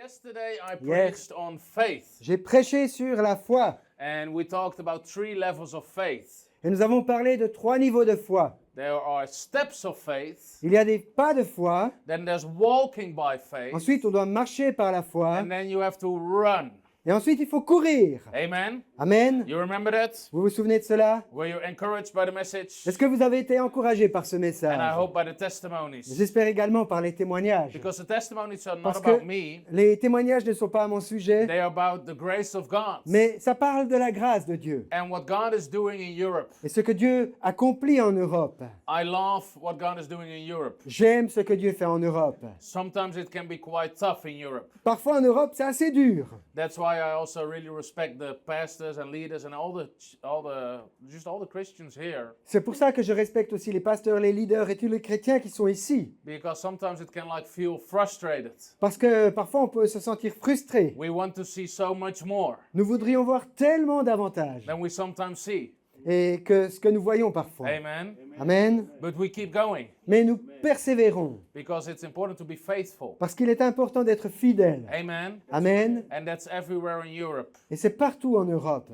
Yesterday I Hier, preached on faith, j'ai prêché sur la foi and we talked about 3 levels of faith. et nous avons parlé de 3 niveaux de foi. There are steps of faith, Il y a des pas de foi, then there's walking by faith, ensuite on doit marcher par la foi, and then you have to run. et ensuite il faut courir. Amen? Amen. You remember that? Vous vous souvenez de cela? Were you encouraged by the message? Est-ce que vous avez été encouragé par ce And I message? hope by the testimonies. J'espère également par les témoignages. Because the testimonies are not Parce que about me, les témoignages ne sont pas à mon sujet, they are about the grace of God mais ça parle de la grâce de Dieu and what God is doing in Europe. et ce que Dieu accomplit en Europe. I love what God is doing in Europe. J'aime ce que Dieu fait en Europe. Sometimes it can be quite tough in Europe. Parfois en Europe, c'est assez dur. That's why I also really respect the pastors and leaders and all the Christians here, C'est pour ça que je respecte aussi les pasteurs, les leaders et tous les chrétiens qui sont ici. because sometimes it can like feel frustrated. Parce que parfois on peut se sentir frustré. We want to see so much more Nous voudrions voir tellement davantage than we sometimes see. et que ce que nous voyons parfois. Amen. Amen. But we keep going Mais nous persévérons because it's important to be faithful. parce qu'il est important d'être fidèle. Amen. Amen. And that's everywhere in Europe. Et c'est partout en Europe.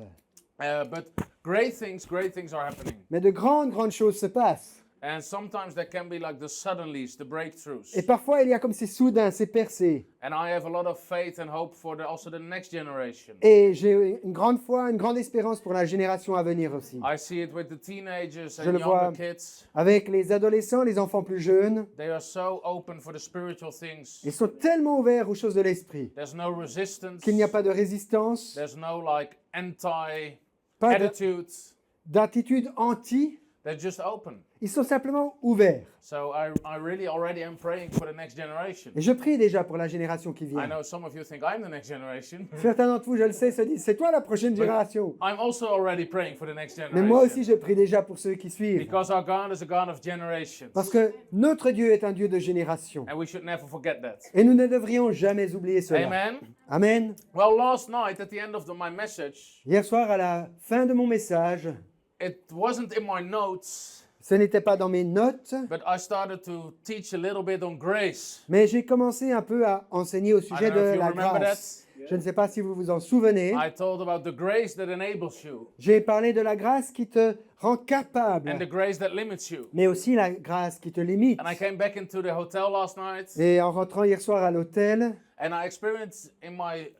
But great things are happening. Mais de grandes choses se passent. And sometimes there can be like the suddenlies, the breakthroughs. Et parfois il y a comme ces soudains, ces percées. And I have a lot of faith and hope for also the next generation. Et j'ai une grande foi, une grande espérance pour la génération à venir aussi. I see it with the teenagers Je and le vois younger kids. avec les adolescents, les enfants plus jeunes. They are so open for the spiritual things. Ils sont tellement ouverts aux choses de l'esprit There's no resistance. qu'il n'y a pas de résistance, There's no like anti pas de- attitudes. d'attitude anti. They're just open. Ils sont simplement ouverts. So I really already am praying for the next generation. Et je prie déjà pour la génération qui I vient. know some of you think I'm the next generation. Certains d'entre vous, je le sais, se disent, c'est toi la prochaine génération. I'm also already praying for the next Mais moi aussi, generation. je prie déjà pour ceux qui suivent. Because our God is a God of generations. Parce que notre Dieu est un Dieu de génération. And we should never forget that. Et nous ne devrions jamais oublier cela. Amen. Amen. Well, last night at the end of my message, Hier soir, à la fin de mon message, it wasn't in my notes, ce n'était pas dans mes notes, but I started to teach a little bit on grace. mais j'ai commencé un peu à enseigner au I sujet don't know de if you la remember grâce. that. Je ne sais pas si vous vous en souvenez. I told about the grace that enables you J'ai parlé de la grâce qui te rend and capable, the grace that limits you. mais aussi la grâce qui te limite. And I came back into the hotel last night, Et en rentrant hier soir à l'hôtel, and I experienced in my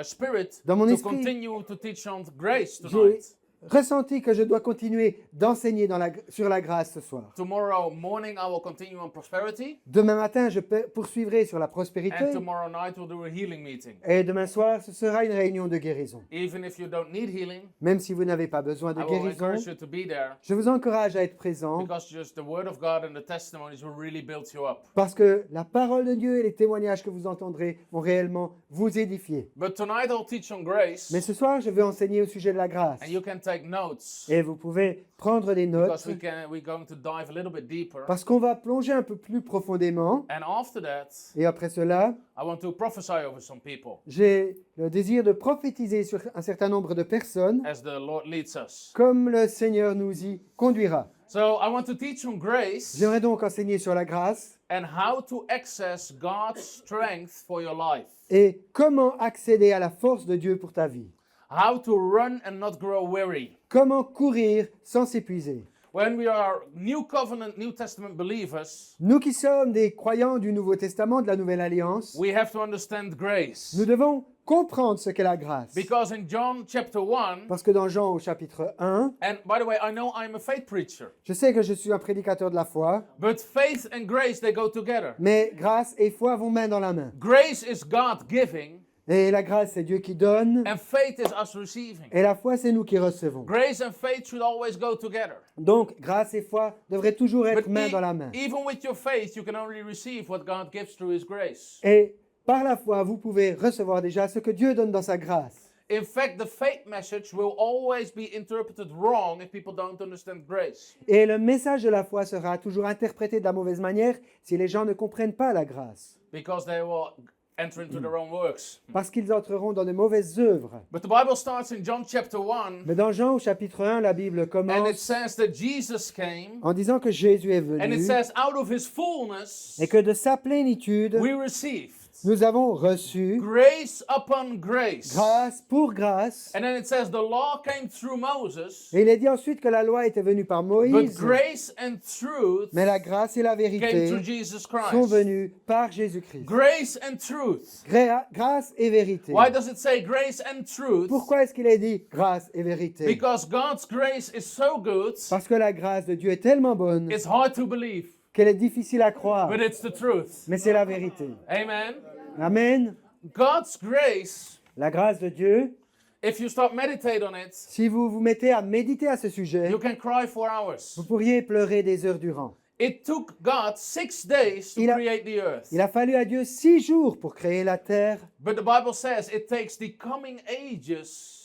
spirit Dans mon to esprit, continue to teach on grace j'ai tonight. ressenti que je dois continuer d'enseigner sur la grâce ce soir. Tomorrow morning I will continue on prosperity, Demain matin, je poursuivrai sur la prospérité. and tomorrow night we'll do a healing meeting. Et demain soir, ce sera une réunion de guérison. Even if you don't need healing, Même si vous n'avez pas besoin de I will guérison, encourage you to be there, je vous encourage à être présent because just the word of God and the testimonies will really build you up. parce que la parole de Dieu et les témoignages que vous entendrez vont réellement vous édifier. But tonight I'll teach on grace, Mais ce soir, je vais enseigner au sujet de la grâce. and you can take notes, Et vous pouvez prendre des because notes we're going to dive a little bit deeper. parce qu'on va plonger un peu plus profondément. And after that, Et après cela, I want to prophesy over some people j'ai le désir de prophétiser sur un certain nombre de personnes as the Lord leads us. comme le Seigneur nous y conduira. So I want to teach on grace J'aimerais donc enseigner sur la grâce and how to access God's strength for your life. et comment accéder à la force de Dieu pour ta vie. How to run and not grow weary. Comment courir sans s'épuiser. When we are New Covenant, New Testament believers, Nous qui sommes des croyants du Nouveau Testament, de la Nouvelle Alliance, we have to understand grace. nous devons comprendre ce qu'est la grâce. Because in John chapter 1, Parce que dans Jean au chapitre 1, and by the way, I know I'm a faith preacher, je sais que je suis un prédicateur de la foi, but faith and grace, they go together. mais grâce et foi vont main dans la main. Grace is God giving, Et la grâce, c'est Dieu qui donne, and faith is us receiving. et la foi, c'est nous qui recevons. Grace and faith should always go together. Donc, grâce et foi devraient toujours être But main dans la main. even with your faith, you can only receive what God gives through His grace. Et par la foi, vous pouvez recevoir déjà ce que Dieu donne dans sa grâce. In fact, the faith message will always be interpreted wrong if people don't understand grace. Et le message de la foi sera toujours interprété de la mauvaise manière si les gens ne comprennent pas la grâce. Because they will enter into their own works. Parce qu'ils entreront dans de mauvaises œuvres. But the Bible starts in John chapter 1, Mais dans Jean au chapitre 1, la Bible and it commence says that Jesus came, en disant que Jésus est and it venu says, out of His fullness, et que de sa plénitude, we received. Nous avons reçu grace upon grace. grâce pour grâce. And then it says the law came through Moses, Et il est dit ensuite que la loi était venue par but Moïse, grace and truth mais la grâce et la came vérité through Jesus sont Christ. venues par Jésus-Christ. Grace and truth. Grâce et vérité. Why does it say grace and truth? Pourquoi est-ce qu'il est dit grâce et vérité? Because God's grace is so good, Parce que la grâce de Dieu est tellement bonne it's hard to believe, qu'elle est difficile à croire. but it's the truth. Mais c'est la vérité. Amen. Amen. God's grace, La grâce de Dieu, if you start meditate on it, si vous vous mettez à méditer à ce sujet, you can cry for hours. vous pourriez pleurer des heures durant. It took God 6 days to Il a- create the earth. Il a fallu à Dieu 6 jours pour créer la terre, But the Bible says it takes the coming ages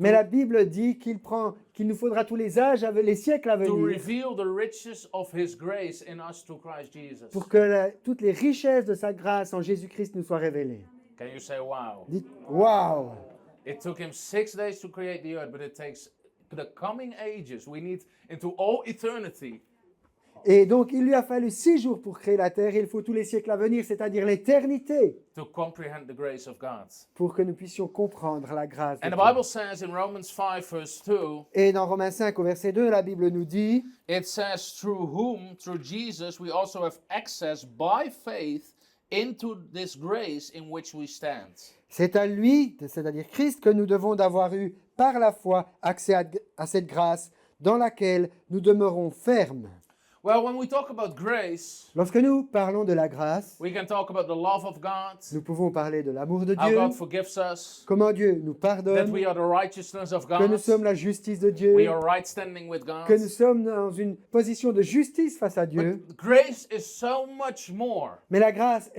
mais la Bible dit qu'il nous faudra tous les âges, les siècles à to venir, reveal the riches of His grace in us through Christ Jesus. pour que toutes les richesses de sa grâce en Jésus-Christ nous soient révélées. Can you say wow? Dites, waouh! It took Him 6 days to create the earth, but it takes the coming ages. We need into all eternity Et donc, il lui a fallu 6 jours pour créer la terre, et il faut tous les siècles à venir, c'est-à-dire l'éternité, to comprehend the grace of God. pour que nous puissions comprendre la grâce de And the Dieu. Bible says in Romans 5, verse 2, Et dans Romains 5, au verset 2, la Bible nous dit, it says, through whom, through Jesus, we also have access by faith into this grace in which we stand. c'est à lui, c'est-à-dire Christ, que nous devons d'avoir eu par la foi accès à cette grâce dans laquelle nous demeurons fermes. Well, when we talk about grace, Lorsque nous parlons de la grâce, we can talk about the love of God, nous pouvons parler de l'amour de how Dieu, God forgives us, comment Dieu nous that pardonne, we are the righteousness of que nous God, sommes la justice de Dieu, we are right standing with God. que nous sommes dans une position de justice face à Dieu. But grace is so much more. Mais la grâce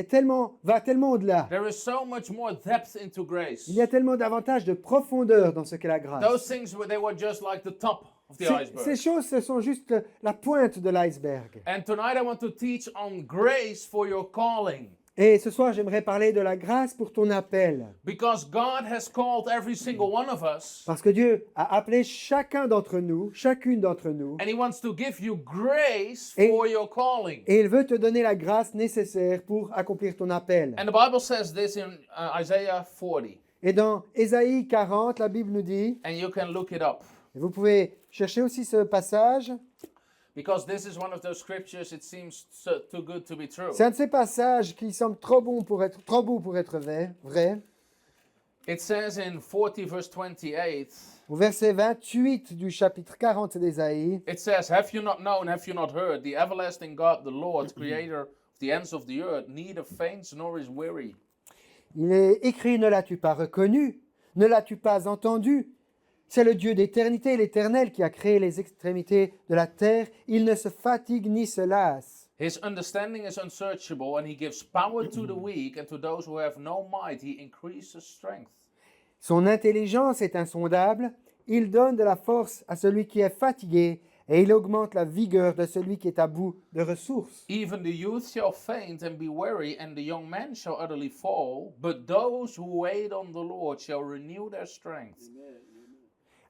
va tellement au-delà. There is so much more depth into grace. Il y a tellement davantage de profondeur dans ce qu'est la grâce. Those things, they were just like the top of the Ces iceberg. choses, ce sont juste la pointe de l'iceberg. And tonight I want to teach on grace for your calling. Et ce soir, j'aimerais parler de la grâce pour ton appel. Because God has called every single one of us, Parce que Dieu a appelé chacun d'entre nous, chacune d'entre nous, and He wants to give you grace Et- for your calling. et il veut te donner la grâce nécessaire pour accomplir ton appel. And the Bible says this in Isaiah 40, Et dans Ésaïe 40, la Bible nous dit, and you can look it up. et vous pouvez chercher aussi ce passage, Because this is one of those scriptures, it seems too good to be true. c'est un de ces passages qui semble trop beau pour être vrai. It says in 40 verse 28, Au verset 28 du chapitre 40 d'Ésaïe, it says, have you not known, have you not heard, the everlasting God, the Lord, creator of the ends of the earth, neither faints nor is weary. il est écrit, ne l'as-tu pas reconnu? Ne l'as-tu pas entendu? C'est le Dieu d'éternité, l'Éternel, qui a créé les extrémités de la terre. Il ne se fatigue ni se lasse. His understanding is unsearchable, and He gives power to the weak, and to those who have no might, He increases strength. Son intelligence est insondable. Il donne de la force à celui qui est fatigué et il augmente la vigueur de celui qui est à bout de ressources. Even the youth shall faint and be weary, and the young men shall utterly fall, but those who wait on the Lord shall renew their strength.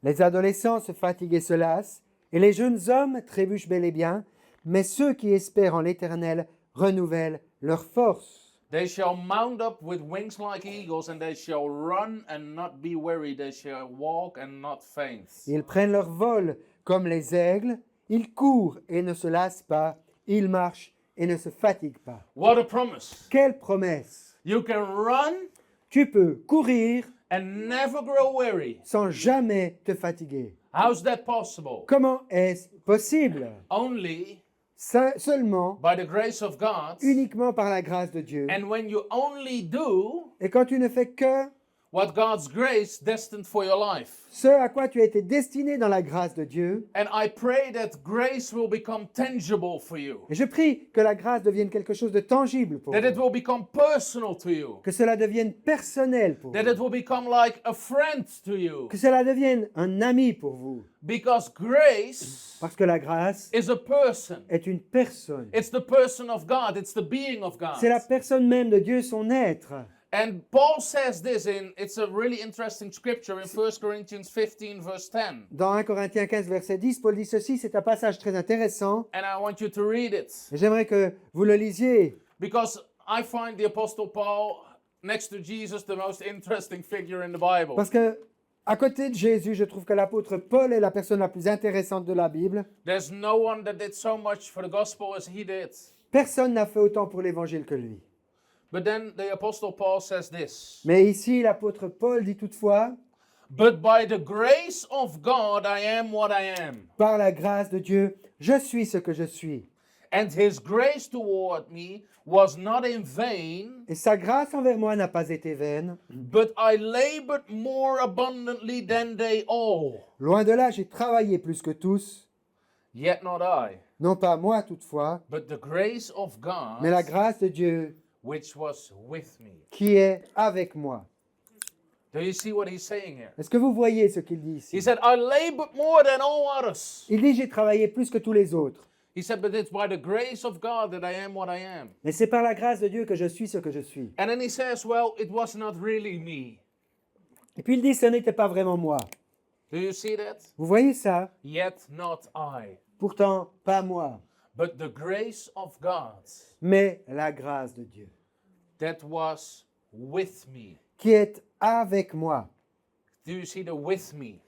Les adolescents se fatiguent et se lassent, et les jeunes hommes trébuchent bel et bien, mais ceux qui espèrent en l'Éternel renouvellent leur force. They shall mount up with wings like eagles, and they shall run and not be weary. They shall walk and not faint. Ils prennent leur vol comme les aigles, ils courent et ne se lassent pas, ils marchent et ne se fatiguent pas. What a promise! Quelle promesse! You can run Tu peux courir and never grow weary. sans jamais te fatiguer. How's that possible? Comment est-ce possible? Only Seulement, by the grace of God. uniquement par la grâce de Dieu. And when you only do Et quand tu ne fais que what God's grace destined for your life. ce à quoi tu as été destiné dans la grâce de Dieu, And I pray that grace will become tangible for you. et je prie que la grâce devienne quelque chose de tangible pour That it vous, will become personal to you. que cela devienne personnel pour That vous, it will become like a friend to you. que cela devienne un ami pour vous, Because grace parce que la grâce is a person. est une personne. It's the person of God. It's the being of God. C'est la personne même de Dieu, son être. And Paul says this it's a really interesting scripture in 1 Corinthians 15 verse 10. Dans 1 Corinthiens 15, verset 10, Paul dit ceci, c'est un passage très intéressant, And I want you to read it. et j'aimerais que vous le lisiez, Because I find the Apostle Paul next to Jesus, the most interesting figure in the Bible. Parce que à côté de Jésus, je trouve que l'apôtre Paul est la personne la plus intéressante de la Bible. There's no one that did so much for the gospel as he did. Personne n'a fait autant pour l'évangile que lui. But then the Apostle Paul says this. Mais ici, l'apôtre Paul dit toutefois, But by the grace of God, I am what I am. par la grâce de Dieu, je suis ce que je suis. And his grace toward me was not in vain, Et sa grâce envers moi n'a pas été vaine. but I labored more abundantly than they all. Loin de là, j'ai travaillé plus que tous. Yet not I, Non pas moi toutefois, but the grace of God mais la grâce de Dieu which was with me. qui est avec moi. Do you see what he's saying here? Est-ce que vous voyez ce qu'il dit He ici? said, I labored more than all others. Il dit, j'ai travaillé plus que tous les autres. He said, but it's by the grace of God that I am what I am. Mais c'est par la grâce de Dieu que je suis ce que je suis. And then he says, well, it was not really me. Et puis il dit, ce n'était pas vraiment moi. Do you see that? Vous voyez ça? Yet not I, Pourtant, pas moi, but the grace of God mais la grâce de Dieu that was with me. qui est avec moi. Do you see the with me?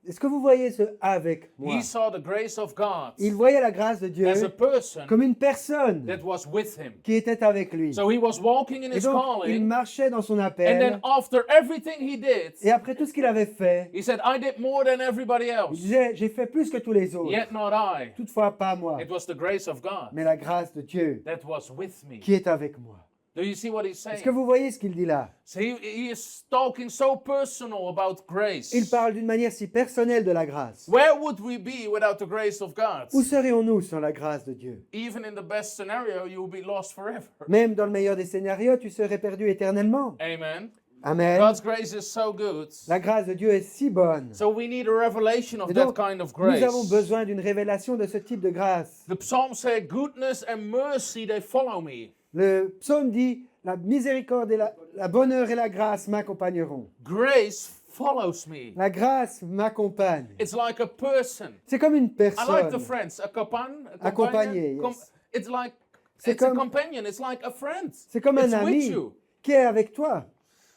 Est-ce que vous voyez ce avec moi? He saw the grace of God Il voyait la grâce de Dieu as a person comme une personne that was with him. qui était avec lui. So he was walking in Et his donc, il calling, marchait dans son and appel. then after everything he did, Et après tout ce qu'il avait fait, he said, I did more than everybody il else. disait, j'ai fait plus que tous les autres. Yet not I. Toutefois, pas moi, It was the grace of God mais la grâce de Dieu that was with me. qui est avec moi. Do you see what he's Est-ce que saying? vous voyez ce qu'il dit là? So he is talking so personal about grace. Il parle d'une manière si personnelle de la grâce. Where would we be without the grace of God? Où serions-nous sans la grâce de Dieu? Even in the best scenario, you will be lost forever. Même dans le meilleur des scénarios, tu serais perdu éternellement. Amen. Amen. God's grace is so good. La grâce de Dieu est si bonne. So we need a revelation of Et that donc, kind of nous grace. avons besoin d'une révélation de ce type de grâce. The psalm says, goodness and mercy, they follow me. Le psaume dit, la miséricorde et la bonheur et la grâce m'accompagneront. Grace follows me. La grâce m'accompagne. It's like a person. C'est comme une I like the personne. friends. A companion. Accompagné, yes. It's like, C'est it's a comme- companion. It's like a friend. C'est comme un It's with ami you. qui est avec toi.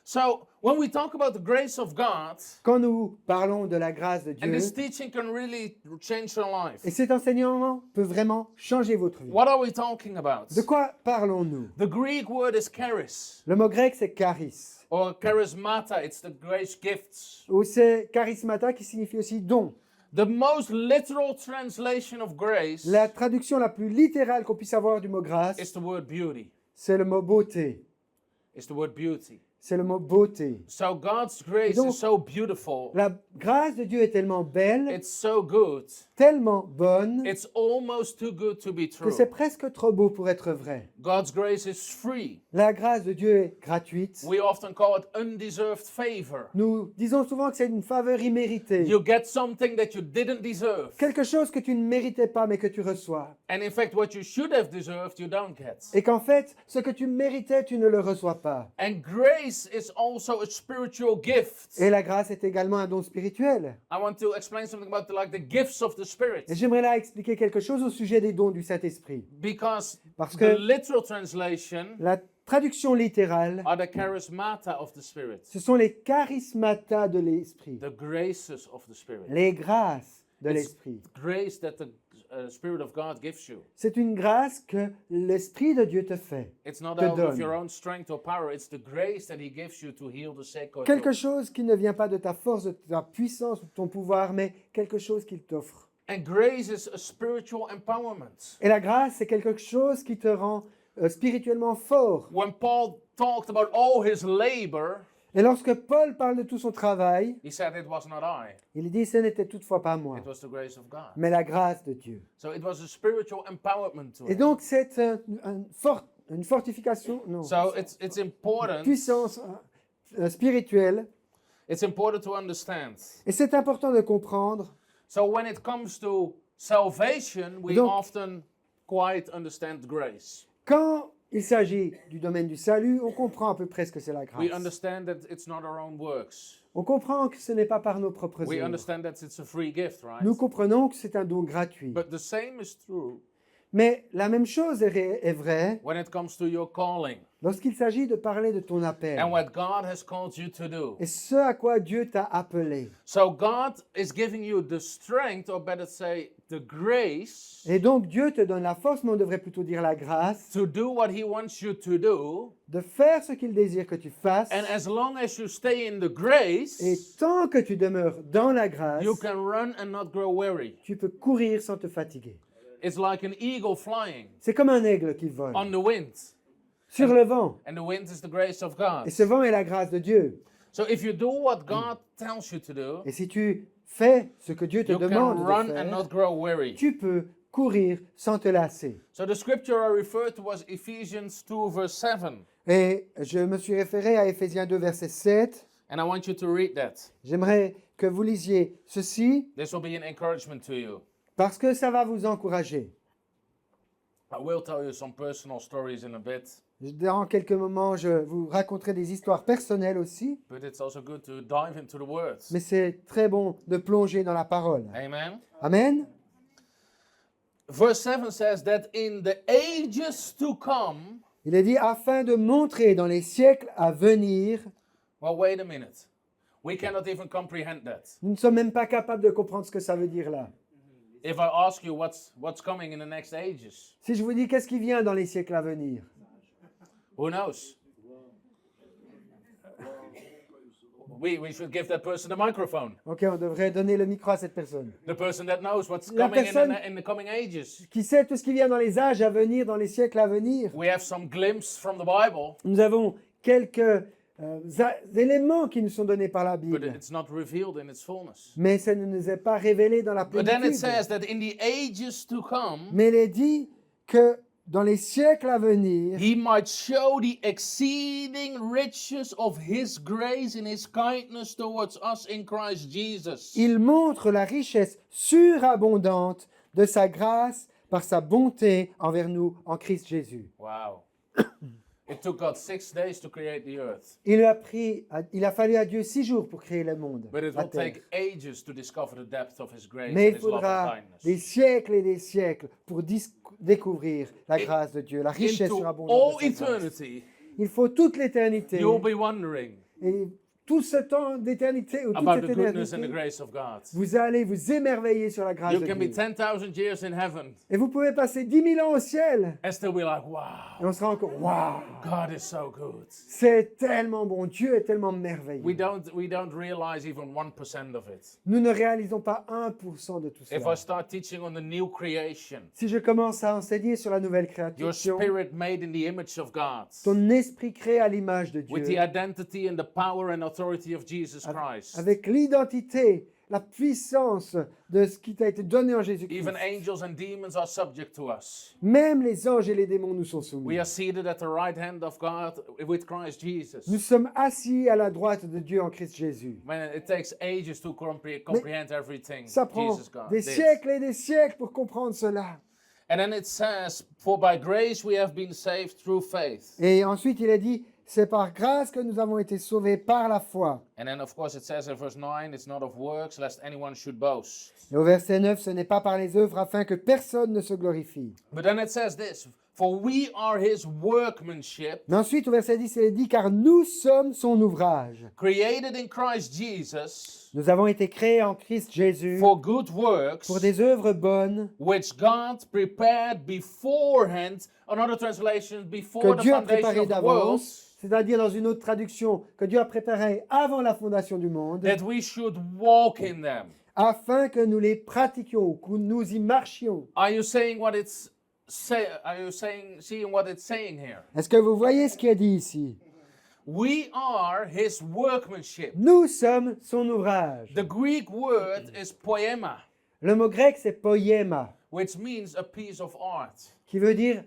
So when we talk about the grace of God, Quand nous parlons de la grâce de and Dieu, this teaching can really change your life. et cet enseignement peut vraiment changer votre vie. What are we talking about? De quoi parlons-nous? The Greek word is charis, Le mot grec, c'est charis. or charismata. It's the grace gifts. Ou c'est charismata qui signifie aussi don. The most literal translation of grace La traduction la plus littérale qu'on puisse avoir du mot grâce, is the word beauty. c'est le mot beauté. It's the word beauty. C'est le mot beauté. So God's grace Donc, is so beautiful. La grâce de Dieu est tellement belle, It's so good. tellement bonne, It's almost too good to be que true. c'est presque trop beau pour être vrai. God's grace is free. La grâce de Dieu est gratuite. We often call it undeserved favor. Nous disons souvent que c'est une faveur imméritée. You get something that you didn't deserve. Quelque chose que tu ne méritais pas mais que tu reçois. And in fact, what you should have deserved, you don't get. Et qu'en fait, ce que tu méritais, tu ne le reçois pas. And grace is also a spiritual gift. Et la grâce est également un don spirituel. I want to explain something about like the gifts of the Spirit. Et j'aimerais là expliquer quelque chose au sujet des dons du Saint-Esprit. Because Parce the que- literal translation La traduction littérale, are the charismata of the Spirit. ce sont les charismata de l'Esprit, The graces of the Spirit. les grâces de It's l'Esprit. grace that the Spirit of God gives you. C'est une grâce que l'Esprit de Dieu te fait. It's not Te out of donne. your own strength or power. It's the grace that He gives you to heal the sick or Quelque to... chose qui ne vient pas de ta force, de ta puissance ou de ton pouvoir, mais quelque chose qu'il t'offre. And grace is a spiritual empowerment. Et la grâce, c'est quelque chose qui te rend spirituellement fort. When Paul talked about all his labor, Et lorsque Paul parle de tout son travail, he said it was not I, il dit, ce n'était toutefois pas moi, it was the grace of God. mais la grâce de Dieu. So it was a spiritual empowerment to Et him. donc, c'est une fortification, non, So it's important. puissance spirituelle. It's important to understand. Et c'est important de comprendre. So when it comes to salvation, we Donc- often quite understand grace. Quand il s'agit du domaine du salut, on comprend à peu près ce que c'est la We grâce. understand that it's not our own works. On comprend que ce n'est pas par nos propres We œuvres. understand that it's a free gift, right? Nous comprenons que c'est un don gratuit. But the same is true Mais la même chose est vraie when it comes to your calling lorsqu'il s'agit de parler de ton appel and what God has called you to do. et ce à quoi Dieu t'a appelé. So God is giving you the strength, or better say, the grace Et donc Dieu te donne la force, mais on devrait plutôt dire la grâce, to do what He wants you to do. de faire ce qu'il désire que tu fasses. And as long as you stay in the Et grace, tant que tu demeures dans la grâce, you can run and not grow weary. tu peux courir sans te fatiguer. It's like an eagle flying C'est comme un aigle qui vole on the wind. sur le vent. And the wind is the grace of God. Et ce vent est la grâce de Dieu. So if you do what God tells you to do, Et si tu fais ce que Dieu te you can demande run de and faire, not grow weary. tu peux courir sans te lasser. So the scripture I referred to was Ephesians 2 verse 7. Et je me suis référé à Éphésiens 2, verset 7. And I want you to read that. J'aimerais que vous lisiez ceci This will be an encouragement to you. parce que ça va vous encourager. I will tell you some personal stories in a bit, Dans quelques moments, je vous raconterai des histoires personnelles aussi, but it's also good to dive into the words. mais c'est très bon de plonger dans la parole. Amen. Amen. Verse 7 says that in the ages to come, Il est dit afin de montrer dans les siècles à venir. well, wait a minute. We cannot even comprehend that. Nous ne sommes même pas capables de comprendre ce que ça veut dire là. If I ask you what's coming in the next ages, Si je vous dis qu'est-ce qui vient dans les siècles à venir, who knows? We should give that person a microphone. ok, on devrait donner le micro à cette personne. The person that knows what's La coming personne- in the coming ages. Qui sait tout ce qui vient dans les âges à venir, dans les siècles à venir. We have some glimpse from the Bible, Nous avons quelques éléments qui nous sont donnés par la but Bible, it's not revealed in its fullness. mais ça ne nous est pas révélé dans la But then it plénitude. says that in the ages to come, Mais il est dit que dans les siècles à venir, He might show the exceeding riches of His grace and His kindness towards us in Christ Jesus. il montre la richesse surabondante de sa grâce par sa bonté envers nous en Christ Jésus. Wow. It took God 6 days to create the earth, Il a fallu à Dieu 6 jours pour créer le monde, but it la will terre. take ages to discover the depth of His grace Mais and il His love and faudra des kindness. siècles et des siècles pour découvrir la grâce de Dieu, la richesse Into surabondante all de sa grâce. eternity, Il faut toute l'éternité you'll be wondering et tout ce temps d'éternité ou toute about cette the goodness and the éternité, grace of God. vous allez vous émerveiller sur la grâce You de can be Dieu. 10,000 years in heaven Et vous pouvez passer 10 000 ans au ciel and still be like, et wow, on sera encore waouh, God is so good. c'est tellement bon, Dieu est tellement merveilleux. We don't realize even 1% of it. Nous ne réalisons pas 1% de tout If cela. I start teaching on the new creation, Si je commence à enseigner sur la nouvelle your création, spirit made in the image of God, ton esprit créé à l'image de with Dieu, the identity and the power and authority of Jesus Christ. avec l'identité, la puissance de ce qui t'a été donné en Jésus-Christ. Even angels and demons are subject to us. Même les anges et les démons nous sont We soumis. are seated at the right hand of God with Christ Jesus. Nous sommes assis à la droite de Dieu en Christ Jésus. Man, it takes ages to comprehend everything Ça prend Jesus God des did. siècles et des siècles pour comprendre cela. And then it says, "For by grace we have been saved through faith." Et ensuite, il est dit, c'est par grâce que nous avons été sauvés par la foi. And then, of course, it says in verse 9, "It's not of works, lest anyone should boast." Et au verset 9, ce n'est pas par les œuvres afin que personne ne se glorifie. But then it says this, "For we are His workmanship, Mais ensuite, au verset 10, il est dit, car nous sommes son ouvrage. created in Christ Jesus Nous avons été créés en Christ Jésus for good works, pour des œuvres bonnes which God prepared beforehand." Another translation, before que the Dieu a foundation préparées of the world, d'avance, c'est-à-dire dans une autre traduction, que Dieu a préparé avant la fondation du monde, that we should walk in them. afin que nous les pratiquions, que nous y marchions. Are you saying what it's seeing what it's saying here? Est-ce que vous voyez ce qui est dit ici? We are His workmanship. Nous sommes son ouvrage. The Greek word is poema, Le mot grec, c'est poiema, which means a piece of art. qui veut dire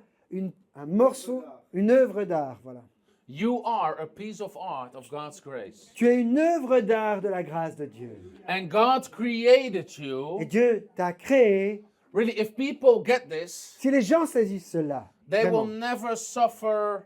un morceau, une œuvre d'art. Voilà. You are a piece of art of God's grace. Tu es une œuvre d'art de la grâce de Dieu. And God created Et you. Dieu t'a créé. Really, if people get this, Si les gens saisissent cela, they vraiment, will never suffer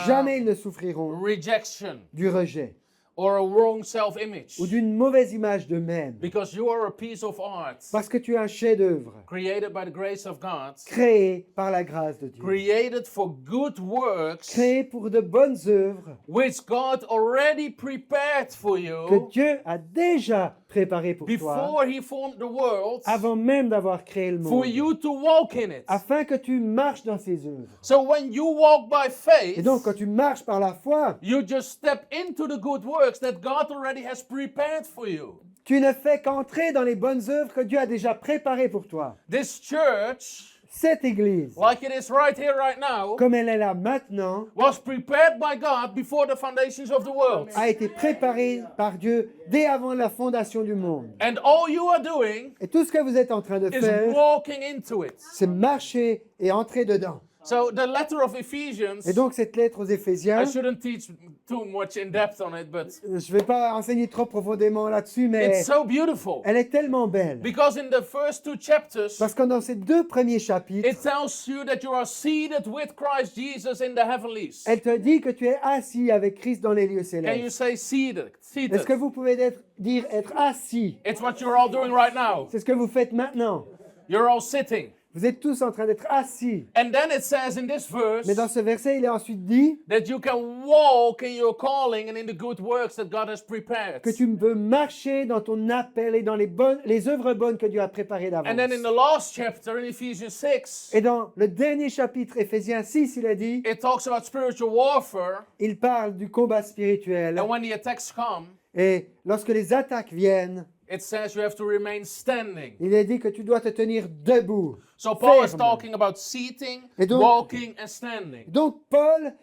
jamais ils ne souffriront rejection du rejet or a wrong self-image. ou d'une mauvaise image d'eux-mêmes. Because you are a piece of art Parce que tu es un chef-d'œuvre created by the grace of God, créé par la grâce de Dieu. created for good works, Créé pour de bonnes œuvres which God already prepared for que you Dieu a déjà préparées pour toi before He formed the world, avant même d'avoir créé le for monde, you to walk in it. afin que tu marches dans ses œuvres. So when you walk by Et faith, donc, quand tu marches par la foi, you just step into the good works that God already has prepared for you. tu ne fais qu'entrer dans les bonnes œuvres que Dieu a déjà préparées pour toi. This church, Cette église, like it is right here, right now, comme elle est là maintenant, was prepared by God before the foundations of the world. a été préparée par Dieu dès avant la fondation du monde. And all you are doing Et tout ce que vous êtes en train de is faire, walking into it. c'est marcher et entrer dedans. So the letter of Ephesians, Et donc, cette lettre aux I Éphésiens, shouldn't teach too much in depth on it, but je ne vais pas enseigner trop profondément là-dessus, mais it's so beautiful. elle est tellement belle. Because in the first two chapters, Parce que dans ces deux premiers chapitres, it tells you that you are seated with Christ Jesus in the heavenlies. elle te dit que tu es assis avec Christ dans les lieux Can you célestes. say seated? Est-ce que Seated. vous pouvez dire être assis? It's what you're all doing right now. C'est ce que vous faites maintenant. You're all sitting. Vous êtes tous en train d'être assis. And then it says in this verse Mais dans ce verset, il est ensuite dit that you can walk in your calling and in the good works that God has prepared. que tu peux marcher dans ton appel et dans les œuvres bonnes que Dieu a préparées And then in d'avance. the last chapter, in Ephesians 6, Et dans le dernier chapitre, Éphésiens 6, il a dit, it talks about spiritual warfare. il parle du combat spirituel. And when the attacks come, Et lorsque les attaques viennent, it says you have to remain standing. il est dit que tu dois te tenir debout. So Paul is ferme. talking about seating, Et donc- walking, and standing. Donc Paul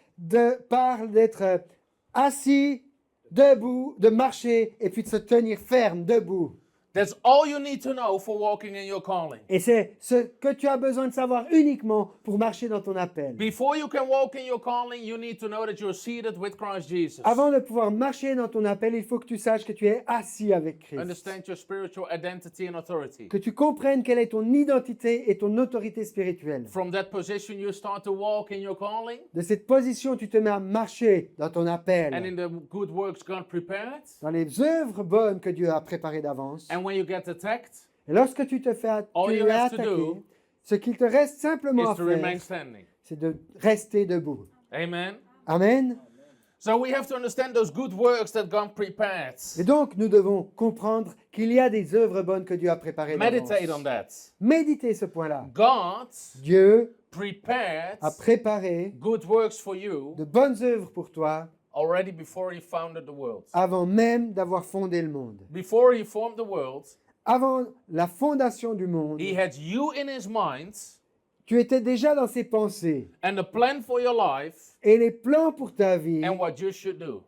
parle d'être assis, debout, de marcher et puis de se tenir ferme, debout. That's all you need to know for walking in your calling. Et c'est ce que tu as besoin de savoir uniquement pour marcher dans ton appel. Before you can walk in your calling, you need to know that you're seated with Christ Jesus. Avant de pouvoir marcher dans ton appel, il faut que tu saches que tu es assis avec Christ. Understand your spiritual identity and authority. Que tu comprennes quelle est ton identité et ton autorité spirituelle. From that position, you start to walk in your calling De cette position, tu te mets à marcher dans ton and in appel, the good works God prepared. dans les œuvres bonnes que Dieu a préparées d'avance. And when you get attacked, Et lorsque tu te fais All tu you es have to attaqué, do ce qu'il te reste simplement is à to remain faire, standing. c'est de rester debout. Amen. Amen. So we have to understand those good works that God prepared. Et donc, nous devons comprendre qu'il y a des œuvres bonnes que Dieu a préparées Meditate on d'avance. that. Méditez ce point-là. God Dieu prepared a préparé good works for you de bonnes œuvres pour toi already before He founded the world. avant même d'avoir fondé le monde. Before He formed the world, Avant la fondation du monde, He had you in His mind tu étais déjà dans ses pensées and the plan for your life et les plans pour ta vie, and what you should do.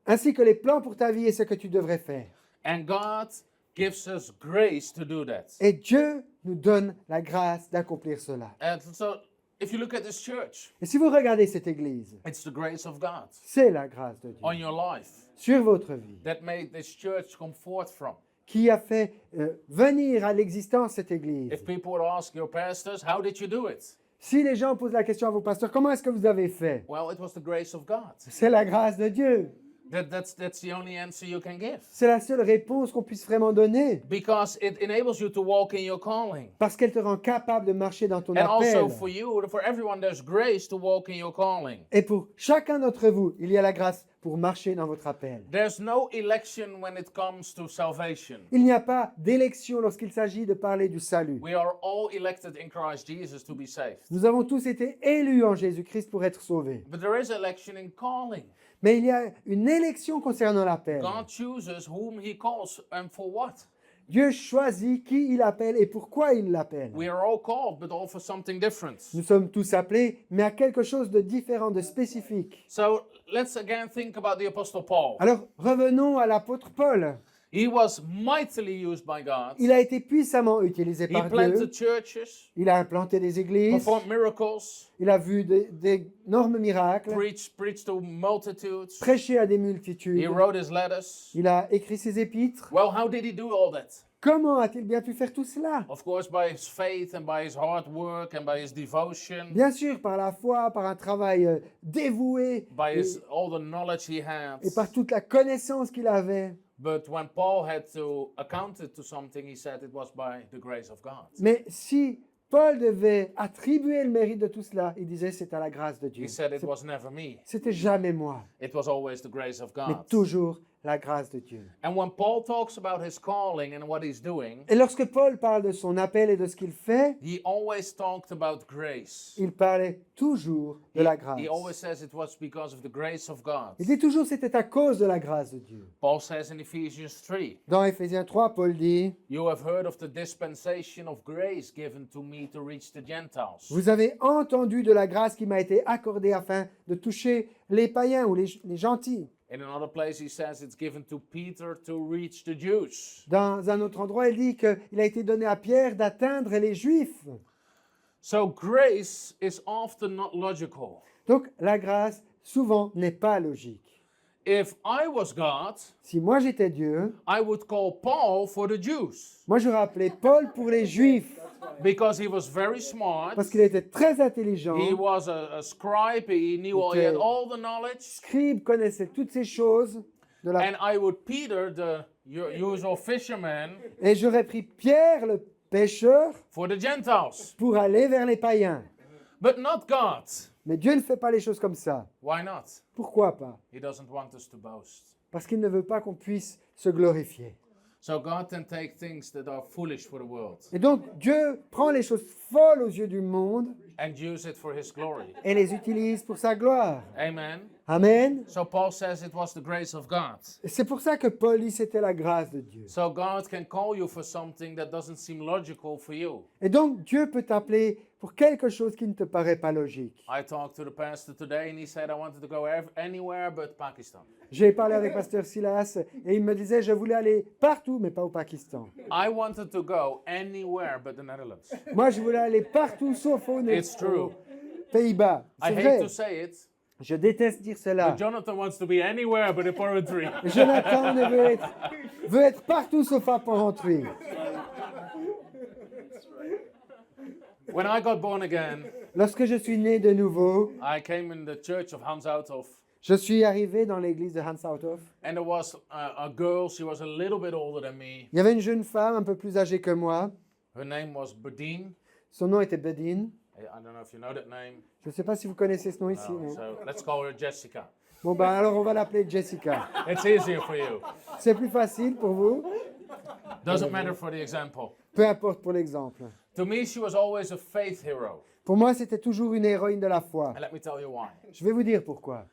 ainsi que les plans pour ta vie et ce que tu devrais faire. And God gives us grace to do that. Et Dieu nous donne la grâce d'accomplir cela. And so if you look at this church, Et si vous regardez cette église, it's the grace of God c'est la grâce de Dieu on your life sur votre vie that made this church come forth from. qui a fait venir à l'existence cette église. If people would ask your pastors, how did you do it? Si les gens posent la question à vos pasteurs, comment est-ce que vous avez fait? Well, it was the grace of God. C'est la grâce de Dieu. That's the only answer you can give. C'est la seule réponse qu'on puisse vraiment donner. Because it enables you to walk in your calling. Parce qu'elle te rend capable de marcher dans ton And also appel. for you, for everyone, there's grace to walk in your calling. Et pour chacun d'entre vous, il y a la grâce pour marcher dans votre appel. There's no election when it comes to salvation. Il n'y a pas d'élection lorsqu'il s'agit de parler du salut. We are all elected in Christ Jesus to be saved. Nous avons tous été élus en Jésus-Christ pour être sauvés. But there is election in calling. Mais il y a une élection concernant l'appel. God chooses whom He calls and for what. Dieu choisit qui il appelle et pourquoi il l'appelle. We are all called, but all for something different. Nous sommes tous appelés, mais à quelque chose de différent, de spécifique. So let's again think about the Apostle Paul. Alors, revenons à l'apôtre Paul. He was mightily used by God. Il a été puissamment utilisé He par planted Dieu. churches, Il a implanté des églises. performed miracles, Il a vu d'énormes miracles. preached to multitudes. Prêché à des He multitudes. wrote his letters. Il a écrit ses épîtres. Well, how did he do all that? Comment a-t-il bien pu faire tout cela? Of course, by his faith and by his hard work and by his devotion, Bien sûr, par la foi, par un travail dévoué by all the knowledge he had. et par toute la connaissance qu'il avait. But when Paul had to account it to something, he said it was by the grace of God. Mais si Paul devait attribuer le mérite de tout cela, il disait c'est à la grâce de Dieu. He said it was never me. C'était jamais moi, It was always the grace of mais God. toujours la grâce de Dieu. And when Paul talks about his calling and what he's doing, Et lorsque Paul parle de son appel et de ce qu'il fait, he always talked about grace. il parlait toujours de la grâce. He always says it was because of the grace of God. Il dit toujours c'était à cause de la grâce de Dieu. Paul says in Ephesians 3, Dans Éphésiens 3, Paul dit, you have heard of the dispensation of grace given to me to reach the Gentiles. vous avez entendu de la grâce qui m'a été accordée afin de toucher les païens ou les gentils. In another place he says it's given to Peter to reach the Jews. Dans un autre endroit, il dit qu'il a été donné à Pierre d'atteindre les Juifs. So grace is often not logical. Donc la grâce, souvent, n'est pas logique. If I was God, Si moi j'étais Dieu, I would call Paul for the Jews moi j'aurais appelé Paul pour les Juifs, because he was very smart. parce qu'il était très intelligent. He was a scribe. He knew he had all the knowledge. Scribe connaissait toutes ces choses. De la... And I would Peter, the usual fisherman, Et j'aurais pris Pierre, le pêcheur, for the Gentiles. pour aller vers les païens. But not God. Mais Dieu ne fait pas les choses comme ça. Why not? Pourquoi pas? He doesn't want us to boast. Parce qu'il ne veut pas qu'on puisse se glorifier. So God can take things that are foolish for the world Et donc Dieu prend les choses folles aux yeux du monde and use it for his glory. et les utilise pour sa gloire. Amen. Amen. So Paul says it was the grace of God. C'est pour ça que Paul dit c'était la grâce de Dieu. So God can call you for something that doesn't seem logical for you. Et donc Dieu peut t'appeler pour quelque chose qui ne te paraît pas logique. I talked to the pastor today and he said I wanted to go anywhere but Pakistan. J'ai parlé avec Pasteur Silas et il me disait je voulais aller partout mais pas au Pakistan. I wanted to go anywhere but the Netherlands. Moi je voulais aller partout sauf aux It's true. Pays-Bas. I C'est hate vrai. to say it, Je déteste dire cela. but Jonathan wants to be anywhere but a poetry. Jonathan veut être partout sauf à Porrentruy. When I got born again, Lorsque je suis né de nouveau, I came in the church of Hans Outhoff, je suis arrivé dans l'église de Hans Outhoff. and there was a girl. She was a little bit older than me. Il y avait une jeune femme un peu plus âgée que moi. Her name was Bedine. Son nom était Bedine. I don't know if you know that name. Je ne sais pas si vous connaissez ce nom ici. No, mais- so let's call her Jessica. Bon, ben alors on va l'appeler Jessica. It's easier for you. C'est plus facile pour vous. Doesn't matter for the example. Peu importe pour l'exemple. To me, she was always a faith hero. Pour moi, c'était toujours une héroïne de la foi. And let me tell you why. Je vais vous dire pourquoi.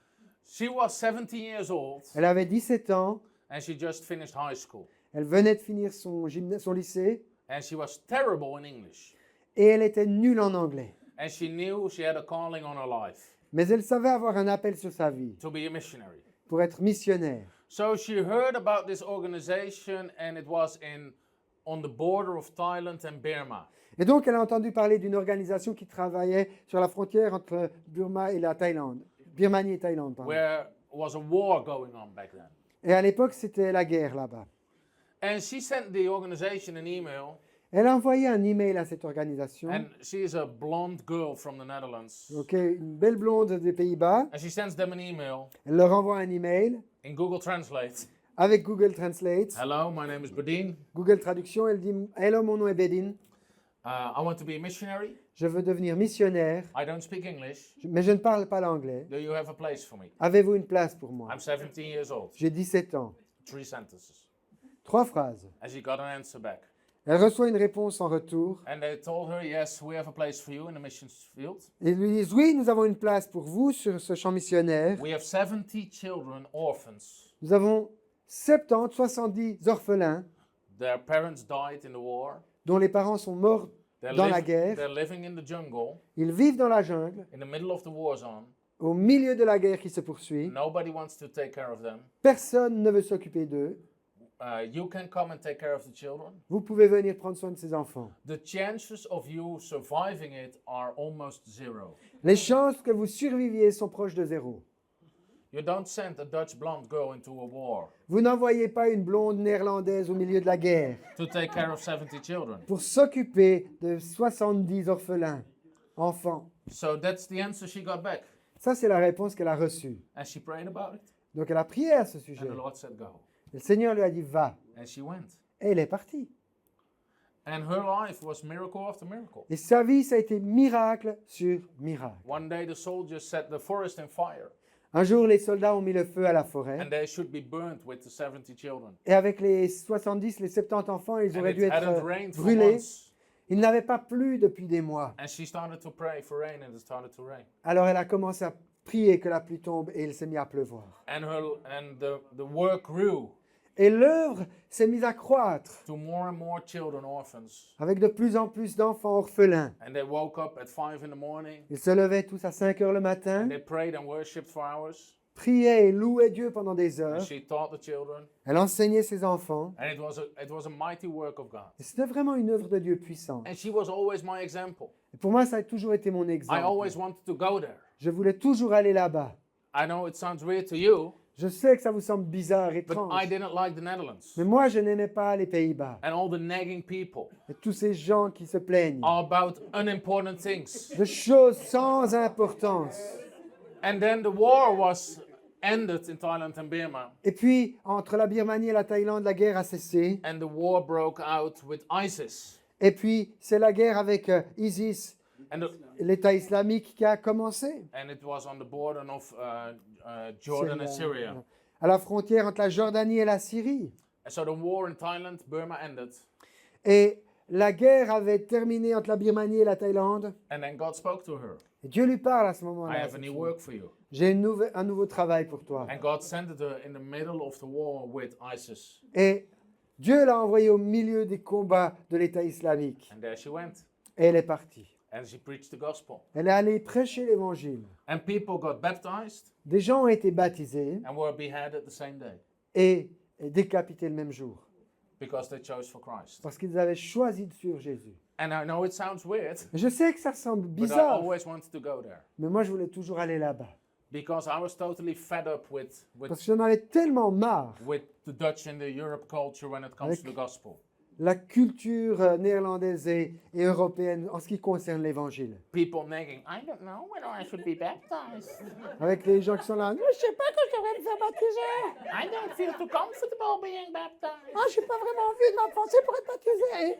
She was 17 years old Elle avait 17 ans. and she just finished high school. Elle venait de finir son lycée. And she was terrible in English. Et elle était nulle en anglais. And she knew she had a calling on her life Mais elle savait avoir un appel sur sa vie to be a missionary. pour être missionnaire. So she heard about this organization and it was on the border of Thailand and Burma. Et donc, elle a entendu parler d'une organisation qui travaillait sur la frontière entre Burma et la Thaïlande. Birmanie et Thaïlande, pardon. Where was a war going on back then. Et à l'époque, c'était la guerre là-bas. And she sent the organization an email, Elle a envoyé un email à cette organisation. and she's a blonde girl from the Netherlands. Ok, une belle blonde des Pays-Bas. And she sends them an email Elle leur envoie un email in Google Translate. avec Google Translate. Hello, my name is Bedine. Google Traduction, elle dit « Hello, mon nom est Bedine. I want to be a missionary. Je veux devenir missionnaire, I don't speak English. mais je ne parle pas l'anglais. Do you have a place for me? Avez-vous une place pour moi I'm 17 years old. J'ai 17 ans. 3 sentences. 3 phrases. And she got an answer back. Elle reçoit une réponse en retour. And they told her, yes, we have a place for you in the missions field. Ils lui disent « Oui, nous avons une place pour vous sur ce champ missionnaire. We have 70 children, orphans. Nous avons 70, 70 orphelins Their parents died in the war. dont les parents sont morts dans la guerre. They're living in the jungle, Ils vivent dans la jungle, in the middle of the war zone. au milieu de la guerre qui se poursuit. Nobody wants to take care of them. Personne ne veut s'occuper d'eux. You can come and take care of the children. Vous pouvez venir prendre soin de ces enfants. The chances of you surviving it are almost zero. Les chances que vous surviviez sont proches de zéro. You don't send a Dutch blonde girl into a war Vous n'envoyez pas une blonde néerlandaise au milieu de la guerre to take care of 70 children. pour s'occuper de 70 orphelins, enfants. So that's the answer she got back. Ça, c'est la réponse qu'elle a reçue. And she prayed about it. Donc, elle a prié à ce sujet. And the Lord said, go. Le Seigneur lui a dit, va. And she went. Et elle est partie. And her life was miracle after miracle. Et sa vie, ça a été miracle sur miracle. One day the soldiers set the forest on fire. Un jour, les soldats ont mis le feu à la forêt. And they should be burnt with the 70 children. Et avec les 70, les 70 enfants, ils And auraient it dû hadn't être rained for brûlés. months. Il n'avait pas plu depuis des mois. And she started to pray for rain and it started to rain. Alors elle a commencé à prier que la pluie tombe et il s'est mis à pleuvoir. And the work grew Et l'œuvre s'est mise à croître to more and more children, orphans. avec de plus en plus d'enfants orphelins. And they woke up at 5 in the morning. Ils se levaient tous à 5 heures le matin, And they prayed and worshipped for hours. priaient et louaient Dieu pendant des And heures. she taught the children. Elle enseignait ses enfants. And it was a mighty work of God. Et c'était vraiment une œuvre de Dieu puissante. And she was always my example. Et pour moi, ça a toujours été mon I exemple. always wanted to go there. Je voulais toujours aller là-bas. I know it sounds weird to you, Je sais que ça vous semble bizarre, but étrange. I didn't like the Netherlands. Mais moi, je n'aimais pas les Pays-Bas. And all the nagging people Et tous ces gens qui se plaignent about unimportant things. de choses sans importance. And then the war was ended in Thailand and Burma. Et puis, entre la Birmanie et la Thaïlande, la guerre a cessé. And the war broke out with ISIS. Et puis, c'est la guerre avec ISIS, And, l'État islamique, qui a commencé. and it was on the border of Jordan and C'est Syria. à la frontière entre la Jordanie et la Syrie. And so the war in Thailand, Burma ended. Et la guerre avait terminé entre la Birmanie et la Thaïlande. And then God spoke to her. Et Dieu lui parle à ce I moment-là. have a new work for you. J'ai un nouveau travail pour toi. And God sent her in the middle of the war with ISIS. Et Dieu l'a envoyée au milieu des combats de l'État islamique. And there she went. Et elle est partie. And she preached the gospel. Elle est allée prêcher l'évangile. And people got baptized Des gens ont été baptisés and were beheaded the same day et décapités le même jour. because they chose for Christ. Parce qu'ils avaient choisi de suivre Jésus. And I know it sounds weird, Je sais que ça semble but I bizarre, always wanted to go there mais moi je voulais toujours aller là-bas. because I was totally fed up Parce que j'en avais tellement marre. with the Dutch and the Europe culture when it comes to the gospel. La culture néerlandaise et européenne en ce qui concerne l'évangile. People nagging, I don't know whether I should be baptized. Avec les gens qui sont là, je sais pas quand je devrais me faire baptiser. I don't feel too comfortable being baptized. Ah, je n'ai pas vraiment envie de m'enfoncer pour être baptisé.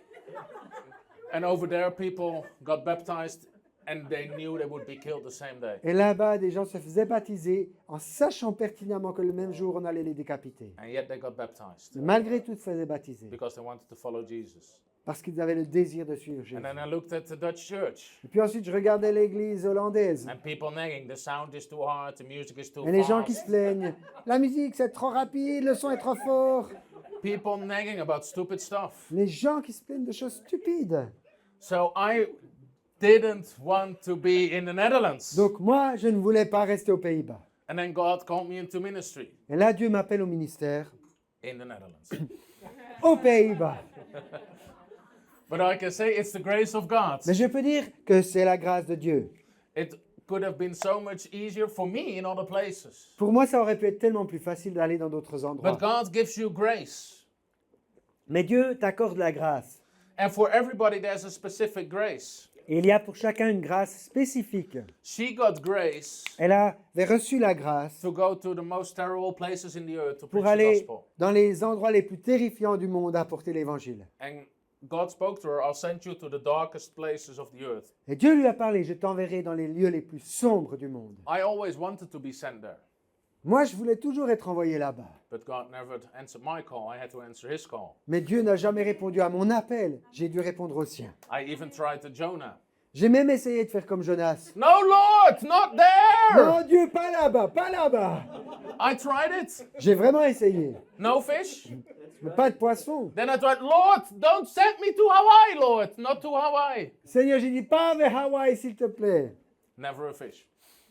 And over there, people got baptized and they knew they would be killed the same day. Et là-bas, des gens se faisaient baptiser en sachant pertinemment que le même jour, on allait les décapiter. And yet they got baptized Mais malgré tout, ils se faisaient baptiser because they wanted to follow Jesus. parce qu'ils avaient le désir de suivre Jésus. And then I looked at the Dutch church Et puis ensuite, je regardais l'église hollandaise. and people nagging, the sound is too hard, the music is too Et les gens qui se fast. plaignent. La musique, c'est trop rapide, le son est trop fort. People nagging about stupid stuff. Les gens qui se plaignent de choses stupides. So I didn't want to be in the Netherlands. Donc moi, je ne voulais pas rester aux Pays-Bas. And then God called me into ministry Et là, Dieu m'appelle au ministère in the Netherlands. aux Pays-Bas. But I can say it's the grace of God. Mais je peux dire que c'est la grâce de Dieu. It could have been so much easier for me in other places. Pour moi, ça aurait pu être tellement plus facile d'aller dans d'autres endroits. But God gives you grace. Mais Dieu t'accorde la grâce. And for everybody, there's a specific grace. Et il y a pour chacun une grâce spécifique. She got grace Elle avait reçu la grâce to go to the most terrible places in the earth to pour preach the aller gospel. dans les endroits les plus terrifiants du monde à apporter l'évangile. And God spoke to her, I'll send you to the darkest places of the earth. Et Dieu lui a parlé, je t'enverrai dans les lieux les plus sombres du monde. I always wanted to be sent there, Moi, je voulais toujours être envoyé là-bas. but God never answered my call. I had to answer his call. Mais Dieu n'a jamais répondu à mon appel. J'ai dû répondre au sien. I even tried to Jonah. J'ai même essayé de faire comme Jonas. No, Lord, not there! Non, Dieu, pas là-bas, pas là-bas. I tried it. J'ai vraiment essayé. No fish. Mais pas de poisson. Then I tried, Lord, don't send me to Hawaii, Lord, not to Hawaii. Seigneur, j'ai dit pas vers Hawaï, s'il te plaît. Never a fish.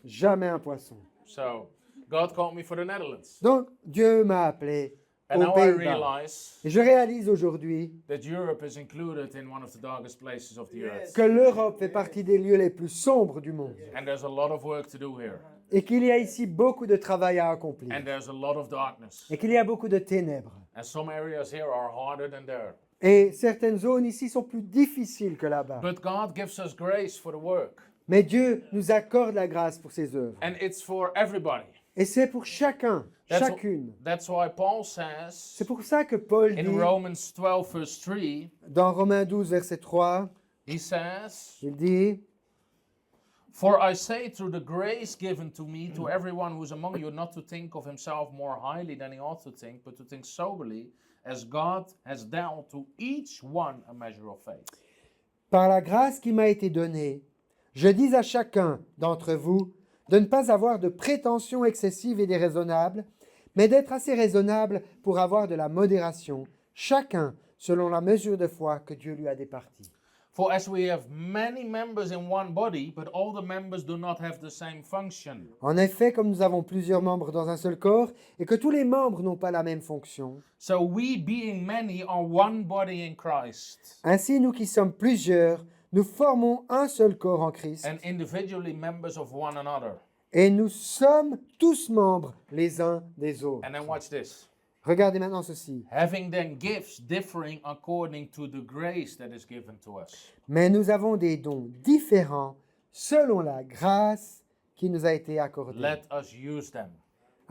Jamais un poisson. So God called me for the Netherlands. Donc, Dieu m'a appelé And aux now I Pays-Bas. realize Et je réalise aujourd'hui that Europe is included in one of the darkest places of the earth. que l'Europe fait partie des lieux les plus sombres du monde And there's a lot of work to do here. et qu'il y a ici beaucoup de travail à accomplir And there's a lot of darkness. et qu'il y a beaucoup de ténèbres. And some areas here are harder than there. Et certaines zones ici sont plus difficiles que là-bas. But God gives us grace for the work. Mais Dieu nous accorde la grâce pour ses œuvres. And it's for everybody. Et c'est pour chacun, chacune. That's why Paul says C'est pour ça que Paul in dit Romans 12 verse 3, dans Romains 12, verset 3, he says, il dit "For I say through the grace given to me to everyone who is among you not to think of himself more highly than he ought to think, but to think soberly, as God has dealt to each one a measure of faith." Par la grâce qui m'a été donnée, je dis à chacun d'entre vous de ne pas avoir de prétentions excessives et déraisonnables, mais d'être assez raisonnable pour avoir de la modération, chacun selon la mesure de foi que Dieu lui a départie. For as we have many members in one body, but all the members do not have the same function. En effet, comme nous avons plusieurs membres dans un seul corps et que tous les membres n'ont pas la même fonction, So we, being many, are one body in Christ, ainsi nous qui sommes plusieurs, nous formons un seul corps en Christ and individually members of one another. et nous sommes tous membres les uns des autres. And then watch this. Regardez maintenant ceci. Having then gifts differing according to the grace that is given to us. Mais nous avons des dons différents selon la grâce qui nous a été accordée. Let us use them.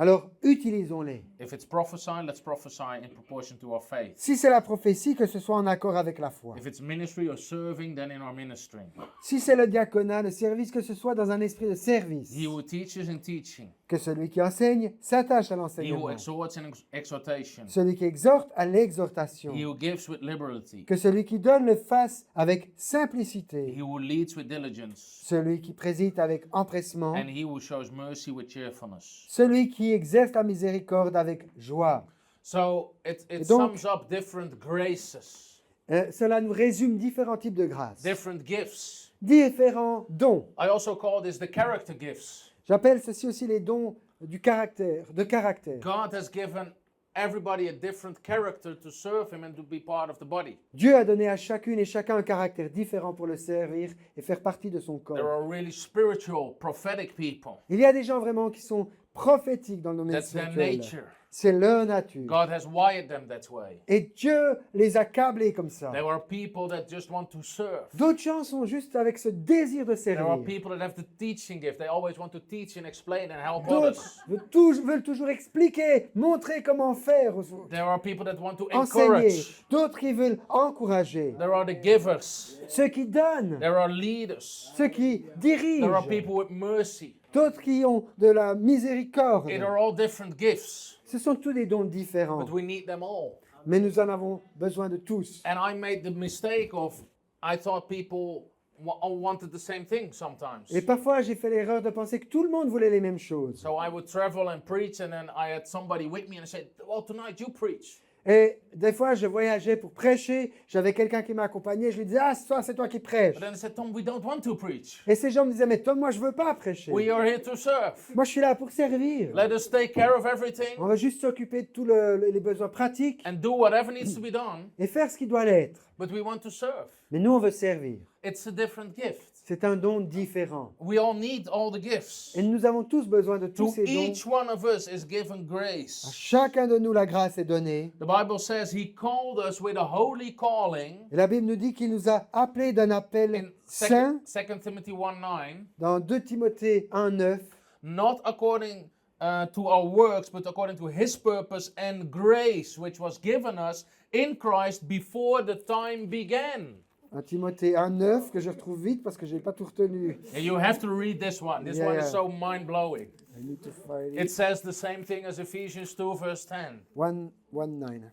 Alors, utilisons-les. If it's prophesy, let's prophesy in proportion to our faith. Si c'est la prophétie, que ce soit en accord avec la foi. If it's ministry or serving, then in our ministry. Si c'est le diaconat, le service, que ce soit dans un esprit de service. He who teaches in teaching. Que celui qui enseigne s'attache à He who l'enseignement. exhorts in exhortation. Celui qui exhorte à l'exhortation. He who gives with liberty. Que celui qui donne le fasse avec simplicité. He who leads with diligence. Celui qui préside avec empressement. And he who shows mercy with cheerfulness. Celui qui exerce la miséricorde avec joie. So it donc- sums up different graces, Cela nous résume différents types de grâces. different gifts. Différents dons. I also call this the character gifts. J'appelle ceci aussi les dons du caractère, de caractère. God has given everybody a different character to serve him and to be part of the body. Dieu a donné à chacune et chacun un caractère différent pour le servir et faire partie de son There corps. are really spiritual, prophetic people. Il y a des gens vraiment qui sont prophétiques dans le domaine That's their spirituel. nature. C'est leur nature. God has wired them that way. Et Dieu les a câblés comme ça. There are people that just want to serve. D'autres gens sont juste avec ce désir de There are servir. people that have the teaching gift. They always want to teach and explain and help D'autres others. veulent toujours expliquer, montrer comment faire aux autres, There are people that want to enseigner. encourage. D'autres qui veulent encourager. There are the givers. Ceux qui donnent, There are leaders. ceux qui There are dirigent. people with mercy. D'autres qui ont de la miséricorde. It are all different gifts, Ce sont tous des dons différents, but we need them all. mais nous en avons besoin de tous. And I made the mistake of, I thought people wanted the same thing sometimes. Et parfois, j'ai fait l'erreur de penser que tout le monde voulait les mêmes choses. So I would travel and preach, and then I had somebody with me and I said, well, tonight you preach. Et des fois, je voyageais pour prêcher, j'avais quelqu'un qui m'accompagnait, je lui disais « Ah, ce soir, c'est toi qui prêches But then I said, Tom, we don't want to preach. ». Et ces gens me disaient « Mais Tom, moi, je veux pas prêcher. We are here to serve. Moi, je suis là pour servir. Let us take care of everything On va juste s'occuper de tous les besoins pratiques and do whatever needs to be done, et faire ce qui doit l'être. but we want to serve. Mais nous, on veut servir. It's a different gift. C'est un don différent. We all need all the gifts. Et nous avons tous besoin de tous To ces dons. each one of us is given À grace. chacun de nous, la grâce est donnée. The Bible says he called us with a holy calling Et la Bible nous dit qu'il nous a appelés d'un appel in saint 2 Timothy 1:9, dans 2 Timothée 1,9. not according to our works, but according to his purpose and grace, which was given us in Christ before the time began. 1 Timothée 1,9 que je retrouve vite parce que je n'ai pas tout retenu. And you have to read this one. This Yeah, one yeah. is so mind-blowing. I need to find It it. says the same thing as Ephesians 2 verse 10. 1,9.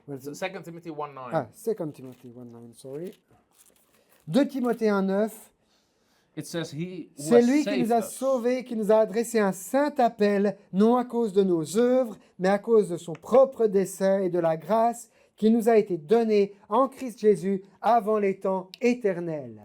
Where's So it? 2 Timothy 1:9. Ah, 2 Timothy 1,9, sorry. 2 Timothée 1,9. It says he who C'est has lui qui saved nous a us. sauvés, qui nous a adressé un saint appel, non à cause de nos œuvres, mais à cause de son propre dessein et de la grâce qui nous a été donnée en Christ Jésus avant les temps éternels.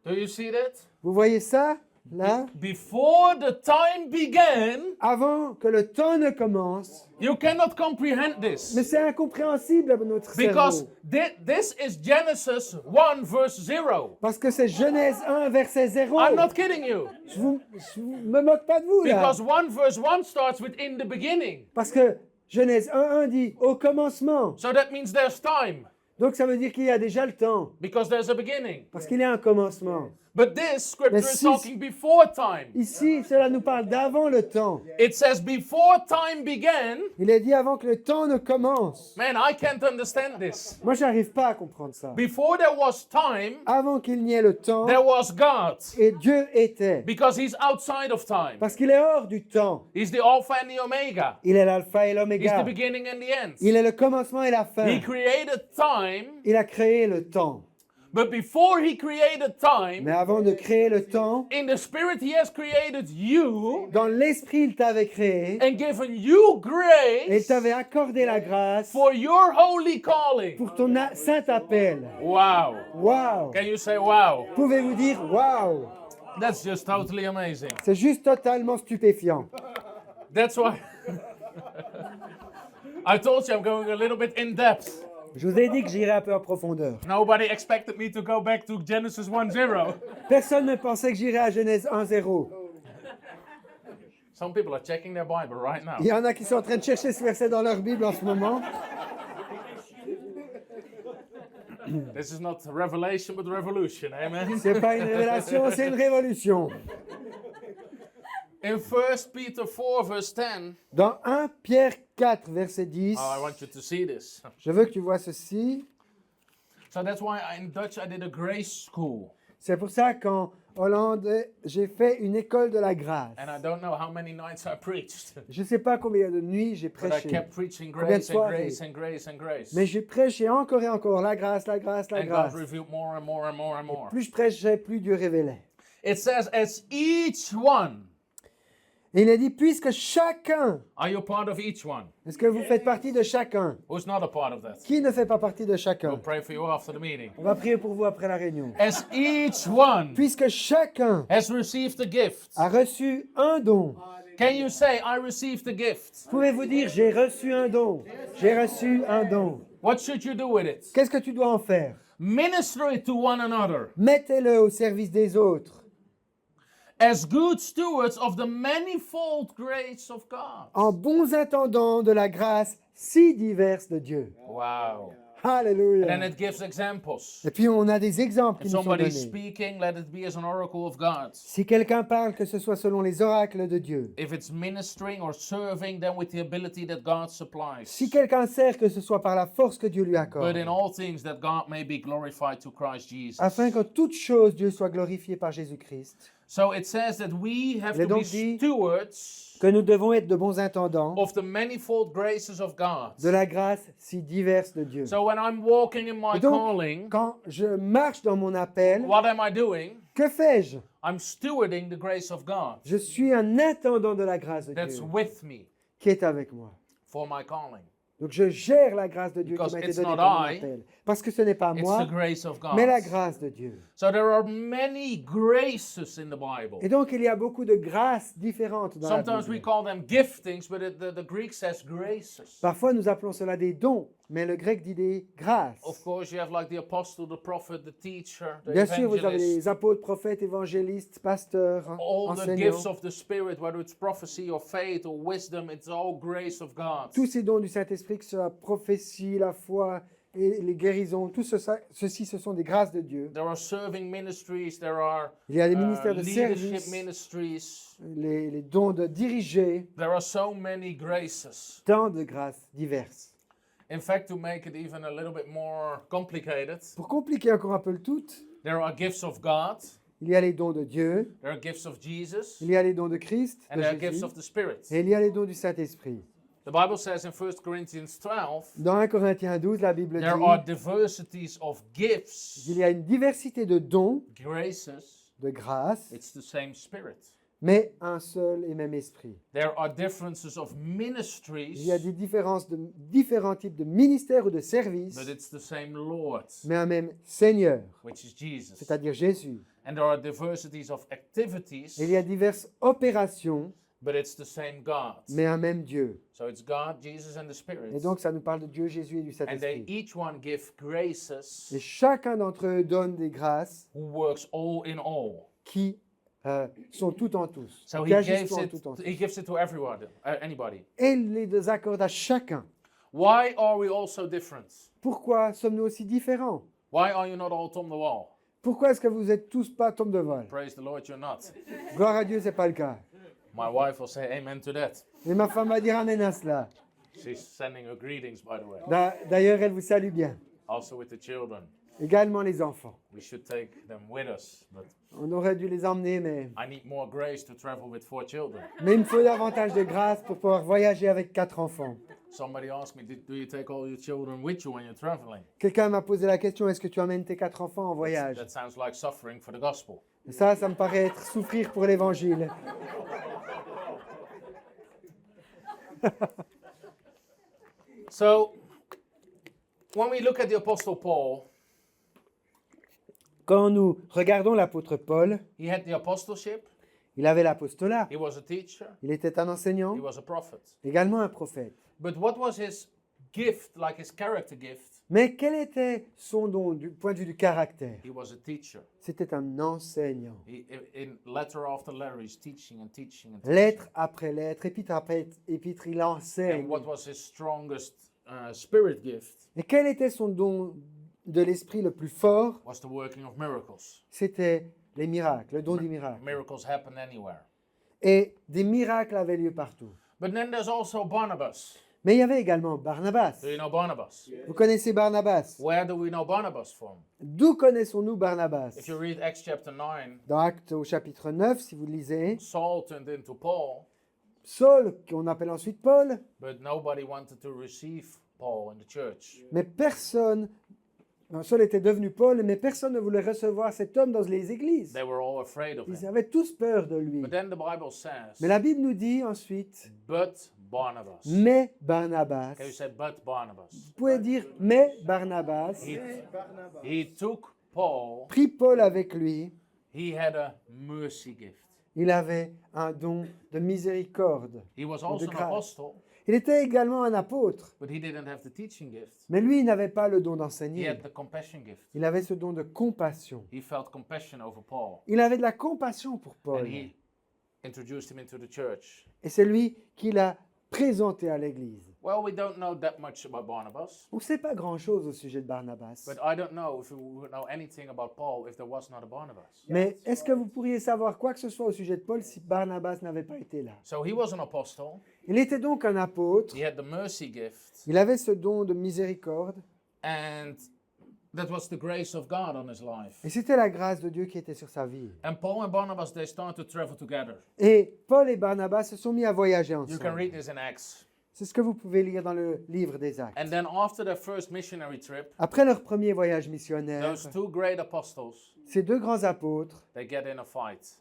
Do you see that? Vous voyez ça? là, before the time began, avant que le temps ne commence. you cannot comprehend Mais this. c'est incompréhensible à notre Because cerveau. this is Genesis 1 verse 0. Parce que c'est Genèse 1, verset 0. I'm not kidding you. Je me moque pas de vous là. Because 1 verse 1 starts with in the beginning. Parce que Genèse 1, 1 dit au commencement. So that means there's time. Donc ça veut dire qu'il y a déjà le temps. Because there's a beginning. Parce qu'il y a un commencement. But this scripture Mais is si- talking before time. Ici, cela nous parle d'avant le temps. It says before time began. Il est dit avant que le temps ne commence. Man, I can't understand this. Moi, j'arrive pas à comprendre ça. Before there was time, Avant qu'il n'y ait le temps, there was God. et Dieu était. Because he's outside of time. Parce qu'il est hors du temps. He's the Alpha and the Omega. Il est l'alpha et He's l'oméga. the beginning and the end. Il est le commencement et la fin. He created time, Il a créé le temps. but before he created Mais time, avant de créer le temps, in the Spirit he has created you dans l'esprit, il t'avait créé and given you et il grace t'avait accordé la grâce for your holy calling. pour ton saint appel. Wow. Waouh! Can you say wow? Pouvez-vous dire waouh? That's just totally amazing. C'est juste totalement stupéfiant. That's why I told you I'm going a little bit in depth. Je vous ai dit que j'irais un peu en profondeur. Nobody expected me to go back to Genesis 1:0. Personne ne pensait que j'irais à Genèse 1.0. Some people are checking their Bible right now. Il y en a qui sont en train de chercher ce verset dans leur Bible en ce moment. This is not revelation but revolution. Amen. C'est pas une révélation, c'est une révolution. In 1 Peter 4 verse 10, Dans 1 Pierre 4, verset 10, I want you to see this. je veux que tu vois ceci. So that's why in Dutch I did a grace school. C'est pour ça qu'en Hollande, j'ai fait une école de la grâce. And I don't know how many nights I preached. Je ne sais pas combien de nuits j'ai But I prêché. kept preaching Combien de grace and soirées? grace and grace and grace. Mais j'ai prêché encore et encore la grâce, la grâce, la And God grâce. revealed more and more and more and more. Plus je prêchais, plus Dieu révélait. It says, as each one. Et il a dit, puisque chacun, Are you part of each one? est-ce que vous faites partie de chacun? Who's not a part of that? Qui ne fait pas partie de We'll chacun? pray for you after the meeting. On va prier pour vous après la réunion. As each one Puisque chacun has received a gift. a reçu un don. Can you say, I received a gift? Pouvez-vous dire, j'ai reçu un don? J'ai reçu un don. What should you do with it? Qu'est-ce que tu dois en faire? Minister it to one another Mettez-le au service des autres. as good stewards of the manifold grace of God. En bons intendants de la grâce si diverse de Dieu. Wow. And then Alléluia. it gives examples. Et puis on a des exemples qui If nous sont somebody's donnés. speaking, let it be as an oracle of God. Si quelqu'un parle, que ce soit selon les oracles de Dieu. If it's ministering or serving, then with the ability that God supplies. Si quelqu'un sert, que ce soit par la force que Dieu lui But accorde. in all things, that God may be glorified to Christ Jesus. Afin qu'en toute chose, Dieu soit glorifié par Jésus-Christ. So it says that we have Il est to be donc dit stewards Que nous devons être de bons intendants of the manifold graces of God. de la grâce si diverse de Dieu. So when I'm walking in my Et donc, calling, quand je marche dans mon appel, what am I doing? que fais-je? I'm stewarding the grace of God Je suis un intendant de la grâce de that's Dieu with me qui est avec moi. for my calling. Donc je gère la grâce de Dieu Because qui m'a été it's donnée not pour mon I, appel. Parce que ce n'est pas It's moi, the grace of God. mais la grâce de Dieu. So there are many graces in the Bible. Et donc il y a beaucoup de grâces différentes dans la Sometimes we Bible. call them giftings, but the Greek says graces. Parfois nous appelons cela des dons, mais le grec dit des grâces. Of course, you have like the apostle, the prophet, the teacher, the Bien sûr, vous avez evangelist. les apôtres, prophètes, évangélistes, pasteurs, All the enseignants. gifts of the Spirit, whether it's prophecy or faith or wisdom, it's all grace of God. Tous ces dons du Saint-Esprit, que ce soit la prophétie, la foi et les guérisons, tout ceci, ce sont des grâces de Dieu. There are serving ministries, there are Il y a des ministères de leadership service, ministries. les dons de diriger, There are so many graces. tant de grâces diverses. In fact, to make it even a little bit more complicated, Pour compliquer encore un peu le tout, there are gifts of God, il y a les dons de Dieu, there are gifts of Jesus, il y a les dons de Christ, and de there are gifts Jésus, of the Spirit. et il y a les dons du Saint-Esprit. The Bible says in 1 Corinthians 12, Dans 1 Corinthiens 12, la Bible there are dit diversities of gifts, qu'il y a une diversité de dons, graces, de grâces, it's the same Spirit. mais un seul et même esprit. There are differences of Il ministries, y a des différences de différents types de ministères ou de services, but it's the same Lord, mais un même Seigneur, which is Jesus. c'est-à-dire Jésus. And there are diversities of activities, Il y a diverses opérations, but it's the same God. mais un même Dieu. So it's God, Jesus, and the Spirit. Et donc ça nous parle de Dieu, Jésus et du And they Saint-Esprit. each one give graces Et chacun d'entre eux donne des grâces who works all in all. qui sont tout en tous, So qui he agissent gives tout en it, tout en tous. he gives it to everyone, anybody. Et il les accorde à chacun. Why are we all so different? Pourquoi sommes-nous aussi différents? Why are you not all Tom the Wall? Pourquoi est-ce que vous êtes tous pas Tom de Vol? Praise the Lord, you're not. Gloire à Dieu, c'est pas le cas. My wife will say amen to that. Et ma femme va dire amen à cela. She's sending her greetings, by the way. D'ailleurs, elle vous salue bien. Also with the children. Également les enfants. We should take them with us, but On aurait dû les emmener, mais I need more grace to travel with 4 children. il me faut davantage de grâce pour pouvoir voyager avec 4 enfants. Somebody asked me, do you take all your children with you when you're traveling? Quelqu'un m'a posé la question, est-ce que tu emmènes tes 4 enfants en voyage? That sounds like suffering for the gospel. Et ça me paraît être souffrir pour l'évangile. So, when we look at the Apostle Paul, Quand nous regardons l'apôtre Paul, he had the apostleship, il avait l'apostolat, he was a teacher, il était un enseignant, he was a prophet. également un prophète. But what was his gift, like his character gift? Mais quel était son don du point de vue du caractère? He was a teacher. C'était un enseignant. In letter after letter, he's teaching and teaching and teaching. Lettre après lettre, épître après épître, il And enseigne. what was his strongest spirit gift? Et quel était son don de l'esprit le plus fort? Was the working of miracles. C'était les miracles, le don du miracle. Miracles happen anywhere. Et des miracles avaient lieu partout. But then there's also Barnabas. Mais il y avait également Barnabas. Do you know Barnabas? Vous connaissez Barnabas? Where do we know Barnabas from? D'où connaissons-nous Barnabas? If you read Acts chapter 9, Dans Actes au chapitre 9, si vous lisez, Saul turned into Paul, Saul, qu'on appelle ensuite Paul, but nobody wanted to receive Paul in the church. mais personne, non, Saul était devenu Paul, mais personne ne voulait recevoir cet homme dans les églises. They were all afraid of Ils him. avaient tous peur de lui. But then the Bible says, Mais la Bible nous dit ensuite, but Barnabas. mais Barnabas. Can you say, but Barnabas? Vous pouvez dire, mais Barnabas He took Paul, prit Paul avec lui. he had a mercy gift. Il avait un don de miséricorde. He was de also an grâce. apostle, Il était également un apôtre, but he didn't have the teaching gift. mais lui, il n'avait pas le don He d'enseigner. had the compassion gift. Il avait ce don de compassion. He felt compassion over Paul, Il avait de la compassion pour Paul. and he introduced him into the church. Et c'est lui qui l'a présenté à l'Église. Well, we don't know that much about Barnabas, On ne sait pas grand-chose au sujet de Barnabas. but I don't know if we would know anything about Paul if there was not a Barnabas. Mais est-ce que vous pourriez savoir quoi que ce soit au sujet de Paul si Barnabas n'avait pas été là? So he was an apostle. Il était donc un apôtre. He had the mercy gift, Il avait ce don de miséricorde. and that was the grace of God on his life. Et c'était la grâce de Dieu qui était sur sa vie. And Paul and Barnabas, they started to travel together. Et Paul et Barnabas se sont mis à voyager You can ensemble. read this in Acts. C'est ce que vous pouvez lire dans le livre des Actes. And then after their first missionary trip, Après leur premier voyage missionnaire, those two great apostles, ces deux grands apôtres they get in a fight.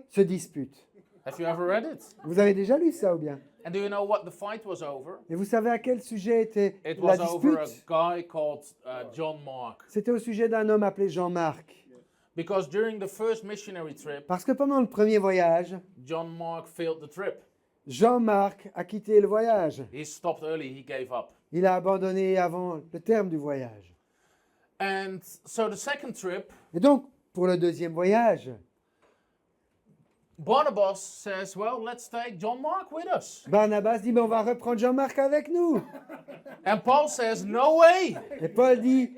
se disputent. Have you ever read it? Vous avez déjà lu ça ou bien? And do you know what the fight was over? Et vous savez à quel sujet était It la was over a dispute? guy called John Mark. C'était au sujet d'un homme appelé Jean-Marc. Because during the first missionary trip, Parce que pendant le premier voyage, John Mark failed the trip. Jean-Marc a quitté le voyage. He stopped early, he gave up. Il a abandonné avant le terme du voyage. And so the second trip, Et donc, pour le deuxième voyage, Barnabas says, well, let's take John Mark with us. Barnabas dit, mais on va reprendre Jean-Marc avec nous. And Paul says, no way, Et Paul dit,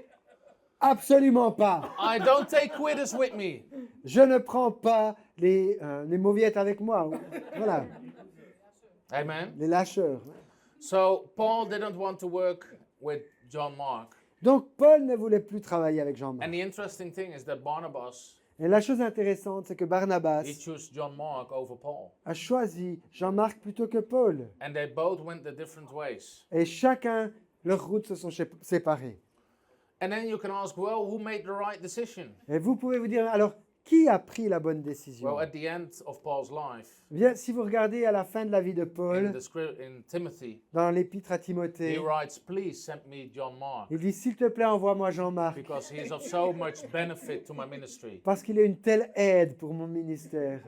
absolument pas. I don't take quitters with me. Je ne prends pas les mauviettes avec moi. Voilà, Amen. les lâcheurs. So Paul didn't want to work with John Mark. Donc, Paul ne voulait plus travailler avec Jean-Marc. And the interesting thing is that Barnabas, Et la chose intéressante, c'est que Barnabas he chose John Mark over Paul. a choisi Jean-Marc plutôt que Paul. And they both went their different ways. Et chacun, leurs routes se sont séparées. And then you can ask, well, who made the right decision? Et vous pouvez vous dire, alors, Qui a pris la bonne décision? Well, at the end of Paul's life, Bien, si vous regardez à la fin de la vie de Paul, in Timothy, dans l'épître à he Timothée, writes, please send me John Mark, il dit, s'il te plaît, envoie-moi Jean-Marc, because he is of so much benefit to my ministry. parce qu'il est une telle aide pour mon ministère.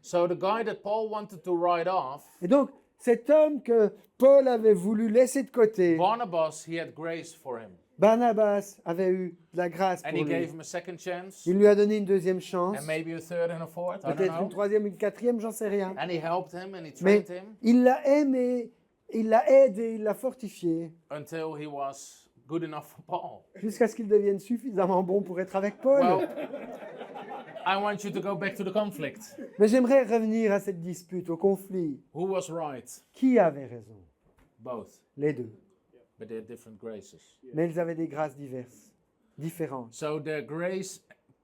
So the guy that Paul wanted to write off, Et donc, cet homme que Paul avait voulu laisser de côté, Barnabas, he had grace for him. Barnabas avait eu de la grâce And pour he lui. gave him a second chance, Il lui a donné une deuxième chance, and maybe a third and a fourth, I don't peut-être une know. troisième, une quatrième, j'en sais rien. And he helped him and he Mais trained him il l'a aimé, il l'a aidé, il l'a fortifié, until he was good enough for Paul. jusqu'à ce qu'il devienne suffisamment bon pour être avec Paul. Well, I want you to go back to the conflict. Mais j'aimerais revenir à cette dispute, au conflit. Who was right? Qui avait raison? Both, Les deux. but they had different graces. Mais ils avaient des grâces diverses, différentes. So their grace,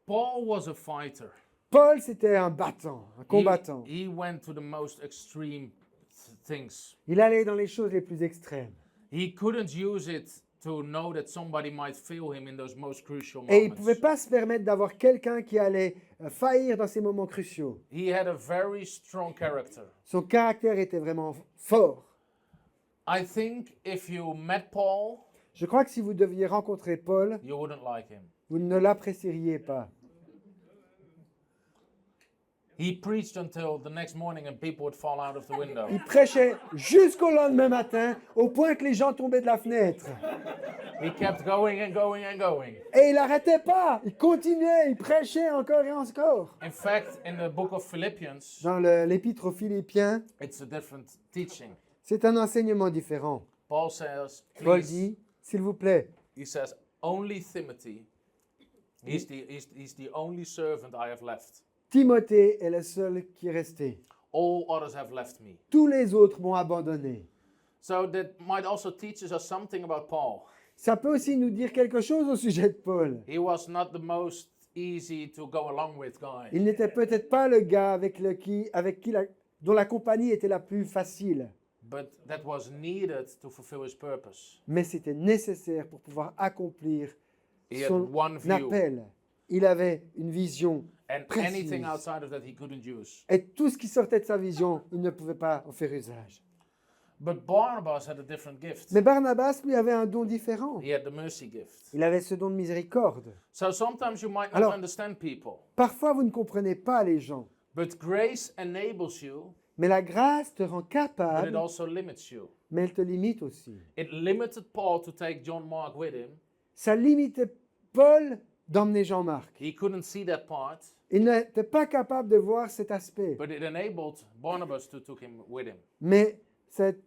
Paul was a fighter. Paul, c'était un battant, un combattant. He went to the most extreme things. Il allait dans les choses les plus extrêmes. He couldn't use it to know that somebody might fail him in those most crucial Et il ne moments. pouvait pas se permettre d'avoir quelqu'un qui allait faillir dans ces moments cruciaux. He had a very strong character. Son caractère était vraiment fort. I think if you met Paul, Je crois que si vous deviez rencontrer Paul, you wouldn't like him. vous ne l'apprécieriez pas. He preached until the next morning and people would fall out of the window. Il prêchait jusqu'au lendemain matin, au point que les gens tombaient de la fenêtre. He kept going and going and going. Et il n'arrêtait pas, il continuait, il prêchait encore et encore. In fact, in the book of Philippians, Dans l'épître aux Philippiens, it's a different teaching. c'est un enseignement différent. Paul says, Paul please, dit, s'il vous plaît, he says, only Timothy, he's the only servant I have left. Timothée est le seul qui est resté. All others have left me. Tous les autres m'ont abandonné. So that might also teach us something about Paul. Ça peut aussi nous dire quelque chose au sujet de Paul. He was not the most easy to go along with guy. Il n'était peut-être pas le gars dont la compagnie était la plus facile, But that was needed to fulfill his purpose. mais c'était nécessaire pour pouvoir accomplir He had son one view, appel. Il avait une vision and précise. anything outside of that he couldn't use. Et tout ce qui sortait de sa vision, il ne pouvait pas en faire usage. But Barnabas had a different gift. Mais Barnabas, lui, avait un don différent. He had the mercy gift. Il avait ce don de miséricorde. So sometimes you might not Alors- understand people, Parfois, vous ne comprenez pas les gens, but grace enables you, mais la grâce te rend but it capable, also limits you. mais elle te limite aussi. It limited Paul to take John Mark with him. Ça limitait Paul d'emmener Jean-Marc. He couldn't see that part, Il n'était pas capable de voir cet aspect. but it enabled Barnabas to take him with him. Mais cette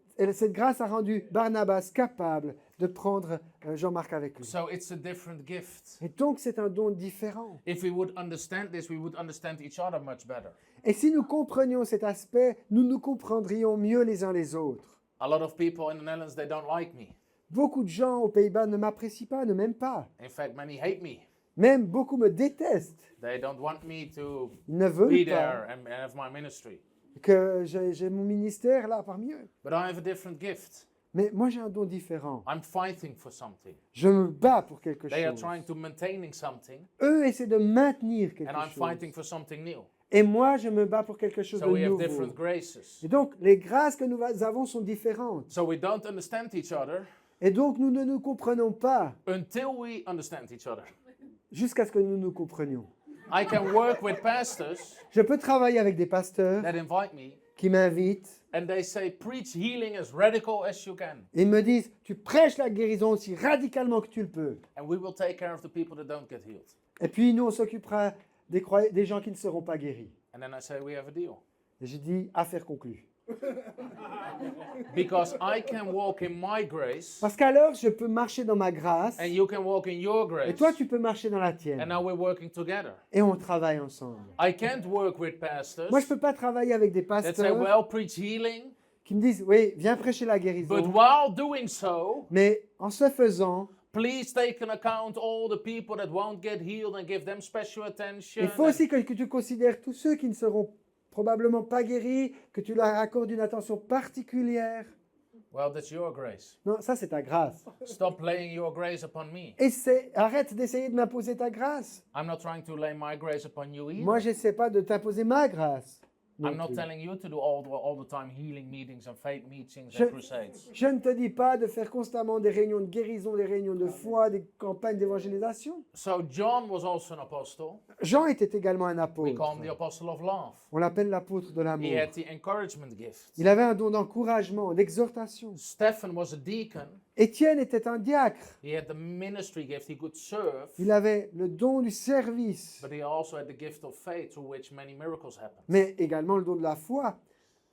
grâce a rendu Barnabas capable de prendre Jean-Marc avec lui. So it's a different gift. Et donc, c'est un don différent. If we would understand this, we would understand each other much better. Et si nous comprenions cet aspect, nous nous comprendrions mieux les uns les autres. A lot of people in the Netherlands, they don't like me. Beaucoup de gens aux Pays-Bas ne m'apprécient pas, ne m'aiment pas. In fact, many hate me. Même beaucoup me détestent. They don't want me to Ils ne veulent be pas there and have my ministry. que j'ai mon ministère là parmi eux. But I have a different gift. Mais moi, j'ai un don différent. I'm fighting for something. Je me bats pour quelque They are chose. trying to maintaining something, Eux essaient de maintenir quelque and I'm chose. fighting for something new. Et moi, je me bats pour quelque chose So de we have nouveau. different graces. Et donc, les grâces que nous avons sont différentes. So we don't understand each other Et donc, nous ne nous comprenons pas until we understand each other. jusqu'à ce que nous nous comprenions. I can work with pastors Je peux travailler avec des pasteurs that invite me, qui m'invitent and they say, preach healing as radical as you can, et me disent, tu prêches la guérison aussi radicalement que tu le peux. and we will take care of the people that don't get healed. Et puis, nous, on s'occupera des gens qui ne seront pas guéris. And then I say, we have a deal. Et j'ai dit, affaire conclue. Because I can walk in my grace, Parce qu'alors, je peux marcher dans ma grâce and you can walk in your et grace, toi, tu peux marcher dans la and tienne. now we're working together. Et on travaille ensemble. I can't work with pastors Moi, je ne peux pas travailler avec des that say, pasteurs well, preach healing, qui me disent, oui, viens prêcher la but guérison. while doing so, Mais en ce faisant, please take in account all the people that won't get healed and give them special attention. il faut aussi que tu considères tous ceux qui ne seront probablement pas guéris, que tu leur accordes une attention particulière. Well, that's your grace. Non, ça c'est ta grâce. Stop laying your grace upon me. Arrête d'essayer de m'imposer ta grâce. I'm not trying to lay my grace upon you either. Moi, je n'essaie pas de t'imposer ma grâce. non I'm not plus. telling you to do all the time healing meetings and faith meetings Je- and crusades. Je ne te dis pas de faire constamment des réunions de guérison, des réunions de foi, des campagnes d'évangélisation. So John was also an apostle. Jean était également un We call him the apôtre. apostle of love. On l'appelle l'apôtre de He l'amour. had the encouragement gift. Il avait un don d'encouragement, d'exhortation. Stephen was a deacon. Étienne était un diacre. He had the ministry gift. He could serve, Il avait le don du service, but he also had the gift of faith through which many miracles happened. mais également le don de la foi.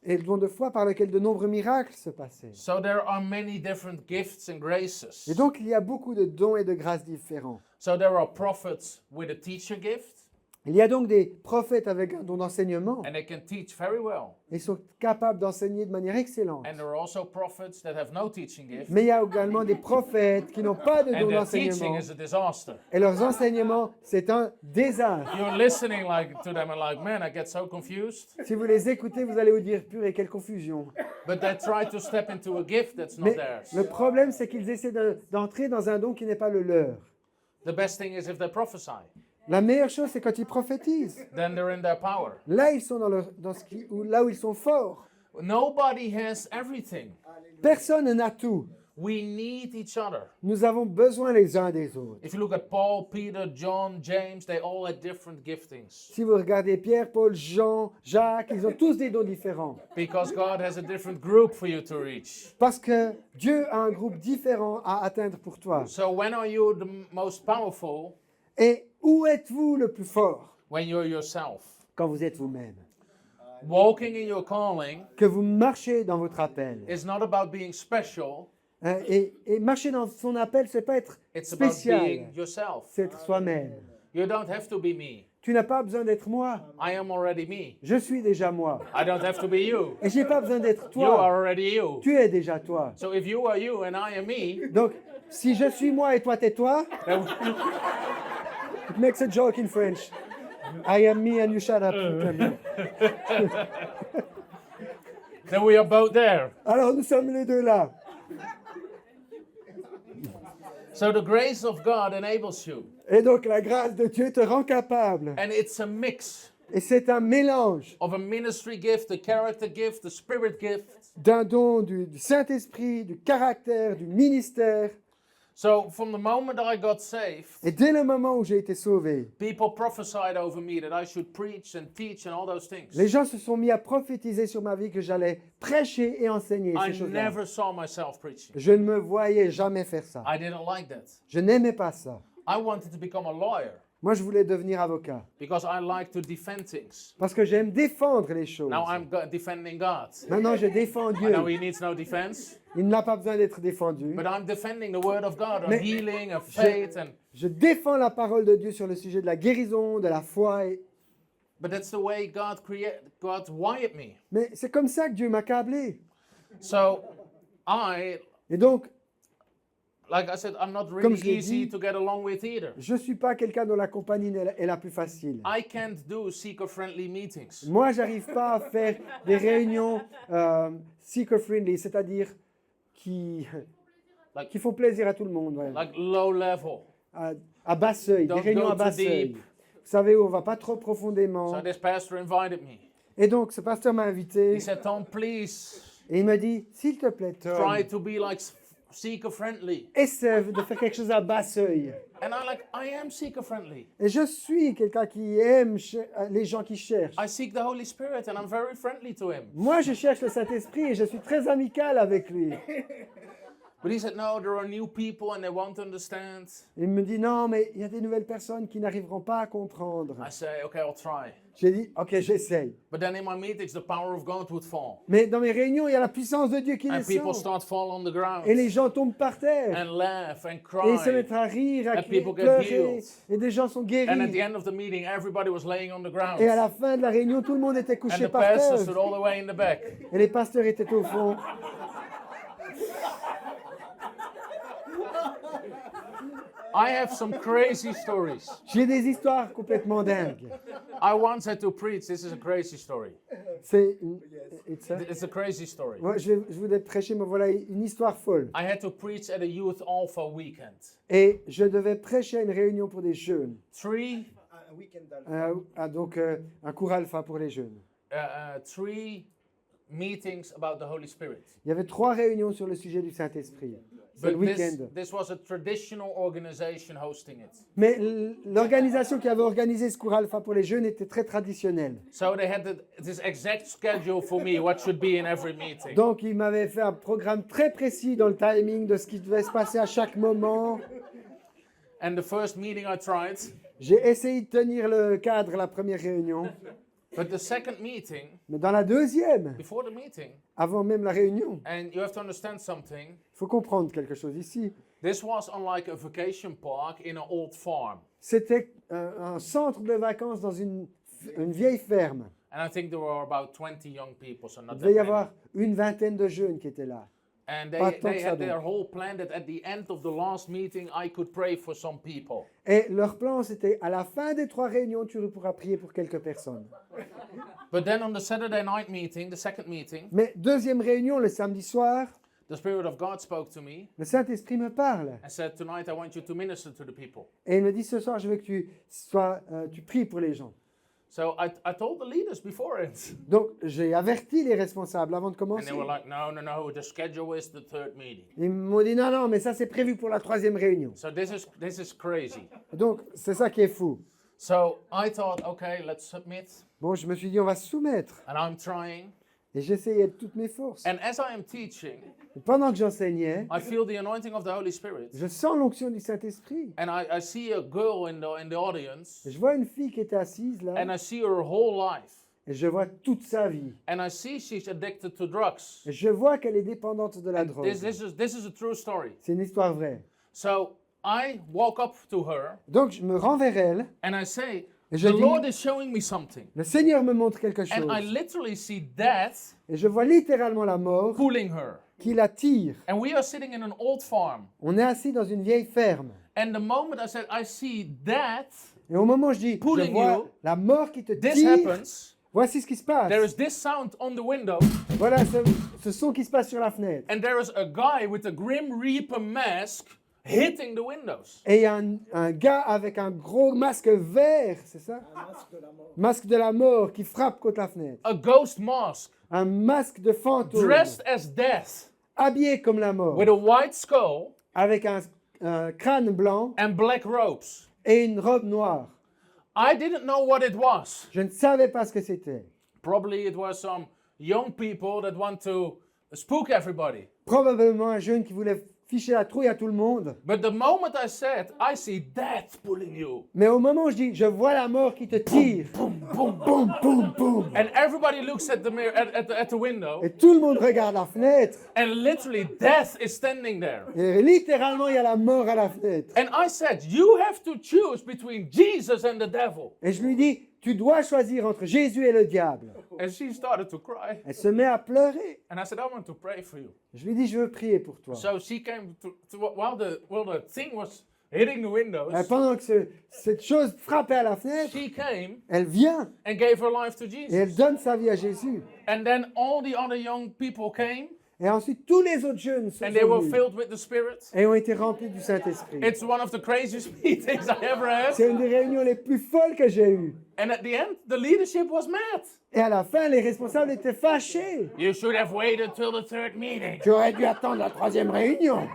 Et le don de foi par lequel de nombreux miracles se passaient. So there are many different gifts and graces. Et donc, il y a beaucoup de dons et de grâces différents. So there are prophets with a teacher gift, Il y a donc des prophètes avec un don d'enseignement. and they can teach very well. Ils sont capables d'enseigner de manière excellente. And there are also prophets that have no teaching gift, Mais il y a également des prophètes qui n'ont pas de don and their teaching d'enseignement. is a disaster. Et leurs enseignements, c'est un désastre. You're listening to them and like, man, I get so confused. Si vous les écoutez, vous allez vous dire, purée, quelle confusion. But they try to step into a gift that's not Mais theirs. le problème, c'est qu'ils essaient d'entrer dans un don qui n'est pas le leur. The best thing is if they prophesy. La meilleure chose, c'est quand ils prophétisent. Then they're in their power. Là, ils sont là où ils sont forts. Nobody has everything. Personne n'a tout. We need each other. Nous avons besoin les uns des autres. If you look at Paul, Peter, John, James, they all had different giftings. Si vous regardez Pierre, Paul, Jean, Jacques, ils ont tous des dons différents. Because God has a different group for you to reach. Parce que Dieu a un groupe différent à atteindre pour toi. So when are you the most powerful? Et où êtes-vous le plus fort? When you're yourself. Quand vous êtes vous-même. Walking in your calling Que vous marchez dans votre appel. is not about being special. Et marcher dans son appel, c'est pas être It's about spécial. being yourself. C'est être soi-même. You don't have to be me. Tu n'as pas besoin d'être moi. I am already me. Je suis déjà moi. I don't have to be you. Et j'ai pas besoin d'être You are toi. already you. Tu es déjà toi. So if you are you and I am me, Donc, si je suis moi et toi t'es toi, then it makes a joke in French. I am me and you shut up. then we are both there. Alors nous sommes les deux là. So the grace of God enables you. Et donc la grâce de Dieu te rend capable. And it's a mix Et c'est un mélange of a ministry gift, a character gift, a spirit gift. d'un don du Saint-Esprit, du caractère, du ministère. So from the moment that I got saved, Et dès le moment où j'ai été sauvé, people prophesied over me that I should preach and teach and all those things. les gens se sont mis à prophétiser sur ma vie que j'allais prêcher et enseigner I ces choses-là. never saw myself preaching. Je ne me voyais jamais faire ça. I didn't like that. Je n'aimais pas ça. I wanted to become a lawyer Moi, je voulais devenir avocat because I like to defend things. parce que j'aime défendre les choses. Now I'm defending God. Maintenant, je défends I Dieu. know he needs no defense, Il n'a pas besoin d'être défendu. but I'm defending the word of God on Mais healing, of faith, and Je défends la parole de Dieu sur le sujet de la guérison, de la foi. but that's the way God wired me. Mais c'est comme ça que Dieu m'a câblé. So Et donc, like I said, I'm not Comme really je l'ai easy dit, to get along with either. je ne suis pas quelqu'un dont la compagnie est la plus facile. I can't do seeker-friendly meetings. Moi, j'arrive pas à faire des réunions seeker-friendly, c'est-à-dire qui font plaisir à tout le monde. Ouais. Like low level. À bas seuil, des Don't réunions go à bas too seuil. deep. Vous savez, où on va pas trop profondément. So this pastor invited me. Et donc, ce pasteur m'a invité He said, Tom, please et il m'a dit, s'il te plaît, Tom, try to be like seeker-friendly. essaie de faire quelque chose à bas seuil. And I am seeker-friendly. Et je suis quelqu'un qui aime les gens qui cherchent. I seek the Holy Spirit and I'm very friendly to him. Moi, je cherche le Saint-Esprit et je suis très amical avec lui. But he said, no, there are new people and they won't understand. Il me dit, non, mais il y a des nouvelles personnes qui n'arriveront pas à comprendre. I say, okay, I'll try. J'ai dit, ok, j'essaye. But then in my meetings, the power of God would fall. Mais dans mes réunions, il y a la puissance de Dieu qui And people descend. start fall on the ground Et les gens tombent par terre. and laugh and Et ils se mettent cry. à rire, à And people get pleurer. healed. Et des gens sont And at the guéris. end of the meeting, everybody was laying on the ground. Et à la fin de la réunion, tout le monde était And couché the par pastor terre. stood all the way in the back. Et les pasteurs étaient au fond. I have some crazy stories. J'ai des histoires complètement dingues. I once had to preach. This is a crazy story. C'est It's a crazy story. Moi, je voulais prêcher, mais voilà une histoire folle. I had to preach at a Youth Alpha weekend. Et je devais prêcher à une réunion pour des jeunes. Three Donc, un cours alpha pour les jeunes. three meetings about the Holy Spirit. Il y avait 3 réunions sur le sujet du Saint-Esprit. C'est le But week-end. this was a traditional organization hosting it. Mais l'organisation qui avait organisé ce cours alpha pour les jeunes était très traditionnelle. So they had this exact schedule for me, what should be in every meeting. Donc, ils m'avaient fait un programme très précis dans le timing de ce qui devait se passer à chaque moment. And the first meeting I tried, J'ai essayé de tenir le cadre la première réunion. but the second meeting, Mais dans la deuxième, before the meeting, avant même la réunion, and you have to understand something, il faut comprendre quelque chose ici. this was on like a vacation park in an old farm. C'était un centre de vacances dans une vieille ferme. And I think there were about 20 young people, so Il not that devait y many. avoir une vingtaine de jeunes qui étaient là. And Pas they tant que ça, had their donc. whole plan that at the end of the last meeting, I could pray for some people. Et leur plan, c'était à la fin des 3 réunions, tu pourras prier pour quelques personnes. But then on the Saturday night meeting, the second meeting, Mais deuxième réunion, le samedi soir, the Spirit of God spoke to me le Saint-Esprit me parle. and said, tonight I want you to minister to the people. Et il me dit, ce soir, je veux que tu pries pour les gens. So I told the leaders before it. Donc, j'ai averti les responsables avant de And commencer. they were like, no, the schedule is the third meeting. Ils m'ont dit, non, mais ça, c'est prévu pour la 3e réunion. So this is crazy. Donc, c'est ça qui est fou. So I thought, okay, let's submit. Bon, je me suis dit, on va se soumettre. And I'm trying. Et j'essayais de toutes mes forces. And as I am teaching, Et pendant que j'enseignais, I feel the anointing of the Holy Spirit. je sens l'onction du Saint-Esprit. And I see a girl in the audience. Et je vois une fille qui était assise là, And I see her whole life. et je vois toute sa vie. And I see she's addicted to drugs. Et je vois qu'elle est dépendante de la And drogue. this is a true story. C'est une histoire vraie. So I walk up to her Donc, je me rends vers elle, and I say, et je the dis, Lord is showing me something. le Seigneur me montre quelque chose. And I literally see death Et je vois littéralement la mort pulling her. qui la tire. And we are sitting in an old farm. On est assis dans une vieille ferme. And the moment I said, I see death, Et au moment où je dis, je Pulling vois you. la mort qui te this tire, happens. voici ce qui se passe. There is this sound on the window. Voilà ce son qui se passe sur la fenêtre. And there is a guy with a Grim Reaper mask hitting the windows. Et il y a un gars avec un gros masque vert, c'est ça? Masque de la mort qui frappe contre la fenêtre. A ghost mask, Un masque de fantôme, dressed as death, habillé comme la mort, with a white skull avec un crâne blanc and black robes. et une robe noire. I didn't know what it was. Je ne savais pas ce que c'était. Probably it was some young people that want to spook everybody. Probablement un jeune qui voulait ficher la trouille à tout le monde. But the moment I said, I see death pulling you, Mais au moment où je dis, je vois la mort qui te tire, boom, boom, boum, boum, boum. and everybody looks at the mirror at the window, Et tout le monde regarde la fenêtre. and literally death is standing there. Et littéralement, il y a la mort à la fenêtre. And I said, you have to choose between Jesus and the devil. Et je lui dis, tu dois choisir entre Jésus et le diable. And she started to cry. Elle se met à pleurer. And I said, I want to pray for you. Je lui dis, je veux prier pour toi. So she came to while the thing was hitting the windows, Et pendant que cette chose frappait à la fenêtre, she came elle vient and gave her life to et Jesus. elle donne sa vie à Jésus. And then all the other young people came Et ensuite, tous les autres jeunes sont and they were venus filled with the Spirit. et ont été remplis du Saint-Esprit. It's one of the craziest meetings I ever had. C'est une des réunions les plus folles que j'ai eues. And at the end, the leadership was mad. Et à la fin, les responsables étaient fâchés. You should have waited till the third meeting. Tu aurais dû attendre la 3e réunion.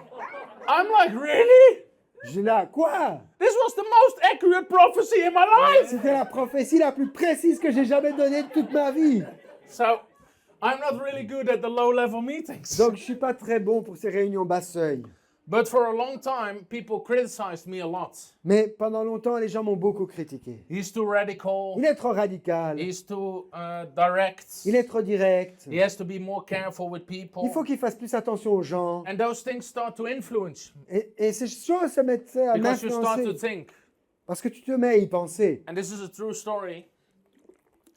I'm like, really? Je dis là, quoi? This was the most accurate prophecy in my life. C'était la prophétie la plus précise que j'ai jamais donnée de toute ma vie. So, I'm not really good at the low-level meetings. Donc, je suis pas très bon pour ces réunions basse seuil. But for a long time, people criticized me a lot. Mais pendant longtemps, les gens m'ont beaucoup critiqué. He's too radical. Il est trop radical. He's too direct. Il est trop direct. He has to be more careful with people. Il faut qu'il fasse plus attention aux gens. And those things start to influence Et ces choses se mettent à because you start to m'influencer. think. Parce que tu te mets à y penser. And this is a true story.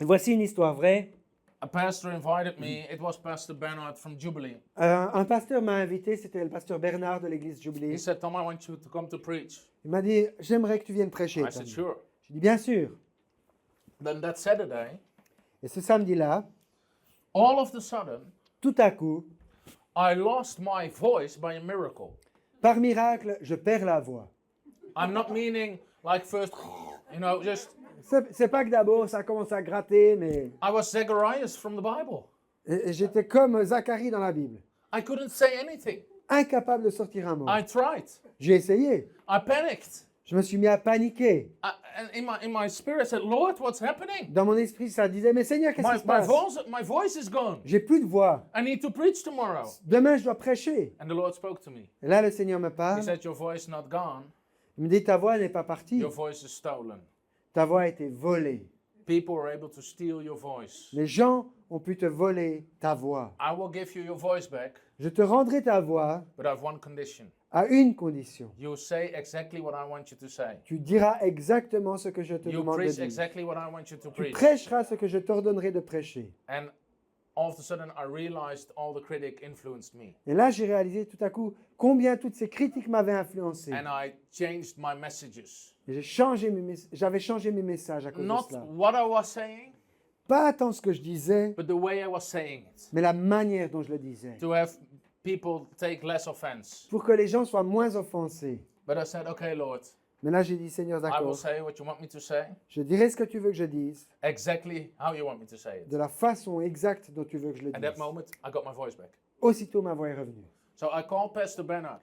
Voici une histoire vraie. A pastor invited me. It was Pastor Bernard from Jubilee. Un pasteur m'a invité, c'était le pasteur Bernard de l'église He Jubilee. said, Tom, I want you to come to preach. Il m'a dit, j'aimerais que tu viennes prêcher. I Tom. said, sure. J'ai dit, bien sûr. Then that Saturday, Et ce samedi-là, all of a sudden, tout à coup, I lost my voice by a miracle. par miracle, je perds la voix. I'm not meaning like first, just. C'est pas que d'abord ça commence à gratter, mais I was Zacharias from the Bible. et j'étais comme Zacharie dans la Bible, I couldn't say anything. incapable de sortir un mot. I tried. J'ai essayé. I panicked. Je me suis mis à paniquer. And in my spirit, I said, Lord, what's happening? Dans mon esprit, ça disait, mais Seigneur, qu'est-ce qui se passe? My voice is gone. J'ai plus de voix. I need to preach tomorrow. Demain, je dois prêcher. And the Lord spoke to me. Et là, le Seigneur me He parle. said, your voice not gone. Il me dit, ta voix n'est pas partie. Your voice is stolen. Ta voix a été volée. People were able to steal your voice. Les gens ont pu te voler ta voix. I will give you your voice back, Je te rendrai ta voix but I have one condition. à une condition. You say exactly what I want you to say. Tu diras exactement ce que je te You demande de preach dire. exactly what I want you to Tu preach. prêcheras ce que je t'ordonnerai de prêcher. And all of a sudden, I realized all the critic influenced me. Et là, j'ai réalisé tout à coup combien toutes ces critiques m'avaient influencé. And I changed my messages. Et j'avais changé mes messages à cause de Not cela. what I was saying, Pas tant ce que je disais, but the way I was saying it. mais la manière dont je le disais. To have people take less offense. Pour que les gens soient moins offensés. But I said, okay, Lord, Mais là, j'ai dit, Seigneur, I will d'accord, say what you want me to say, je dirai ce que tu veux que je dise, exactly how you want me to say it. de la façon exacte dont tu veux que je le At that dise. moment, I got my voice back. Aussitôt, ma voix est revenue. So I called Pastor Bernard.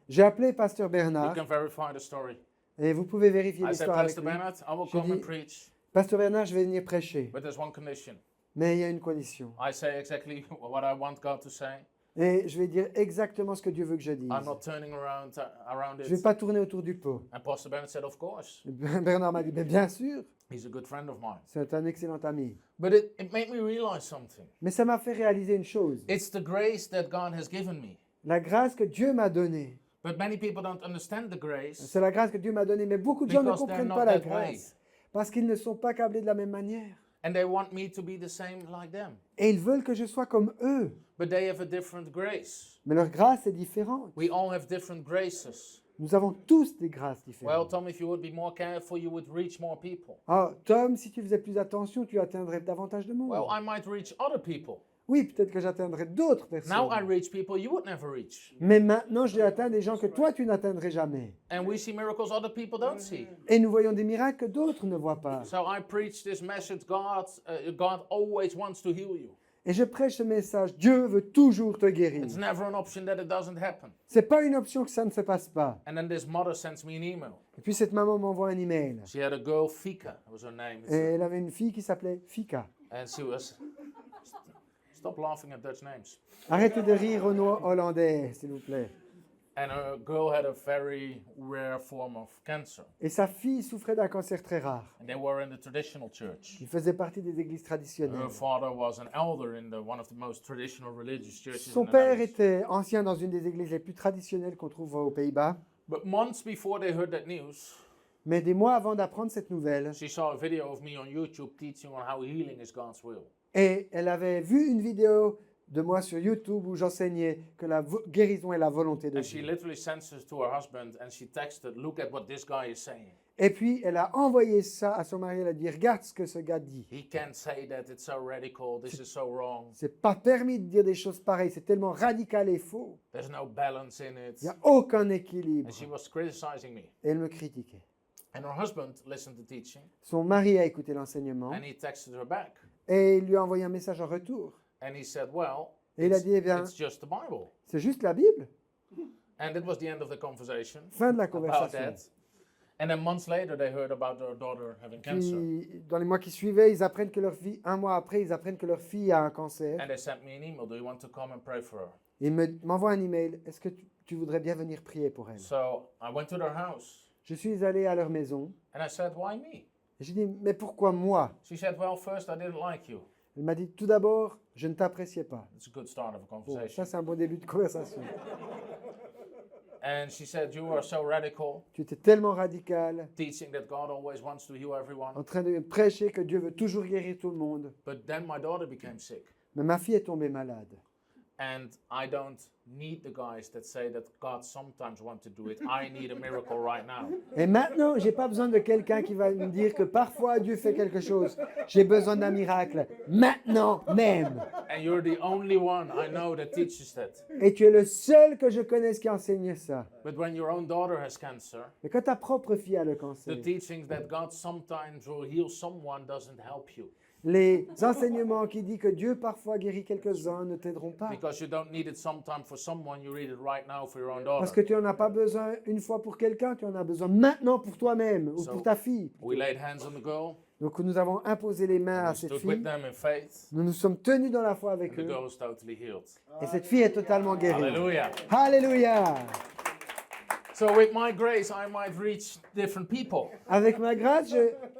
J'ai appelé Pasteur You Bernard, can verify the story. et vous pouvez vérifier I said, l'histoire avec Pastor lui. Bernard, I will Je come and dis- preach, Pasteur Bernard, je vais venir prêcher, but there's one condition. mais il y a une condition. I say exactly what I want God to say. Et je vais dire exactement ce que Dieu veut que je dise. I'm not turning around Je ne vais it. pas tourner autour du pot. And Pastor Bernard said, of course. Bernard m'a dit, mais bien sûr, He's a good friend of mine. c'est un excellent ami. But it made me realize something. Mais ça m'a fait réaliser une chose. It's the grace that God has given me. La grâce que Dieu m'a donnée. But many people don't understand the grace C'est la grâce que Dieu m'a donnée, mais beaucoup de gens ne because they're comprennent not pas la that way. grâce. Parce qu'ils ne sont pas câblés de la même manière. And they want me to be the same like them. Et ils veulent que je sois comme eux. But they have a different grace. Mais leur grâce est différente. We all have different graces. Nous avons tous des grâces Well, différentes. Tom, if you would be more careful, you would reach more people. Ah, Tom, si tu faisais plus attention, tu atteindrais davantage de monde. Well, I might reach other people. Oui, peut-être que j'atteindrais d'autres personnes. Now I reach people you would never reach. Mais maintenant, j'ai atteint des gens que toi, tu n'atteindrais jamais. And we see miracles other people don't see. Et nous voyons des miracles que d'autres ne voient pas. So I preach this message, God always wants to heal you. Et je prêche ce message. Dieu veut toujours te guérir. It's never an option that it doesn't happen. C'est pas une option que ça ne se passe pas. And then this mother sends me an email. Et puis cette maman m'envoie un email. She had a girl, Fika, that was her name. Et elle avait une fille qui s'appelait Fika. And she was... Stop laughing at Dutch names. Arrêtez de rire au nom hollandais, s'il vous plaît. And her girl had a very rare form of cancer. Et sa fille souffrait d'un cancer très rare. And they were in the traditional church. Il faisait partie des églises traditionnelles. Her father was an elder in one of the most traditional religious churches Son in the père Netherlands. était ancien dans une des églises les plus traditionnelles qu'on trouve aux Pays-Bas. But months before they heard that news, Mais des mois avant d'apprendre cette nouvelle, she saw a video of me on YouTube teaching on how healing is God's will. et elle avait vu une vidéo de moi sur YouTube où j'enseignais que la guérison est la volonté de And she Dieu. literally sent it to her husband and she texted, look at what this guy is saying. Et puis elle a envoyé ça à son mari, elle a dit, regarde ce que ce gars dit. He can't say that, it's so radical, this is so wrong. C'est pas permis de dire des choses pareilles, c'est tellement radical et faux. There's no balance in it. Il n'y a aucun équilibre. And she was criticizing me. Et elle me critiquait. And her husband listened to teaching Son mari a écouté l'enseignement and he texted her back. et il lui a envoyé un message en retour. And he said, well, Et il a dit, eh bien, it's just the Bible. c'est juste la Bible. And it was the end of the conversation Fin de la about conversation. that. And then months later, they heard about their daughter having cancer. Puis, dans les mois qui suivaient, ils apprennent que leur fille, un mois après, ils apprennent que leur fille a un cancer. And they sent me an email, do you want to come and pray for her? Ils m'envoient un email. Est-ce que tu voudrais bien venir prier pour elle? So I went to their house Je suis allé à leur maison. and I said, why me? Et j'ai dit, mais pourquoi moi? She said, well, first I didn't like you. Elle m'a dit, tout d'abord, je ne t'appréciais pas. It's a good start of a Bon, conversation. ça, c'est un bon début de conversation. And she said, you are so radical, Tu étais tellement radical, teaching that God always wants to heal everyone. en train de prêcher que Dieu veut toujours guérir tout le monde. But then my daughter became sick. Mais ma fille est tombée malade. And I don't need the guys that say that God sometimes wants to do it. I need a miracle right now. Et maintenant, j'ai pas besoin de quelqu'un qui va me dire que parfois Dieu fait quelque chose. J'ai besoin d'un miracle maintenant même. And you're the only one I know that teaches that. Et tu es le seul que je connaisse qui enseigne ça. But when your own daughter has cancer, Mais quand ta propre fille a le cancer, the teachings that God sometimes will heal someone doesn't help you. les enseignements qui disent que Dieu parfois guérit quelques-uns ne t'aideront pas. Because you don't need it sometime for someone, you read it right now for your own Parce daughter. que tu n'en as pas besoin une fois pour quelqu'un, tu en as besoin maintenant pour toi-même ou So- pour ta fille. We laid hands on the girl, Donc nous avons imposé les mains à we cette stood with fille. them in faith, Nous nous sommes tenus dans la foi and avec the eux. girl was totally healed. Et cette fille est totalement guérie. Hallelujah. Alléluia! So with my grace, I might reach different people. Avec ma grâce,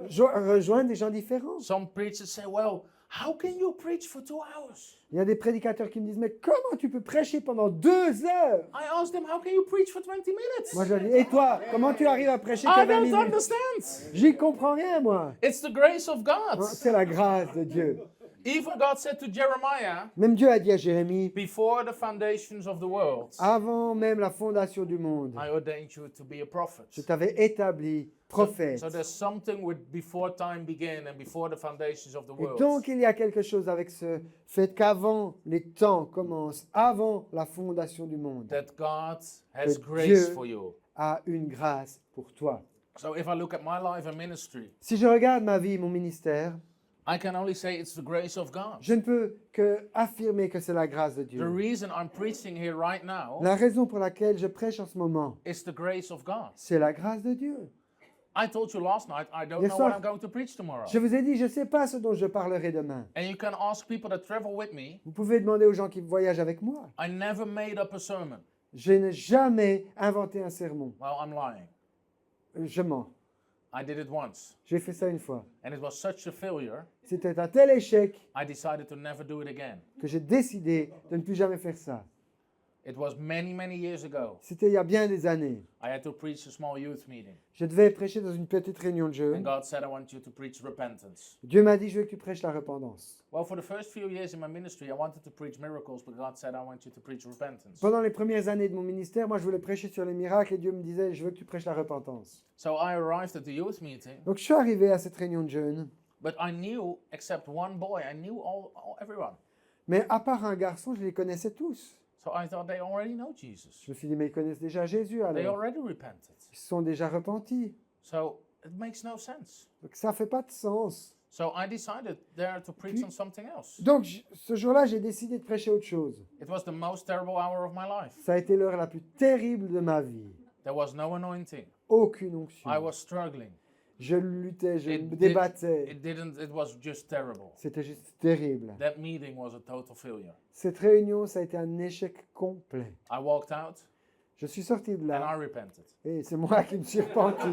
je rejoins des gens différents. Some preachers say, well, how can you preach for 2 hours? Il y a des prédicateurs qui me disent, mais comment tu peux prêcher pendant 2 heures? I ask them, how can you preach for 20 minutes? Moi je leur dis, et toi, comment tu arrives à prêcher I que 20 don't minutes? understand. J'y comprends rien, moi. It's the grace of God. C'est la grâce de Dieu. Even God said to Jeremiah, Même Dieu a dit à Jérémie, before the foundations of the world, avant même la fondation du monde, I ordained you to be a prophet. je t'avais établi prophète. So there's something with before time began and before the foundations of the Et world. donc il y a quelque chose avec ce fait qu'avant les temps commencent, avant la fondation du monde, That God has Que grace Dieu- for you. a une grâce pour toi. So if I look at my life and ministry, Si je regarde ma vie, mon ministère, I can only say it's the grace of God. je ne peux que affirmer que c'est la grâce de The Dieu. reason I'm preaching here right now La raison pour laquelle je prêche en ce moment, is the grace of God. c'est la grâce de Dieu. I told you last night, I don't Yes, know sir. what I'm going to preach tomorrow. Je vous ai dit, je ne sais pas ce dont je parlerai demain. And you can ask people that travel with me. Vous pouvez demander aux gens qui voyagent avec moi. I never made up a sermon. Je n'ai jamais inventé un sermon. Well, I'm lying. Je mens. I did it once. J'ai fait ça une fois. And it was such a failure, C'était un tel échec I decided to never do it again. que j'ai décidé de ne plus jamais faire ça. It was many, many years ago. C'était il y a bien des années. I had to preach a small youth meeting. Je devais prêcher dans une petite réunion de And jeunes. God said, I want you to preach repentance. Dieu m'a dit, je veux que tu prêches la repentance. Well, for the first few years in my ministry, I wanted to preach miracles, but God said, I want you to preach repentance. Pendant les premières années de mon ministère, moi je voulais prêcher sur les miracles et Dieu me disait, je veux que tu prêches la repentance. So I arrived at the youth meeting, Donc je suis arrivé à cette réunion de jeunes, but I knew, except one boy, I knew everyone. mais à part un garçon, je les connaissais tous. So I thought they already know Jesus. Je me suis dit, mais ils connaissent déjà Jésus They alors. already repented. Ils se sont déjà repentis. So it makes no sense. Donc ça fait pas de sens. So I decided there to preach on something else. Donc ce jour-là, j'ai décidé de prêcher autre chose. It was the most terrible hour of my life. Ça a été l'heure la plus terrible de ma vie. There was no anointing. Aucune onction. I was struggling. Je luttais, je It me did- débattais. It was just terrible. C'était juste terrible. That meeting was a total failure. Cette réunion, ça a été un échec complet. I walked out Je suis sorti de and là I repented. et c'est moi qui me suis repenti.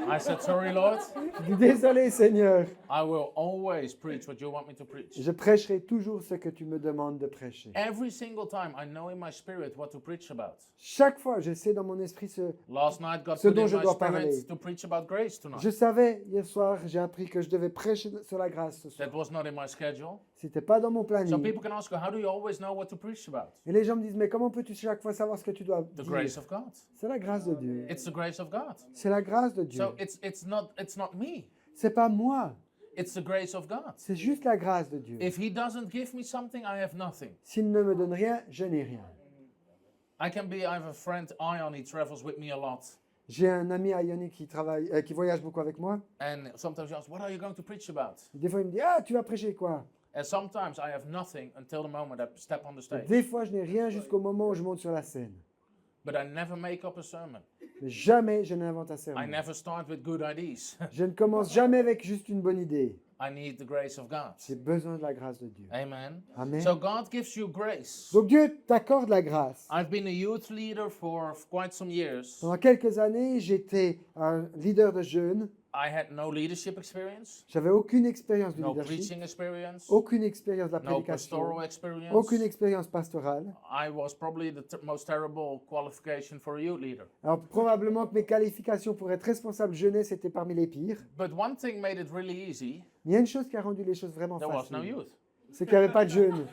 I said, sorry, Lord, Je dis désolé Seigneur, I will always preach what you want me to preach. je prêcherai toujours ce que tu me demandes de prêcher. Every single time I know in my spirit what to preach about. Chaque fois, je sais dans mon esprit ce... Last night God Ce put dont in je my dois spirit parler. to preach about grace tonight. Je savais, hier soir, j'ai appris que je devais prêcher sur la grâce ce soir. That was not in my schedule. C'était pas dans mon Some planning. people can ask you, how do you always know what to preach about? Et les gens me disent, mais comment peux-tu chaque fois savoir ce que tu dois The dire? grace of God. C'est la grâce de Dieu. It's the grace of God. C'est la grâce de Dieu. So it's not me. C'est pas moi, It's the grace of God. c'est juste la grâce de Dieu. If He doesn't give me something, I have nothing. S'il ne me donne rien, je n'ai rien. I have a friend, Ion, he travels with me a lot. J'ai un ami à Ionique qui voyage beaucoup avec moi. And sometimes he asks, what are you going to preach about? Des fois, il me dit, ah, tu vas prêcher quoi? And sometimes I have nothing until the moment I step on the stage. Des fois, je n'ai rien jusqu'au moment où je monte sur la scène. But I never make up a sermon. Mais jamais je n'invente un I sermon. never start with good ideas. Je ne commence jamais avec juste une bonne idée. I need the grace of God. J'ai besoin de la grâce de Dieu. Amen. Amen. So God gives you grace. Donc Dieu t'accorde la grâce. I've been a youth leader for quite some years. Pendant quelques années, j'étais un leader de jeunes. I had no leadership experience, J'avais aucune expérience du no leadership, preaching experience, aucune expérience de la no prédication, pastoral experience. aucune expérience pastorale. I was probably the most terrible qualification for a youth leader. Alors probablement que mes qualifications pour être responsable jeunesse étaient parmi les pires. But one thing made it really easy. Mais il y a une chose qui a rendu les choses vraiment There was no faciles, youth. c'est qu'il n'y avait pas de jeunes.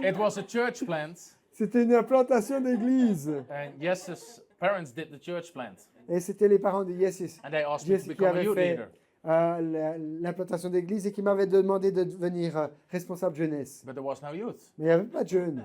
It was a church plant, C'était une implantation d'église. and Yes's parents did the church plant, Et c'était les parents de Yesus and they asked me Yes, to qui become a avaient youth fait leader. l'implantation d'église et qui m'avaient demandé de devenir responsable jeunesse. But there was no youth. Mais il n'y avait pas de jeunes.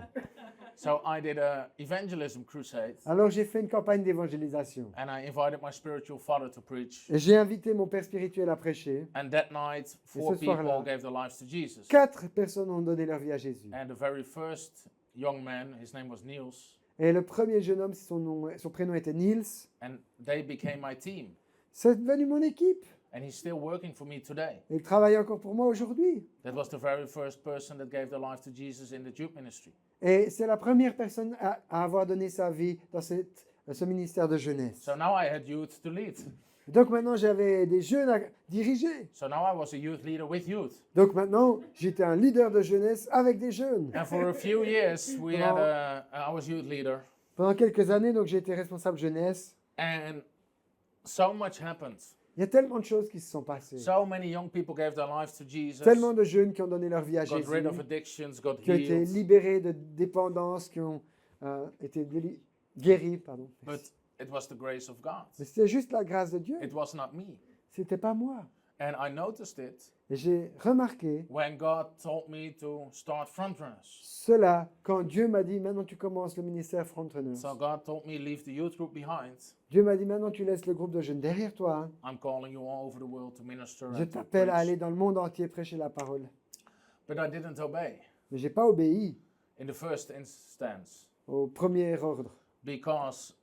So I did a evangelism crusade, Alors j'ai fait une campagne d'évangélisation. and I invited my spiritual father to preach. Et j'ai invité mon père spirituel à prêcher. And that night, 4 ce soir-là, people gave their lives to Jesus. 4 personnes ont donné leur vie à Jésus. And the very first young man, his name was Niels, Et le premier jeune homme, son prénom était Niels. and they became my team. C'est devenu mon équipe. And he's still working for me today. Il travaille encore pour moi aujourd'hui. That was the very first person that gave their life to Jesus in the youth ministry. Et c'est la première personne à avoir donné sa vie dans ce ministère de jeunesse. So now I had youth to lead. Donc maintenant, j'avais des jeunes à diriger. So now I was a youth leader with youth. Donc maintenant, j'étais un leader de jeunesse avec des jeunes. And for a few years, I was youth leader. Pendant quelques années, donc j'ai été responsable jeunesse. And so much happened. Il y a tellement de choses qui se sont passées. So many young people gave their lives to Jesus, Tellement de jeunes qui ont donné leur vie à got Jésus, rid of addictions, got qui ont été healed. libérés de dépendance, qui ont été guéris. Pardon. But it was the grace of God. Mais c'était juste la grâce de Dieu. It was not me. C'était pas moi. And I noticed it Et j'ai remarqué when God told me to start frontrunners. cela quand Dieu m'a dit maintenant tu commences le ministère Frontrunners. So God told me, leave the youth group behind. Dieu m'a dit maintenant tu laisses le groupe de jeunes derrière toi. I'm calling you all over the world to minister Je and to t'appelle à preach. aller dans le monde entier prêcher la parole. But I didn't obey Mais j'ai pas obéi in the first instance au premier ordre because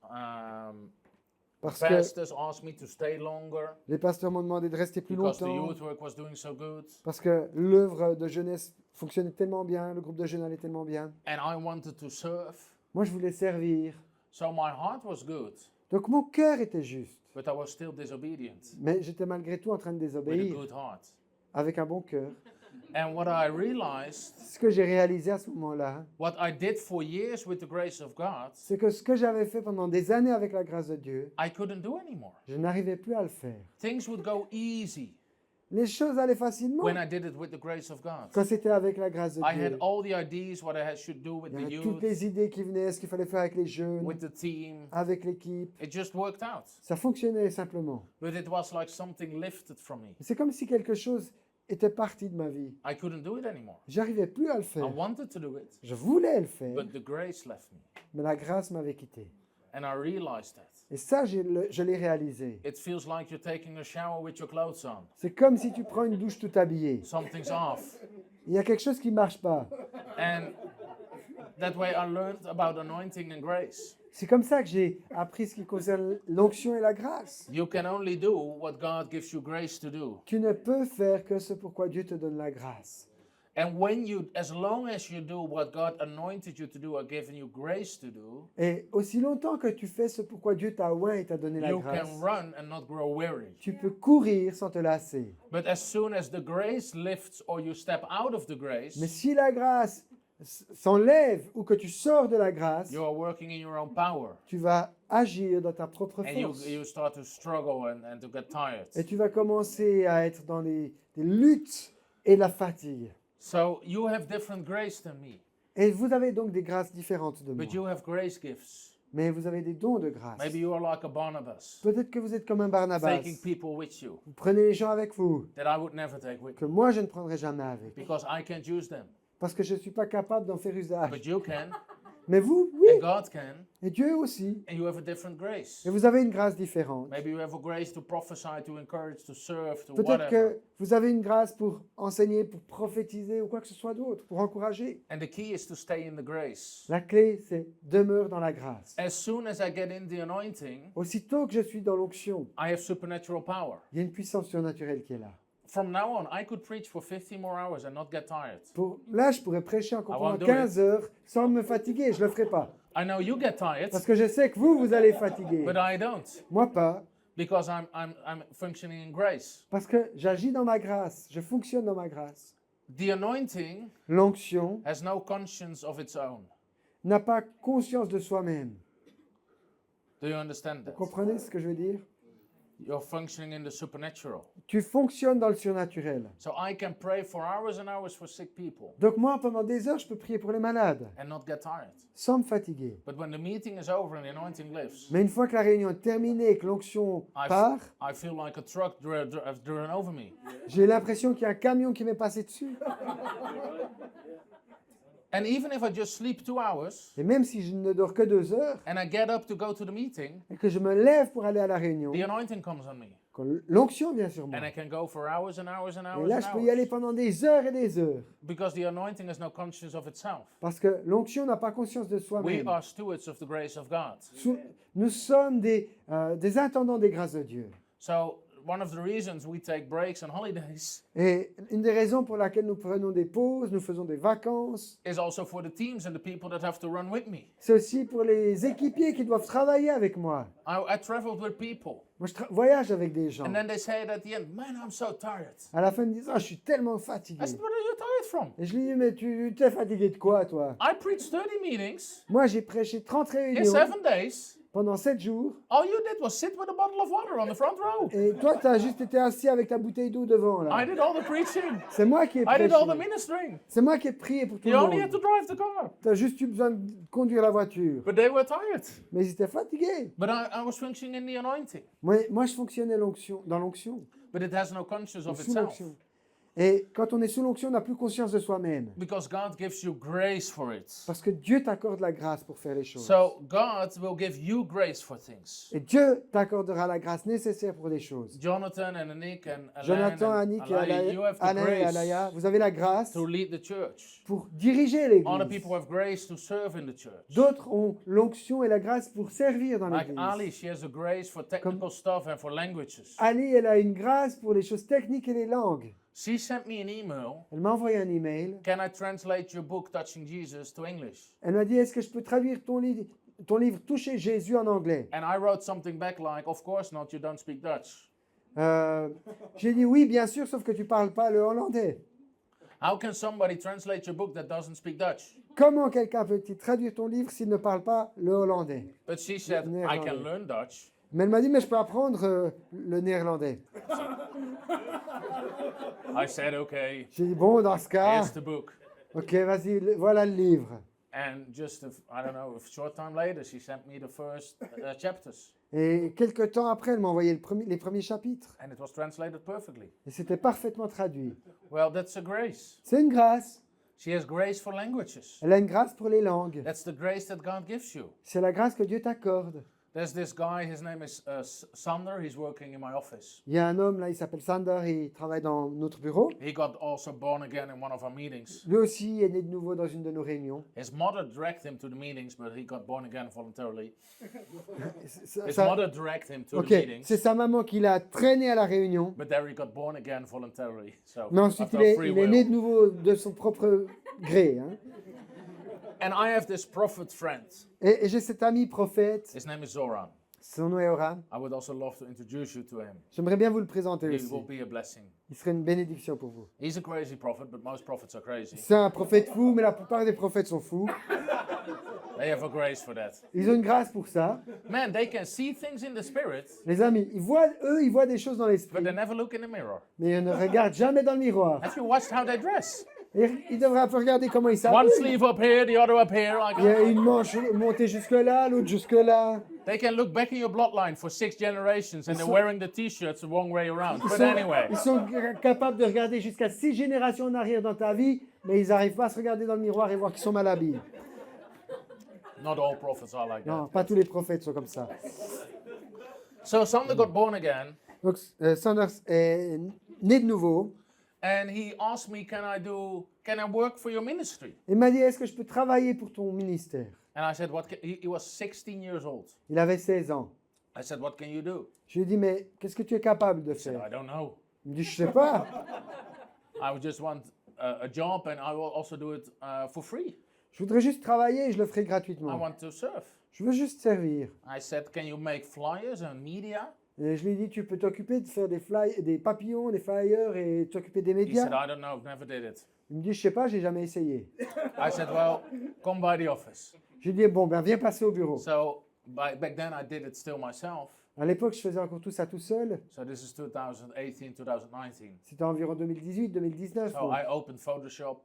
parce que pastors asked me to stay longer les pasteurs m'ont demandé de rester plus because the longtemps youth work was doing so good. parce que l'œuvre de jeunesse fonctionnait tellement bien, le groupe de jeunes allait tellement bien. And I wanted to serve. Moi je voulais servir. So my heart was good, Donc mon cœur était juste. but I was still disobedient Mais j'étais malgré tout en train de with a désobéir good heart. avec un bon cœur. And what I realized, Ce que j'ai réalisé à ce moment-là, what I did for years with the grace of God, c'est que ce que j'avais fait pendant des années avec la grâce de Dieu, I couldn't do anymore. je n'arrivais plus à le faire. Things would go easy Les choses allaient facilement when I did it with the grace of God. quand c'était avec la grâce de I Dieu. had all the ideas what I should do with Il y the avait toutes youth, les idées qui venaient, ce qu'il fallait faire avec les jeunes, with the team. avec l'équipe. It just worked out. Ça fonctionnait simplement. But it was like something lifted from me. C'est comme si quelque chose était parti de ma vie. I couldn't do it anymore. J'arrivais plus à le I faire. wanted to do it, Je voulais le faire, but the grace left me. mais la grâce m'avait quitté. And I realized that. Et ça, je l'ai réalisé. It feels like you're taking a shower with your clothes on. C'est comme si tu prends une douche tout habillé. Something's off. Il y a quelque chose qui marche pas. And that way I learned about anointing and grace. C'est comme ça que j'ai appris ce qui concerne l'onction et la grâce. You can only do what God gives you grace to do. Tu ne peux faire que ce pourquoi Dieu te donne la grâce. And when you, as long as you do what God anointed you to do or given you grace to do, Et aussi longtemps que tu fais ce pourquoi Dieu t'a oint et t'a donné la you grâce, can run and not grow weary. tu peux courir sans te lasser. But as soon as the grace lifts or you step out of the grace, Mais si la grâce s'enlève ou que tu sors de la grâce, you are working in your own power. tu vas agir dans ta propre And force. you start to struggle and to get tired. Et tu vas commencer à être dans des luttes et la fatigue. So you have different grace than me, Et vous avez donc des grâces différentes de moi. but you have grace gifts. Mais vous avez des dons de grâce. Maybe you are like a Barnabas, Peut-être que vous êtes comme un Barnabas. taking people with you Vous prenez les gens avec vous, that I would never take with que me moi je ne prendrai jamais avec. because I can't use them. Parce que je ne suis pas capable d'en faire usage. But you can, Mais vous, oui. and God can, Et Dieu aussi. and you have a different grace. Et vous avez une grâce différente. Maybe you have a grace to prophesy, to encourage, to serve, to Peut-être whatever. que vous avez une grâce pour enseigner, pour prophétiser ou quoi que ce soit d'autre, pour encourager. And the key is to stay in the grace. La clé, c'est demeure dans la grâce. As soon as I get in the anointing, Aussitôt que je suis dans l'onction, I have supernatural power. il y a une puissance surnaturelle qui est là. from now on, I could preach for 50 more hours and not get tired. Là, je pourrais prêcher encore won't pendant do it. 15 heures sans me fatiguer. Je ne le ferai pas. I know you get tired, Parce que je sais que vous allez fatiguer. but I don't, Moi, pas. because I'm functioning in grace. Parce que j'agis dans ma grâce. Je fonctionne dans ma grâce. The anointing L'onction has no conscience of its own. n'a pas conscience de soi-même. Do you understand Vous that? comprenez ce que je veux dire? You're functioning in the supernatural. Tu fonctionnes dans le surnaturel. So I can pray for hours and hours for sick people Donc moi, pendant des heures, je peux prier pour les malades, and not get tired. sans me fatiguer. But when the meeting is over and the anointing lives, Mais une fois que la réunion est terminée et que l'onction part, I feel like a truck has driven over me. j'ai l'impression qu'il y a un camion qui m'est passé dessus. And even if I just sleep 2 hours Et même si je ne dors que 2 heures and I get up to go to the meeting, et que je me lève pour aller à la réunion, the anointing comes on me. quand l'onction vient sur moi. And I can go for hours and hours and Et hours là, and je peux y aller hours. pendant des heures et des heures. Because the anointing has no conscience of itself. Parce que l'onction n'a pas conscience de We soi-même. are stewards of the grace of God. Nous sommes des intendants des grâces de Dieu. So one of the reasons we take breaks and holidays Et une des raisons pour laquelle nous prenons des pauses, nous faisons des vacances, is also for the teams and the people that have to run with me. c'est aussi pour les équipiers qui doivent travailler avec moi. I traveled with people, Moi, je voyage avec des gens. and then they say it at the end, man, I'm so tired. À la fin, ils me disent, ah, je suis tellement fatigué. I said, what are you tired from? Et je lui dis, mais tu t'es fatigué de quoi, toi? I preached 30 meetings Moi, j'ai prêché 30 in réunions 7 days. pendant 7 jours. All you did was sit with a bottle of water on the front row. Et toi, tu as juste été assis avec ta bouteille d'eau devant, I là. did all the preaching. C'est moi qui ai I did all the prêché. ministering. C'est moi qui ai prié pour tout You le only had to monde. drive the car. Tu as juste eu besoin de conduire la voiture. But they were tired. Mais ils étaient fatigués. But I was functioning in the anointing. Moi, je fonctionnais dans l'onction, But it has no conscience of sous itself. l'onction. Et quand on est sous l'onction, on n'a plus conscience de soi-même. Because God gives you grace for it. Parce que Dieu t'accorde la grâce pour faire les choses. So God will give you grace for things. Et Dieu t'accordera la grâce nécessaire pour les choses. Jonathan and Anik and Alain Jonathan, and Annick et Alaya, you have the Alain et grace Alaya, vous avez la grâce to lead the church. pour diriger Other l'église. people have grace to serve in the church. D'autres ont l'onction et la grâce pour servir dans Like l'église. Ali, she has a grace for technical stuff and for languages. Ali, elle a une grâce pour les choses techniques et les langues. She sent me an email. Elle m'a envoyé un email. Can I translate your book Touching Jesus to English? Elle m'a dit, est-ce que je peux traduire ton livre Toucher Jésus en anglais? And I wrote something back like, of course not, you don't speak Dutch. J'ai dit oui, bien sûr, sauf que tu parles pas le hollandais. How can somebody translate your book that doesn't speak Dutch? Comment quelqu'un peut-il traduire ton livre s'il ne parle pas le hollandais? But she said, I can learn Dutch. Mais elle m'a dit, mais je peux apprendre le néerlandais. I said, okay, J'ai dit, bon, dans ce cas, here's the book. ok, vas-y, voilà le livre. And just, I don't know, a short time later, she sent me the first chapters. Et quelques temps après, elle m'a envoyé les premiers chapitres. And it was translated perfectly. Et c'était parfaitement traduit. Well, that's a grace. C'est une grâce. She has grace for languages. Elle a une grâce pour les langues. That's the grace that God gives you. C'est la grâce que Dieu t'accorde. There's this guy, his name is Sander, he's working in my office. Il y a un homme là, il s'appelle Sander, il travaille dans notre bureau. He got also born again in one of our meetings. Lui aussi est né de nouveau dans une de nos réunions. His mother dragged him to the meetings, but he got born again voluntarily. His Ça- mother dragged him to ok, the meetings, c'est sa maman qui l'a traîné à la réunion. but there he got born again voluntarily. So Mais ensuite, after free il est né will. de nouveau de son propre gré. Hein. And I have this prophet friend. Et j'ai cet ami prophète, His name is Zoran. son nom est Oran. I would also love to introduce you to him. J'aimerais bien vous le présenter He aussi. will be a blessing. Il serait une bénédiction pour vous. He's a crazy prophet, but most prophets are crazy. C'est un prophète fou, mais la plupart des prophètes sont fous. They have a grace for that. Ils ont une grâce pour ça. Man, they can see things in the spirit, Les amis, ils voient des choses dans but l'esprit, they never look in the mirror. mais ils ne regardent jamais dans le miroir. Have you watched how they dress? Et ils devraient un peu regarder comment ils One s'habillent. sleeve up here, the other up here. Il y a Like, une manche montée jusque-là, l'autre jusque-là. they can look back in your bloodline for 6 generations and they're wearing the t-shirts the wrong way around. Ils But sont, anyway, ils sont capables de regarder jusqu'à 6 générations en arrière dans ta vie, mais ils n'arrivent pas à se regarder dans le miroir et voir qu'ils sont mal habillés. not all prophets are like Non, that. pas tous les prophètes sont comme ça. So Sander got born again, Donc, Sanders est né de nouveau. and he asked me, can I work for your ministry? Il m'a dit, est-ce que je peux travailler pour ton ministère? And I said, he was 16 years old. Il avait 16 ans. I said, what can you do? Je lui ai dit, mais qu'est-ce que tu es capable de He said, faire? I don't know. Il me dit, je sais pas. I would just want a job and I will also do it for free. Je voudrais juste travailler et je le ferai I gratuitement. want to serve. Je veux juste servir. I said, can you make flyers and media? Et je lui ai dit, tu peux t'occuper de faire des papillons, des flyers et t'occuper des He médias. said, I don't know, never did it. Il me dit, je sais pas, j'ai jamais essayé. I said, well, come by the office. Je lui ai dit, bon, ben viens passer au bureau. So back then I did it still myself. À l'époque, je faisais encore tout ça tout seul. So this is 2018, 2019. C'était environ 2018, 2019. So I opened Photoshop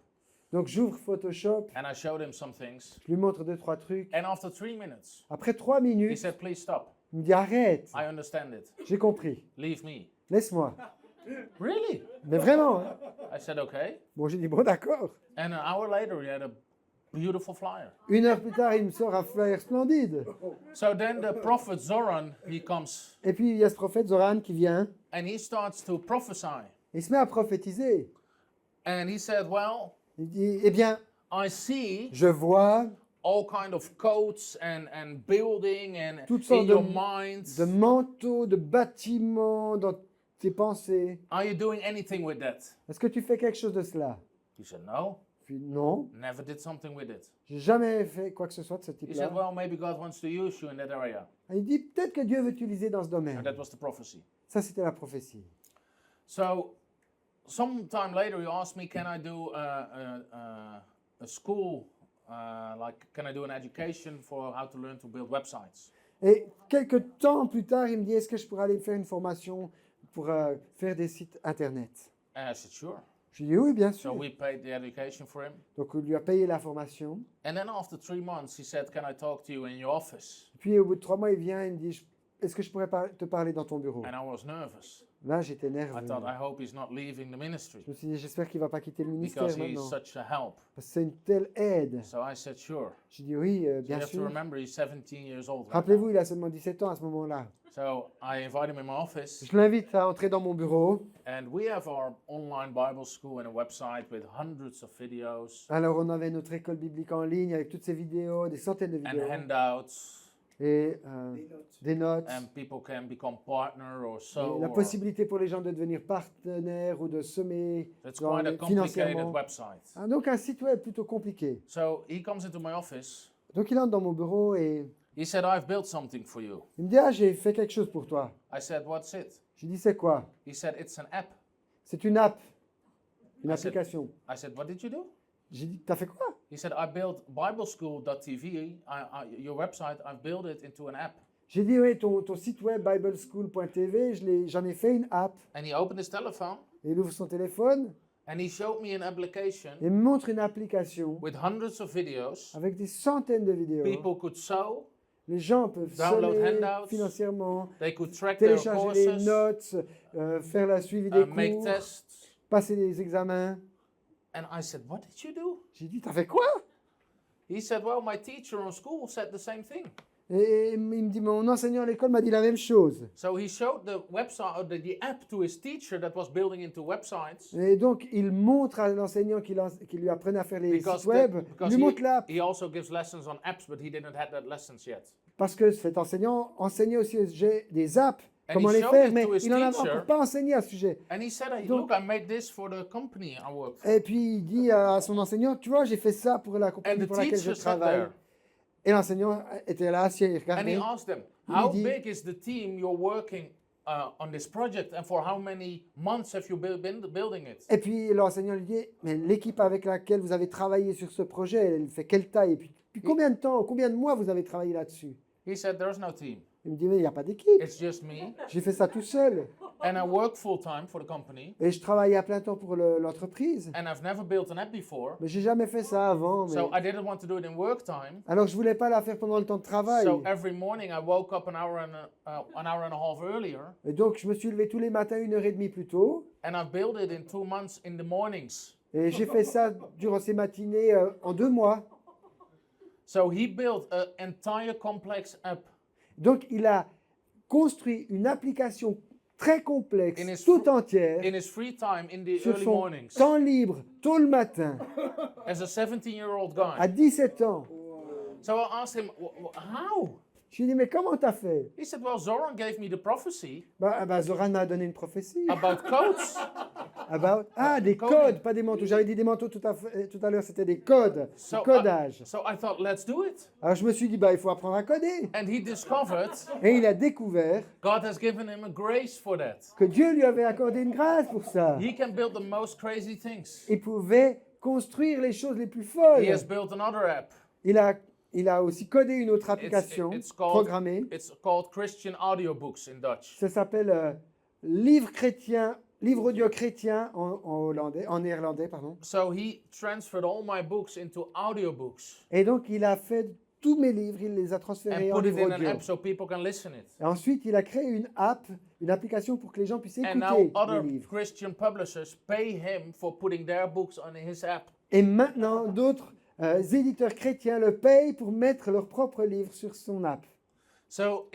Donc j'ouvre Photoshop, and I showed him some things. je lui montre 2-3 trucs. And after 3 minutes, Après 3 he minutes, said, please stop. il me dit, arrête, I understand it. j'ai compris, Leave me. laisse-moi. Really? Mais vraiment, hein. I said, okay. Bon, j'ai dit, bon, d'accord. And an hour later, he had a beautiful flyer. 1 heure plus tard, il me sort un flyer splendide. So then the prophet Zoran, he comes Et puis, il y a ce prophète Zoran qui vient, and he starts to prophesy. il se met à prophétiser. And he said, well, Il dit, eh bien, I see je vois all kind of coats and building and toutes sortes in your minds. de manteaux, de bâtiments dans tes pensées. Are you doing anything with that? Est-ce que tu fais quelque chose de cela? He said, no, Puis, non, never did something with it. j'ai jamais fait quoi que ce soit de ce He said, type-là. well, maybe God wants to use you in that area. Il dit, peut-être que Dieu veut t'utiliser dans ce And domaine. that was the prophecy. Ça, c'était la prophétie. So sometime later, he asked me, can I do a school, like, can I do an education for how to learn to build websites? Et quelques temps plus tard, il me dit, est-ce que je pourrais aller faire une formation pour faire des sites Internet? And I said, sure. Je lui ai dit, oui, bien So sûr. we paid the education for him. Donc, on lui a payé la formation. And then after 3 months, he said, can I talk to you in your office? Puis, au bout de 3 mois, il vient et me dit, est-ce que je pourrais te parler dans ton bureau? And I was nervous. Là, j'étais I nerveux. thought, I hope he's not leaving the ministry Je me suis dit, j'espère qu'il ne va pas quitter le ministère because he's maintenant. such a help. Parce que c'est une telle aide. So I said, sure. J'ai dit, oui, So you bien have to sûr. remember, he's 17 years old. Right now. Rappelez-vous, il a seulement 17 ans à ce moment-là. So I invite him in my office. Je l'invite à entrer dans mon bureau. And we have our online Bible school and a website with hundreds of videos Alors, on avait notre école biblique en ligne avec toutes ces vidéos, des centaines de and vidéos. handouts, Et des notes. and people can become partner or Et so. la or- possibilité pour les gens de devenir partenaires ou de semer It's dans quite a les- complicated financièrement. website. Ah, donc un site web plutôt compliqué. So he comes into my office. Donc il entre dans mon bureau et He said, I've built something for you. il me dit, ah, j'ai fait quelque chose pour toi. I said, what's it? Je lui dis, c'est quoi? He said, it's an app. C'est une app, une I said- application. I said, what did you do? J'ai dit, t'as fait quoi? He said, I built bibleschool.tv, your website, I've built it into an app. J'ai dit, oui, ton site web bibleschool.tv, j'en ai fait une app. And he opened his telephone Et il ouvre son téléphone and he showed me an application et me montre une application with hundreds of videos. avec des centaines de vidéos. People could sew, Les gens peuvent Download semer handouts. financièrement, they could track their télécharger les courses, notes, faire la suivi des make cours, tests. passer des examens. And I said, what did you do? J'ai dit, t'as fait quoi? He said, well, my teacher in school said the same thing. Et il me dit, mon enseignant à l'école m'a dit la même chose. So he showed the website, or the app to his teacher that was building into websites. Et donc, il montre à l'enseignant qui lui apprenait à faire les Because, sites web, il lui montre l'app. he also gives lessons on apps, but he didn't have that lessons yet. Parce que cet enseignant enseignait aussi au sujet des apps, And comment he les showed faire, it mais to his il n'en avait teacher. encore pas enseigné à ce sujet. And he said, Donc- look, I made this for the company I work for. Et puis, il dit à son enseignant, tu vois, j'ai fait ça pour la And compagnie the pour laquelle je teacher sat travaille. there. Et l'enseignant était là, assis, il And he regardait. asked them, Il how dit- big is the team you're working on this project, and for how many months have you been building it? Et puis l'enseignant lui dit, mais l'équipe avec laquelle vous avez travaillé sur ce projet, elle fait quelle taille? Et puis combien de temps, combien de mois vous avez travaillé là-dessus? He said, there's no team. Il me dit, mais il n'y a pas d'équipe. It's just me, J'ai fait ça tout seul. and I work full time for the company, Et je travaillais à plein temps pour l'entreprise. and I've never built an app before. Mais j'ai jamais fait ça avant. Mais... So I didn't want to do it in work time. Alors je voulais pas la faire pendant le temps de travail. So every morning I woke up an hour and a half earlier, Et donc je me suis levé tous les matins 1h30 plus tôt. and I built it in 2 months in the mornings. Et j'ai fait ça durant ces matinées en 2 mois. So he built an entire complex app Donc il a construit une application très complexe, In his tout entière, in his free time in the sur early son mornings temps libre, tôt le matin, as a 17-year-old à guy. 17 ans. So I asked him, how? Je lui ai dit, mais comment t'as fait? He said, well, Zoran gave me the prophecy Zoran m'a donné une prophétie. about coats. Des Coding. codes, pas des manteaux. J'avais dit des manteaux tout à l'heure, c'était des codes, So, du codage. So I thought, let's do it. Alors je me suis dit, il faut apprendre à coder. And he discovered Et il a découvert God has given him a grace for that. que Dieu lui avait accordé une grâce pour ça. He can build the most crazy things. Il pouvait construire les choses les plus folles. He has built another app. Il a aussi codé une autre application It's programmée. called Christian Audiobooks in Dutch. Ça s'appelle livre audio chrétien en néerlandais, pardon. So he transferred all my books into audiobooks Et donc il a fait tous mes livres, il les a transférés and en put it livre in an audio. app so people can listen it. Et ensuite, il a créé une application pour que les gens puissent And now écouter other les livres. Christian publishers pay him for putting their books on his app. Et maintenant, d'autres éditeurs chrétiens le payent pour mettre leurs propres livres sur son app. So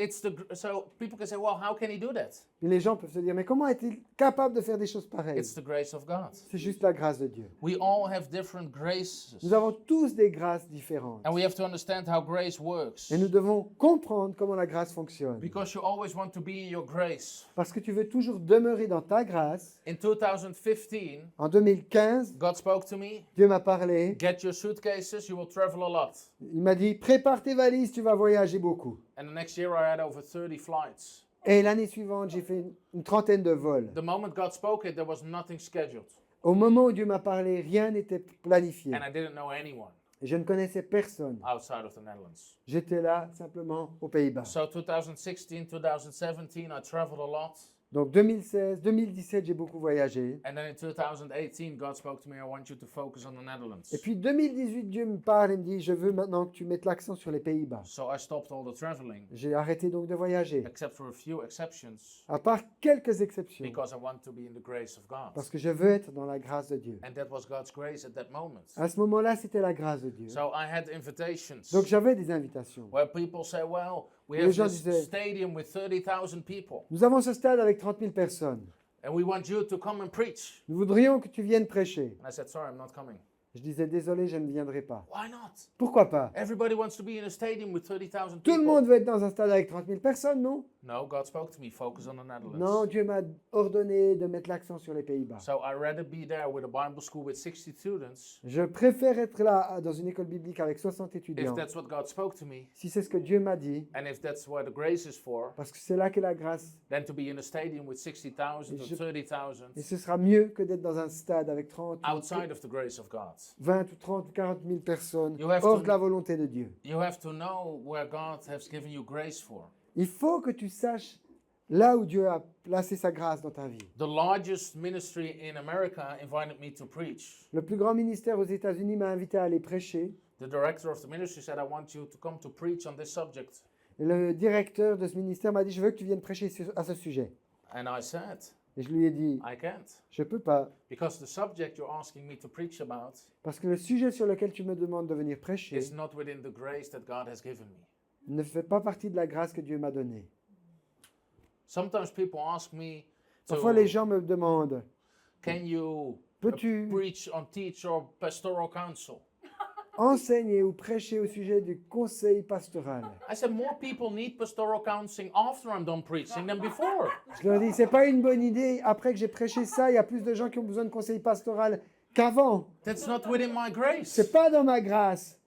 people can say, well, how can he do that? Et les gens peuvent se dire, mais comment est-il capable de faire des choses pareilles? It's the grace of God. C'est juste la grâce de Dieu. We all have different graces. Nous avons tous des grâces différentes. And we have to understand how grace works. Et nous devons comprendre comment la grâce fonctionne. Because you always want to be in your grace. Parce que tu veux toujours demeurer dans ta grâce. In 2015, En 2015, God spoke to me. Dieu m'a parlé. Get your suitcases, you will travel a lot. Il m'a dit, prépare tes valises, tu vas voyager beaucoup. And the next year I had over 30 flights. Et l'année suivante, j'ai fait une trentaine de vols. The moment God spoke it, there was nothing scheduled. Au moment où Dieu m'a parlé, rien n'était planifié. And I didn't know anyone Et je ne connaissais personne. outside of the Netherlands. J'étais là simplement aux Pays-Bas. So 2016, 2017, I traveled a lot. Donc 2016, 2017, j'ai beaucoup voyagé. And then in 2018, God spoke to me, I want you to focus on the Netherlands. Et puis 2018, Dieu me parle et me dit, je veux maintenant que tu mettes l'accent sur les Pays-Bas. So I stopped all the traveling, J'ai arrêté donc de voyager, except for a few exceptions, à part quelques exceptions, because I want to be in the grace of God. parce que je veux être dans la grâce de Dieu. And that was God's grace at that moment. À ce moment-là, c'était la grâce de Dieu. So I had invitations Donc j'avais des invitations. where people say, well, we Les have gens this disaient- stadium with 30,000 people, Nous avons ce stade avec 30 000 personnes. and we want you to come and preach. Nous voudrions que tu viennes prêcher. And I said, sorry, I'm not coming. Je disais, désolé, je ne viendrai pas. Why not? Pourquoi pas? Everybody wants to be in a stadium with 30,000 Tout le people. monde veut être dans un stade avec 30 000 personnes, non? No, God spoke to me, focus on the Netherlands. Non, Dieu m'a ordonné de mettre l'accent sur les Pays-Bas. So I rather be there with a Bible school with 60 students, Je préfère être là dans une école biblique avec 60 if étudiants. that's what God spoke to me, Si c'est ce que Dieu m'a dit, and if that's what the grace is for, parce que c'est là qu'est la grâce. than to be in a stadium with 60,000 or Et 30,000 Et ce sera mieux que d'être dans un stade avec 30, outside of the grace of God. 20 ou 30 ou 40 000 personnes You have hors to- de la volonté de Dieu. You have to know where God has given you grace for. Il faut que tu saches là où Dieu a placé sa grâce dans ta vie. The largest ministry in America invited me to preach. Le plus grand ministère aux États-Unis m'a invité à aller prêcher. The director of the ministry said, I want you to come to preach on this subject. Et le directeur de ce ministère m'a dit, je veux que tu viennes prêcher à ce sujet. And I said, Et je lui ai dit, I can't. je peux pas, Because the subject you're asking me to preach about parce que le sujet sur lequel tu me demandes de venir prêcher is not within the grace that God has given me. ne fait pas partie de la grâce que Dieu m'a donnée. Sometimes people ask me Parfois, les to, gens me demandent, can you peux-tu preach on teach or pastoral counsel? enseigner ou prêcher au sujet du conseil pastoral? I said, more people need pastoral counseling after I'm done preaching than before. Je leur dis, c'est pas une bonne idée. Après que j'ai prêché ça, il y a plus de gens qui ont besoin de conseil pastoral qu'avant. That's not within my grace. C'est pas dans ma grâce.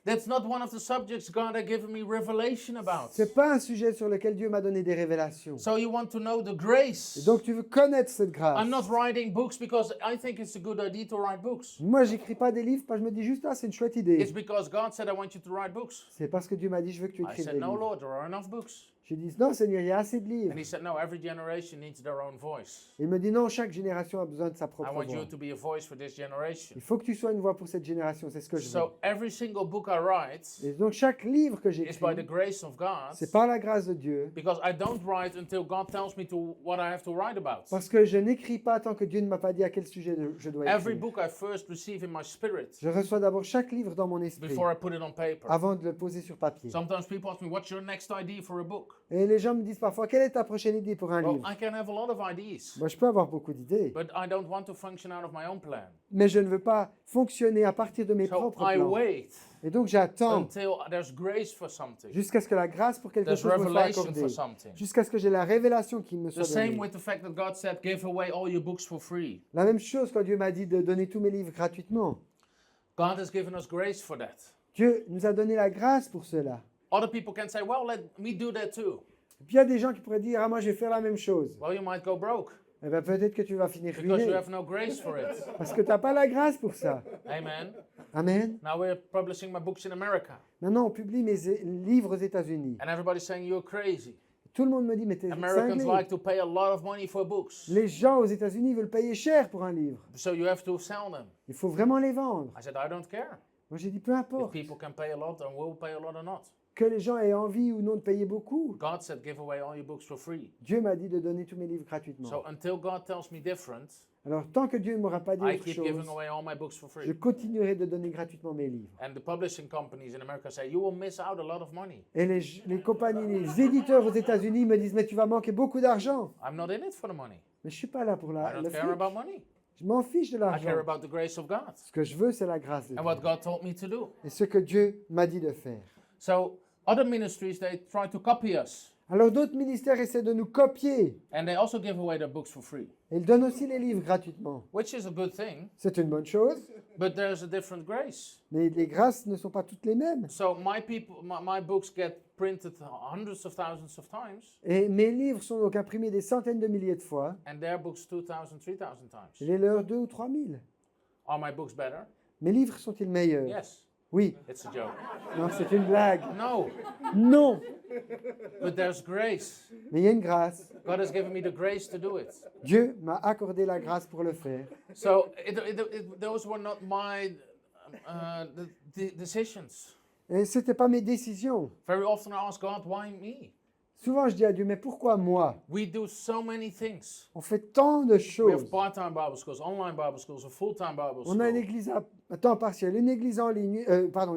That's not one of the subjects God has given me revelation about. C'est pas un sujet sur lequel Dieu m'a donné des révélations. So you want to know the Et grace. donc tu veux connaître cette grâce. I'm not writing books because I think it's a good idea to write books. Moi, j'écris pas des livres parce que je me dis juste, ah, c'est une chouette idée. It's because God said, I want you to write books. C'est parce que Dieu m'a dit, je veux que tu I écrives said, des no, livres. Lord, there are enough books. J'ai dit, non, Seigneur, il y a assez de livres. And he said, no, every generation needs their own voice. Il me dit, non, chaque génération a besoin de sa I propre want voix. you to be a voice for this generation. Il faut que tu sois une voix pour cette génération, c'est ce que je veux. So every single book I write Et donc chaque livre que is by the j'écris, grace of God, c'est par la grâce de Dieu, because I don't write until God tells me to what I have to write about. parce que je n'écris pas tant que Dieu ne m'a pas dit à quel sujet je dois Every écrire. book I first receive in my spirit Je reçois d'abord chaque livre dans mon esprit before I put it on paper. avant de le poser sur papier. Sometimes people ask me, what's your next idea for a book? Et les gens me disent parfois, quelle est ta prochaine idée pour un Well, livre? I can have a lot of ideas, Moi, je peux avoir beaucoup d'idées, but I don't want to function out of my own plan. mais je ne veux pas fonctionner à partir de mes So propres I plans. wait Et donc j'attends until there's grace for something. jusqu'à ce que la grâce pour quelque There's chose me soit revelation accordée, for something. jusqu'à ce que j'ai la révélation qui me The soit same donnée. with the fact that God said, give away all your books for free. La même chose quand Dieu m'a dit de donner tous mes livres gratuitement. God has given us grace for that. Dieu nous a donné la grâce pour cela. Other people can say, well, let me do that too. Et puis il y a des gens qui pourraient dire, ah moi je vais faire la même chose. Well, you might go broke Eh bien peut-être que tu vas finir because you ruiné have no grace for it. parce que tu n'as pas la grâce pour ça. Amen. Amen. Now we're publishing my books in America, Maintenant on publie mes livres aux États-Unis. and everybody's saying you're crazy. Tout le monde me dit, mais t'es Americans cinglé. like to pay a lot of money for books, Les gens aux États-Unis veulent payer cher pour un livre. so you have to sell them. Il faut vraiment les vendre. I said, I don't care. Moi j'ai dit, peu If importe. people can pay a lot and will pay a lot or not. Que les gens aient envie ou non de payer beaucoup. God said, give away all your books for free. Dieu m'a dit de donner tous mes livres gratuitement. So until God tells me different, Alors tant que Dieu ne m'aura pas dit I autre keep chose, giving away all my books for je free. continuerai de donner gratuitement mes livres. And the publishing companies in America say, you will miss out a lot of money. Et les compagnies, les éditeurs aux États-Unis me disent, mais tu vas manquer beaucoup d'argent. I'm not in it for the money. Mais je suis pas là pour I le don't care fric. about money. Je m'en fiche de I care l'argent. about the grace of God Ce que je veux, c'est la grâce de and Dieu. what God told me to do. Et ce que Dieu m'a dit de faire. So other ministries, they try to copy us. Alors d'autres ministères essaient de nous copier. And they also give away their books for free, Ils donnent aussi les livres gratuitement. which is a good thing, C'est une bonne chose, but there's a different grace. mais les grâces ne sont pas toutes les mêmes. So my books get printed hundreds of thousands of times, Et mes livres sont donc imprimés des centaines de milliers de fois. and their books 2,000, 3,000 Et times. les leurs 2 ou 3 000. Are my books better? Mes livres sont-ils meilleurs? Yes. Oui. It's a joke. Non, c'est une blague. No, Non. but there's grace. Mais il y a une grâce. God has given me the grace to do it. Dieu m'a accordé la grâce pour le faire. So those were not my decisions. Et ce n'était pas mes décisions. Very often I ask God, why me? Souvent, je dis à Dieu, mais pourquoi moi? We do so many things. On fait tant de We have choses. part-time Bible schools, online Bible schools, a full-time Bible On a une school. église à temps partiel, une église en ligne,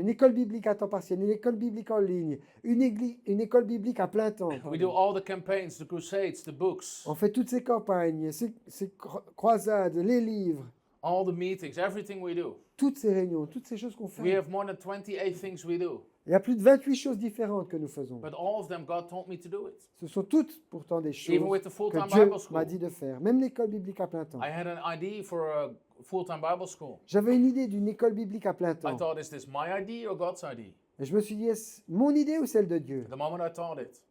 une école biblique à temps partiel, une école biblique en ligne, une école biblique à plein temps. We do all the campaigns, the crusades, the books, On fait toutes ces campagnes, ces croisades, les livres, all the meetings, everything we do. toutes ces réunions, toutes ces choses qu'on We fait. have more than 28 things we do. Il y a plus de 28 choses différentes que nous faisons. But all of them, God told me to do it. Ce sont toutes pourtant des choses Even with the que full-time Dieu Bible school. m'a dit de faire. Même l'école biblique à plein temps. I had an idea for a full-time Bible school. J'avais une idée d'une école biblique à plein I temps. thought, is this my idea or God's idea? Et je me suis dit, est-ce mon idée ou celle de Dieu? The moment I thought it,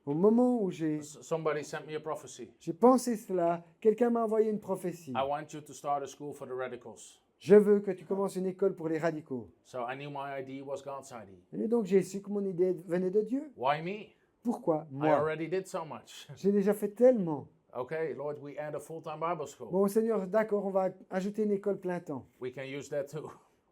Au moment où j'ai somebody sent me a prophecy. pensé cela, quelqu'un m'a envoyé une prophétie. I want you to start a school for the radicals. Je veux que tu commences une école pour les radicaux. So I knew my idea was God's idea. Et donc j'ai su que mon idée venait de Dieu. Why me? Pourquoi? I Moi. already did so much. J'ai déjà fait tellement. Okay, Lord, we add a full-time Bible school. Bon, Seigneur, d'accord, on va ajouter une école plein temps. We can use that too.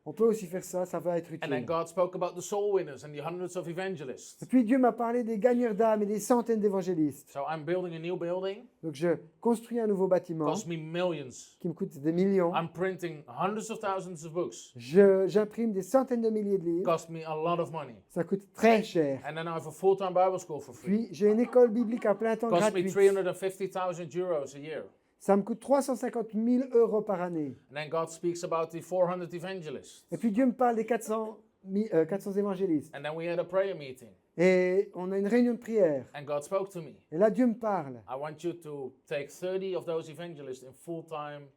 On peut aussi faire ça, ça va être And then utile. God spoke about the soul winners and the hundreds of evangelists. Et puis Dieu m'a parlé des gagneurs d'âmes et des centaines d'évangélistes. So I'm building a new building. Donc je construis un nouveau bâtiment Cost me millions. qui me coûte des millions. I'm printing hundreds of thousands of books. J'imprime des centaines de milliers de livres. Cost me a lot of money. Ça coûte très cher. And then I have a full-time Bible school for free. Puis j'ai une école biblique à plein temps Cost me gratuite. 350,000 euros a year. Ça me coûte 350 000 euros par année. And then God speaks about the 400 evangelists. Et puis Dieu me parle des 400 évangélistes. And then we had a prayer meeting. Et on a une réunion de prière. And God spoke to me. Et là, Dieu me parle. I want you to take 30 of those evangelists in full-time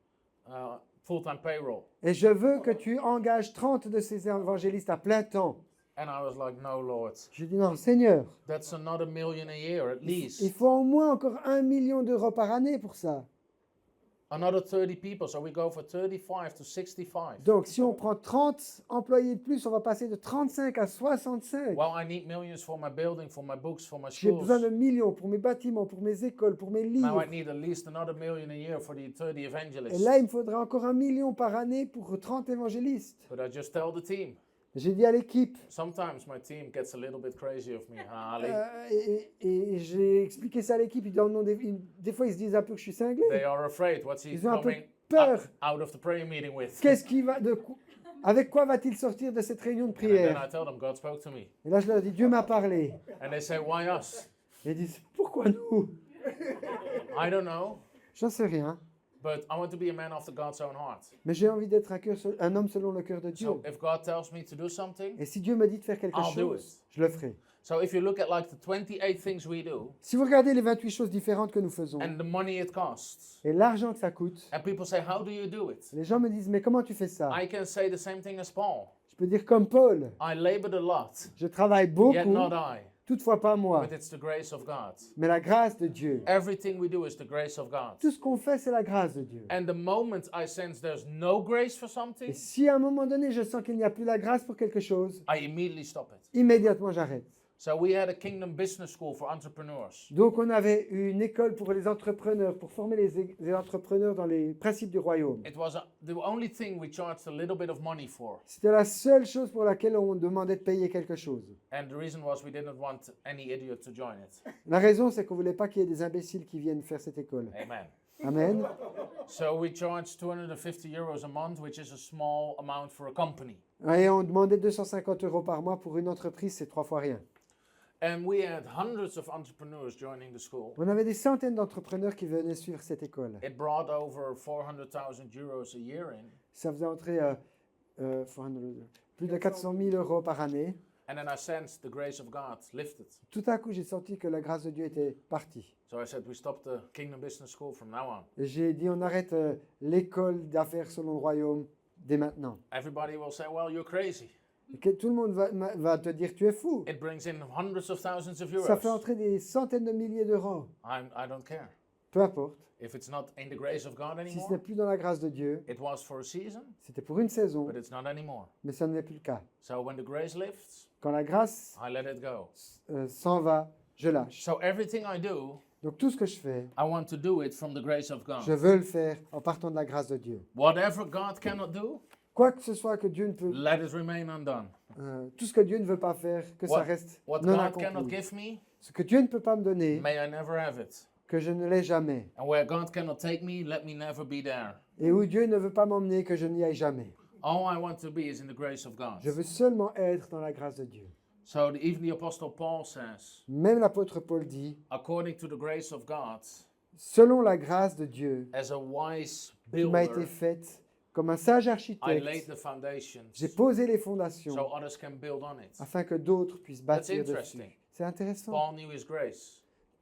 payroll. Et je veux que tu engages 30 de ces évangélistes à plein temps. And I was like, no, Lord. Je dis non, Seigneur, That's another million a year at il least. faut au moins encore 1 million d'euros par année pour ça. Another 30 people. So we go for 35 to 65. Donc, si on prend 30 employés de plus, on va passer de 35 à 65. Well, I need millions for my building, for my books, for my J'ai schools. besoin de millions pour mes bâtiments, pour mes écoles, pour mes Now livres. I need at least another million a year for the 30 Et evangelists. là, il me faudra encore 1 million par année pour 30 évangélistes. But I just tell the team. J'ai dit à l'équipe, Sometimes my team gets a little bit crazy of me. Ali, et j'ai expliqué ça à l'équipe. Ils disent, oh non, des fois, ils se disent un peu que je suis cinglé. they are afraid. What's he Ils ont un peu coming peur. out of the prayer meeting with? Qu'est-ce qui va, avec quoi va-t-il sortir de cette réunion de And then prière? I tell them, God spoke to me. Et là, je leur dis, Dieu m'a parlé. And they say, why us? Et ils disent, pourquoi nous? I don't know. J'en sais rien. but I want to be a man after God's own heart. Mais j'ai envie d'être un homme selon le cœur de Dieu. So if God tells me to do something, Et si Dieu me dit de faire quelque I'll do chose, it. je le ferai. So if you look at like the 28 things we do Si vous regardez les 28 choses différentes que nous faisons and the money it costs, et l'argent que ça coûte, and people say, how do you do it? les gens me disent, mais comment tu fais ça? I can say the same thing as Paul. Je peux dire comme Paul, I labored a lot, je travaille yet beaucoup, not I, toutefois pas moi, but it's the grace of God. mais la grâce de Dieu. Everything we do is the grace of God. Tout ce qu'on fait, c'est la grâce de Dieu. And the moment I sense there's no grace for Et something, si à un moment donné, je sens qu'il n'y a plus la grâce pour quelque chose, I immediately stop it. immédiatement j'arrête. So we had a Kingdom Business School for entrepreneurs. Donc on avait une école pour les entrepreneurs, pour former les entrepreneurs dans les principes du royaume. It was the only thing we charged a little bit of money for. C'était la seule chose pour laquelle on demandait de payer quelque chose. And the reason was we didn't want any idiot to join it. La raison, c'est qu'on ne voulait pas qu'il y ait des imbéciles qui viennent faire cette école. Amen. Amen. So we charged 250 euros a month, which is a small amount for a company. Et on demandait 250 € par mois pour une entreprise, c'est 3 fois rien. And we had hundreds of entrepreneurs joining the school. On avait des centaines d'entrepreneurs qui venaient suivre cette école. It brought over 400,000 euros a year in. Ça faisait entrer 400 plus de 400 000 € par année. And then I sensed the grace of God lifted. Tout à coup, j'ai senti que la grâce de Dieu était partie. So I said, we stop the Kingdom Business School from now on. Et j'ai dit, on arrête l'école d'affaires selon le royaume dès maintenant. Everybody will say, well, you're crazy. Et que tout le monde va te dire, tu es fou. It brings in hundreds of thousands of Ça fait euros. entrer des centaines de milliers d'euros. I don't care. Peu importe. If it's not in the grace of God Si ce n'est anymore, plus dans la grâce de Dieu, it was for a season, c'était pour une saison, but it's not anymore. mais ça n'est plus le cas. So when the grace lifts, Quand la grâce I let it go. s'en va, je lâche. So everything I do, Donc tout ce que je fais, I want to do it from the grace of je God. veux le faire en partant de la grâce de Dieu. Whatever God cannot do, Quoi que ce soit que Dieu ne peut, let it remain undone. tout ce que Dieu ne veut pas faire, que ça reste What non God cannot accompli. give me, Ce que Dieu ne peut pas me donner, may I never have it. que je ne l'ai jamais. And where God cannot take me, let me never be there. Et où Dieu ne veut pas m'emmener, que je n'y aille jamais. All I want to be is in the grace of God. Je veux seulement être dans la grâce de Dieu. So even the Apostle Paul says, Même l'apôtre Paul dit, according to the grace of God, selon la grâce de Dieu as a wise qui m'a été builder, faite, comme un sage I laid architecte, the foundations j'ai posé les fondations so others can build on it. afin que d'autres puissent That's bâtir interesting. dessus. C'est intéressant. Paul knew his grace.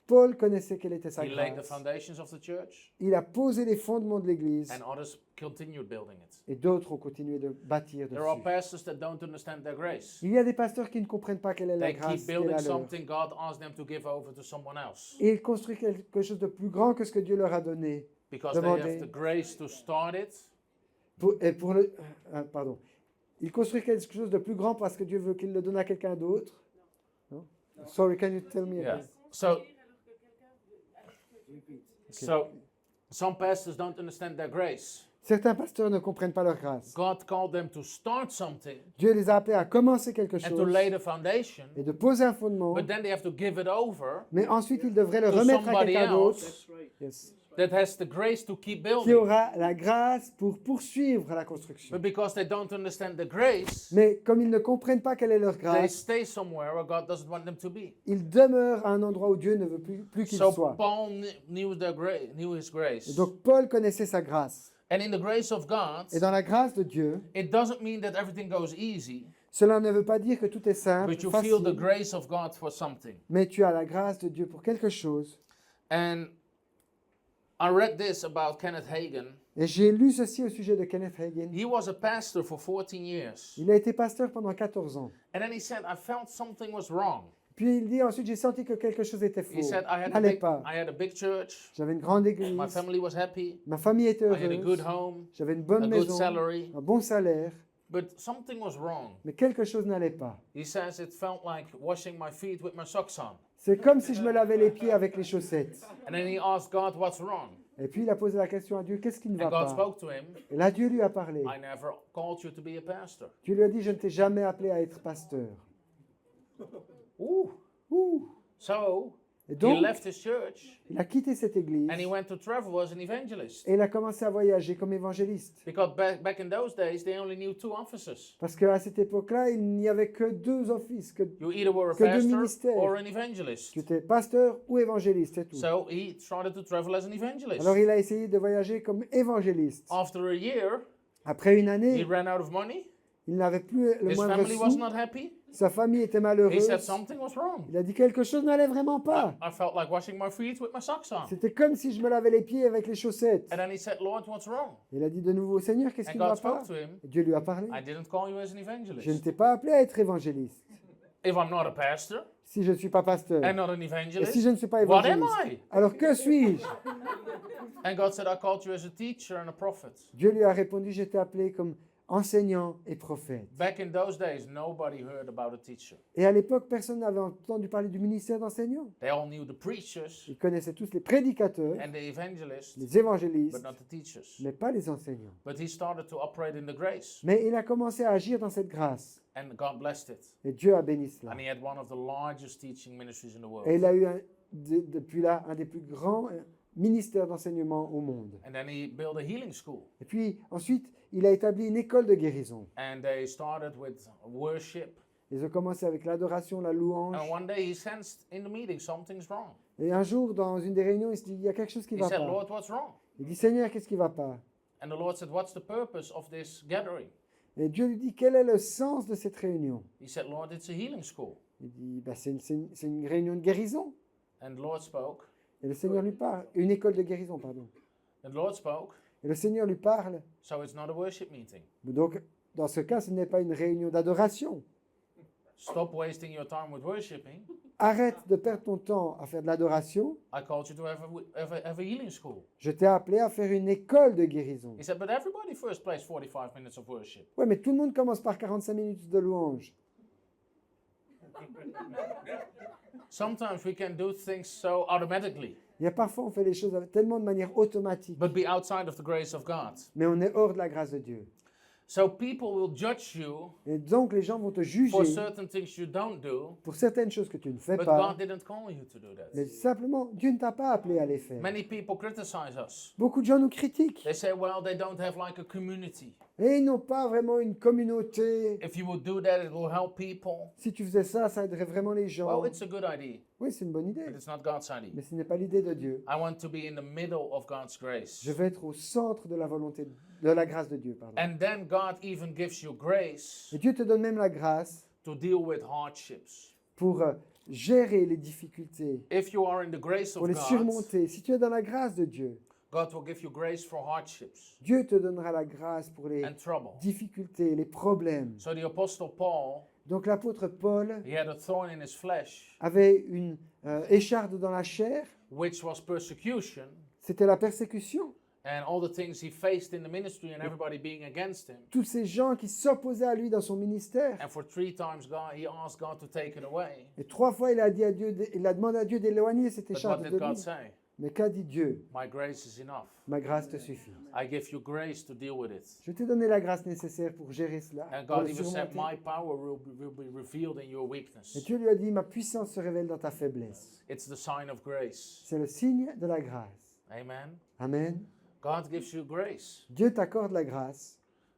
Paul connaissait quelle était sa He laid the grâce. foundations of the church, Il a posé les fondements de l'Église and others continued building it. et d'autres ont continué de bâtir There are dessus. pastors that don't understand their grace. Il y a des pasteurs qui ne comprennent pas quelle est la They grâce keep qui est building la leur. something God asked them to give over to someone else Et ils construisent quelque chose de plus grand que ce que Dieu leur a donné. because they Demandez. have the grace to start it, Pardon. Ils construisent quelque chose de plus grand parce que Dieu veut qu'il le donne à quelqu'un d'autre. Non? Sorry, can you tell me yeah. again? So some pastors don't understand their grace. Certains pasteurs ne comprennent pas leur grâce. God called them to start something Dieu les a appelés à commencer quelque and to chose lay the foundation, et de poser un fondement, but then they have to give it over mais ensuite ils devraient le to remettre à somebody quelqu'un d'autre. else Yes. that has the grace to keep Qui building. aura la grâce pour poursuivre la construction. But because they don't understand the grace, Mais comme ils ne comprennent pas quelle est leur they grâce, stay somewhere where God doesn't want them to be. ils demeurent à un endroit où Dieu ne veut plus qu'ils So soient. Paul knew his Et grace. donc Paul connaissait sa grâce. And in the grace of God, Et dans la grâce de Dieu, it doesn't mean that everything goes easy, cela ne veut pas dire que tout est simple, but you feel the facile, grace of God for something. mais tu as la grâce de Dieu pour quelque chose. And I read this about Kenneth Hagin. Et j'ai lu ceci au sujet de Kenneth Hagin. He was a pastor for 14 years. Il a été pasteur pendant 14 ans. And then he said, I felt something was wrong. Puis il dit ensuite, j'ai senti que quelque chose était He faux. said, N'allait pas. I had a big church. J'avais une grande église. My family was happy. Ma famille était I had a good heureuse. home. J'avais une a bonne good maison, salary. un bon salaire. But something was wrong. Mais quelque chose n'allait pas. He says it felt like washing my feet with my socks on. C'est comme si je me lavais les pieds avec les chaussettes. And then he asked God, what's wrong? Et puis il a posé la question à Dieu, qu'est-ce qui ne va And God pas? spoke to him. Et là, Dieu lui a parlé. I never called you to be a pastor. Dieu lui a dit, je ne t'ai jamais appelé à être pasteur. Ooh. Ouh. So Et He donc, left his church il a quitté cette église and he went to travel as an evangelist. et il a commencé à voyager comme évangéliste. Because back in those days, they only knew two offices. Parce qu'à cette époque-là, il n'y avait que deux offices, que You either were a Que deux pastor ministères. or an evangelist. tu étais pasteur ou évangéliste, c'est tout. So he started to travel as an evangelist. Alors il a essayé de voyager comme évangéliste. After a year, Après une he année, ran out of money. il n'avait plus le His moindre family was sou. not happy. Sa famille était He malheureuse. said something was wrong. Il a dit quelque chose n'allait vraiment pas. I felt like washing my feet with my socks on. C'était comme si je me lavais les pieds avec les chaussettes. And then he said, Lord, what's wrong? Il a dit de nouveau, Seigneur, qu'est-ce And qui ne va God pas? spoke to him. Et Dieu lui a parlé. I didn't call you as an Je ne evangelist. t'ai pas appelé à être évangéliste. If I'm not a pastor Si je ne suis pas pasteur. and not an Et evangelist, si je ne suis pas what am évangéliste. I? Alors que suis-je? And God said, I called you as a teacher and a prophet. Dieu lui a répondu, je t'ai appelé comme enseignant et prophète. Back in those days, nobody heard about a teacher. Et à l'époque, personne n'avait entendu parler du ministère d'enseignant. They all knew the preachers Ils connaissaient tous les prédicateurs, and the evangelists, les évangélistes, but not the teachers. mais pas les enseignants. But he started to operate in the grace, Mais il a commencé à agir dans cette grâce. and God blessed it. Et Dieu a béni cela. And he had one of the largest teaching ministries in the world. Et il a eu depuis là un des plus grands ministères d'enseignement au monde. And then he built a healing school. Et puis ensuite, il a établi une école de guérison. And they started with worship. Ils ont commencé avec l'adoration, la louange. And one day he sensed in the meeting something's wrong. Et un jour, dans une des réunions, il se dit, il y a quelque chose qui He ne va said, pas. Lord, what's wrong? Il dit, Seigneur, qu'est-ce qui ne va pas? And the Lord said, what's the purpose of this gathering? Et Dieu lui dit, quel est le sens de cette réunion? He said, Lord, it's a healing school. Il dit, bah, c'est une réunion de guérison. And the Lord spoke. Et le Seigneur lui parle. Une école de guérison, pardon. And the Lord spoke. Et le Seigneur lui parle. So it's not a worship meeting. Donc, dans ce cas, ce n'est pas une réunion d'adoration. Stop wasting your time with worshiping. Arrête de perdre ton temps à faire de l'adoration. I called you to have a healing school. Je t'ai appelé à faire une école de guérison. He said, but everybody first plays 45 minutes of worship. Ouais, mais tout le monde commence par 45 minutes de louange. Sometimes we can do things so automatically, Il y a parfois, on fait les choses tellement de manière automatique. but be outside of the grace of God. Mais on est hors de la grâce de Dieu. So people will judge you Et donc, les gens vont te juger for certain things you don't do, pour certaines choses que tu ne fais but pas. God didn't call you to do Mais that. simplement, Dieu ne t'a pas appelé à les faire. Many people criticize us. Beaucoup de gens nous critiquent. They say, well, they don't have like a community. Et ils n'ont pas vraiment une communauté. If you would do that, it will help people. Si tu faisais ça, ça aiderait vraiment les gens. Well, it's a good idea, Oui, c'est une bonne idée. but it's not God's idea. Mais ce n'est pas l'idée de Dieu. I want to be in the middle of God's grace. Je veux être au centre de la volonté, de la grâce de Dieu. Pardon. And then God even gives you grace Et Dieu te donne même la grâce to deal with hardships. pour gérer les difficultés, If you are in the grace pour of les God, surmonter. Si tu es dans la grâce de Dieu, God will give you grace for hardships Dieu te donnera la grâce pour les and trouble. difficultés, les problèmes. So the Apostle Paul, Donc l'apôtre Paul he had a thorn in his flesh, avait une écharde dans la chair. which was persecution, C'était la persécution. and all the things he faced in the ministry and everybody being against him. Tous ces gens qui s'opposaient à lui dans son ministère. And for 3 times he asked God to take it away. Et 3 fois, il a dit à Dieu, il a demandé à Dieu d'éloigner cette But what écharpe did de God lui. say? Mais qu'a dit Dieu? My grace is enough. Ma grâce te suffit. I give you grace to deal with it. Je t'ai donné la grâce nécessaire pour gérer cela, And pour God le even said, surmonter. my power will be revealed in your Et weakness. Dieu lui a dit, ma puissance se révèle dans ta faiblesse. It's the sign of grace. C'est le signe de la grâce. Amen. Amen. God gives you grace Dieu t'accorde la grâce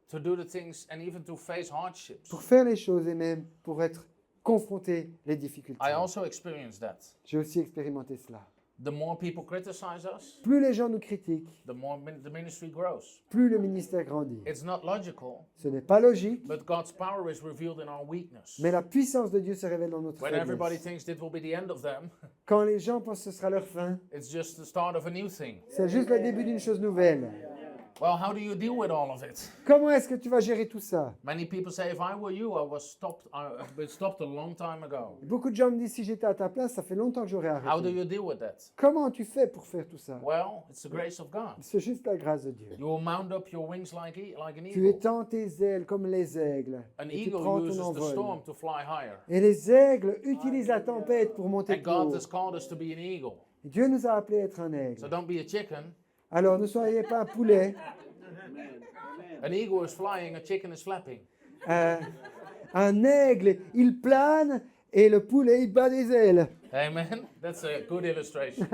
to do the things and even to face hardships. pour faire les choses et même pour être confronté les difficultés. I also experienced that. J'ai aussi expérimenté cela. The more people criticize us, Plus les gens nous critiquent, the more the ministry grows. plus le ministère grandit. It's not logical, Ce n'est pas logique, but God's power is revealed in our weakness. mais la puissance de Dieu se révèle dans notre When everybody faiblesse. thinks it will be the end of them, Quand les gens pensent que ce sera leur fin, it's just the start of a new thing. c'est juste le début d'une chose nouvelle. Well, how do you deal with all of it? Comment est-ce que tu vas gérer tout ça? Many people say, if I were you, I was stopped. I've been stopped a long time ago. Beaucoup de gens me disent, si j'étais à ta place, ça fait longtemps que j'aurais How do arrêté. you deal with that? Comment tu fais pour faire tout ça? Well, it's the grace of God. C'est juste la grâce de Dieu. You will mount up your wings like an Tu eagle. étends tes ailes comme les aigles. An Et tu eagle prends uses ton the envol. storm to fly higher. Et les aigles utilisent la tempête pour monter And plus God haut. has called us to be an eagle. Dieu nous a appelés à être un So aigle. don't be a chicken. Alors ne soyez pas un poulet. An eagle is flying, a chicken is flapping. Un aigle, il plane et le poulet, il bat des ailes. Amen. That's a good illustration.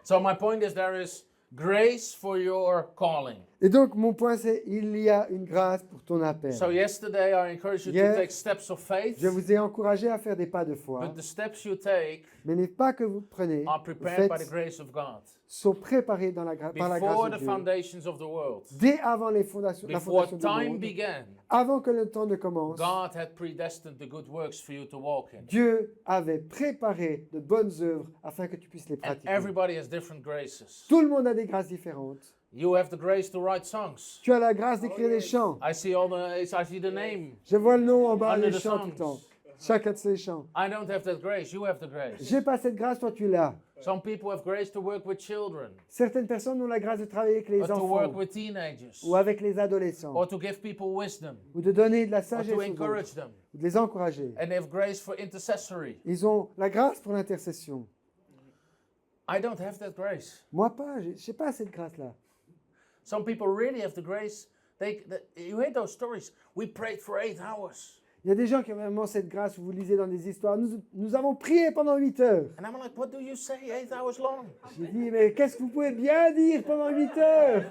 So my point is there is grace for your calling. Et donc, mon point, c'est il y a une grâce pour ton appel. So yesterday I encouraged you Yes. to take steps of faith, Je vous ai encouragé à faire des pas de foi, but the steps you take mais les pas que vous prenez, are vous prepared by the faites, grace of God. sont préparés par la grâce Before de the Dieu. foundations of the world, Dès avant la fondation before du time monde, began, avant que le temps ne commence, God had predestined the good works for you to walk in. Dieu avait préparé de bonnes œuvres afin que tu puisses les And pratiquer. everybody has different graces. Tout le monde a des grâces différentes. You have the grace to write songs. Tu as la grâce d'écrire des chants. I see the name. Je vois le nom en bas Under des the chants tout le temps. songs. Chacun de ces chants. I don't have that grace. You have the grace. J'ai pas cette grâce, toi tu l'as. Some people have grace to work with children, Certaines personnes ont la grâce de travailler avec les or to work enfants with teenagers, ou avec les adolescents or to give people wisdom, ou de donner de la or sagesse to aux autres, encourage them. ou de les encourager. And they have grace for intercessory. Ils ont la grâce pour l'intercession. I don't have that grace. Moi pas, j'ai pas cette grâce-là. Some people really have the grace. You hear those stories. We prayed for 8 hours. Il y a des gens qui ont vraiment cette grâce, vous lisez dans des histoires. Nous avons prié pendant 8 heures. And I'm like, what do you say 8 hours long? J'ai dit, mais qu'est-ce que vous pouvez bien dire pendant 8 heures?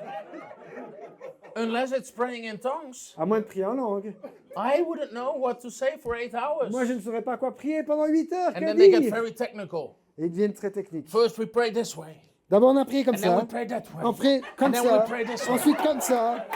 Unless it's praying in tongues, À moins de prier en langue. I wouldn't know what to say for 8 hours. Moi, je ne saurais pas quoi prier pendant 8 heures. And Que then they get dire? very technical. Et ils deviennent très techniques. First we pray this way, D'abord, on a prié comme and then we ça. pray that way. On prie comme And then ça. we pray this way. Ensuite, comme ça.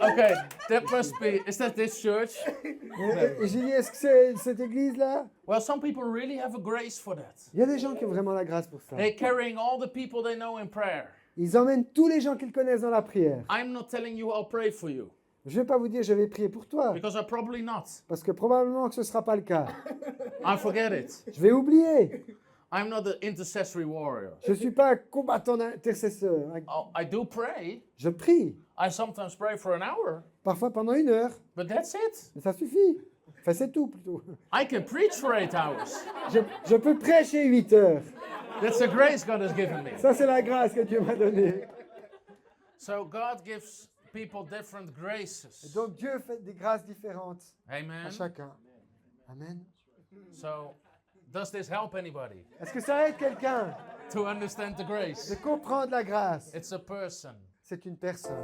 Okay, that must be. Is that this church? Et j'ai dit, est-ce que c'est cette église-là? Well, some people really have a grace for that. Il y a des gens qui ont vraiment la grâce pour ça. They're carrying all the people they know in prayer. Ils emmènent tous les gens qu'ils connaissent dans la prière. I'm not telling you I'll pray for you, Je ne vais pas vous dire, je vais prier pour toi. because I'm probably not. Parce que probablement que ce ne sera pas le cas. I forget it. Je vais oublier. I'm not an intercessory warrior. Je ne suis pas un combattant intercesseur. Oh, I do pray. Je prie. I sometimes pray for an hour, Parfois pendant 1 heure. but that's it. Mais ça suffit. Enfin, c'est tout plutôt. I can preach for 8 hours. Je peux prêcher 8 heures. That's the grace God has given me. Ça, c'est la grâce que Dieu m'a donnée. So God gives people different Et graces. donc Dieu fait des grâces différentes à Amen. chacun. Amen. So, does this help anybody Est-ce que ça aide quelqu'un to understand the grace? de comprendre la grâce? It's a person. C'est une personne.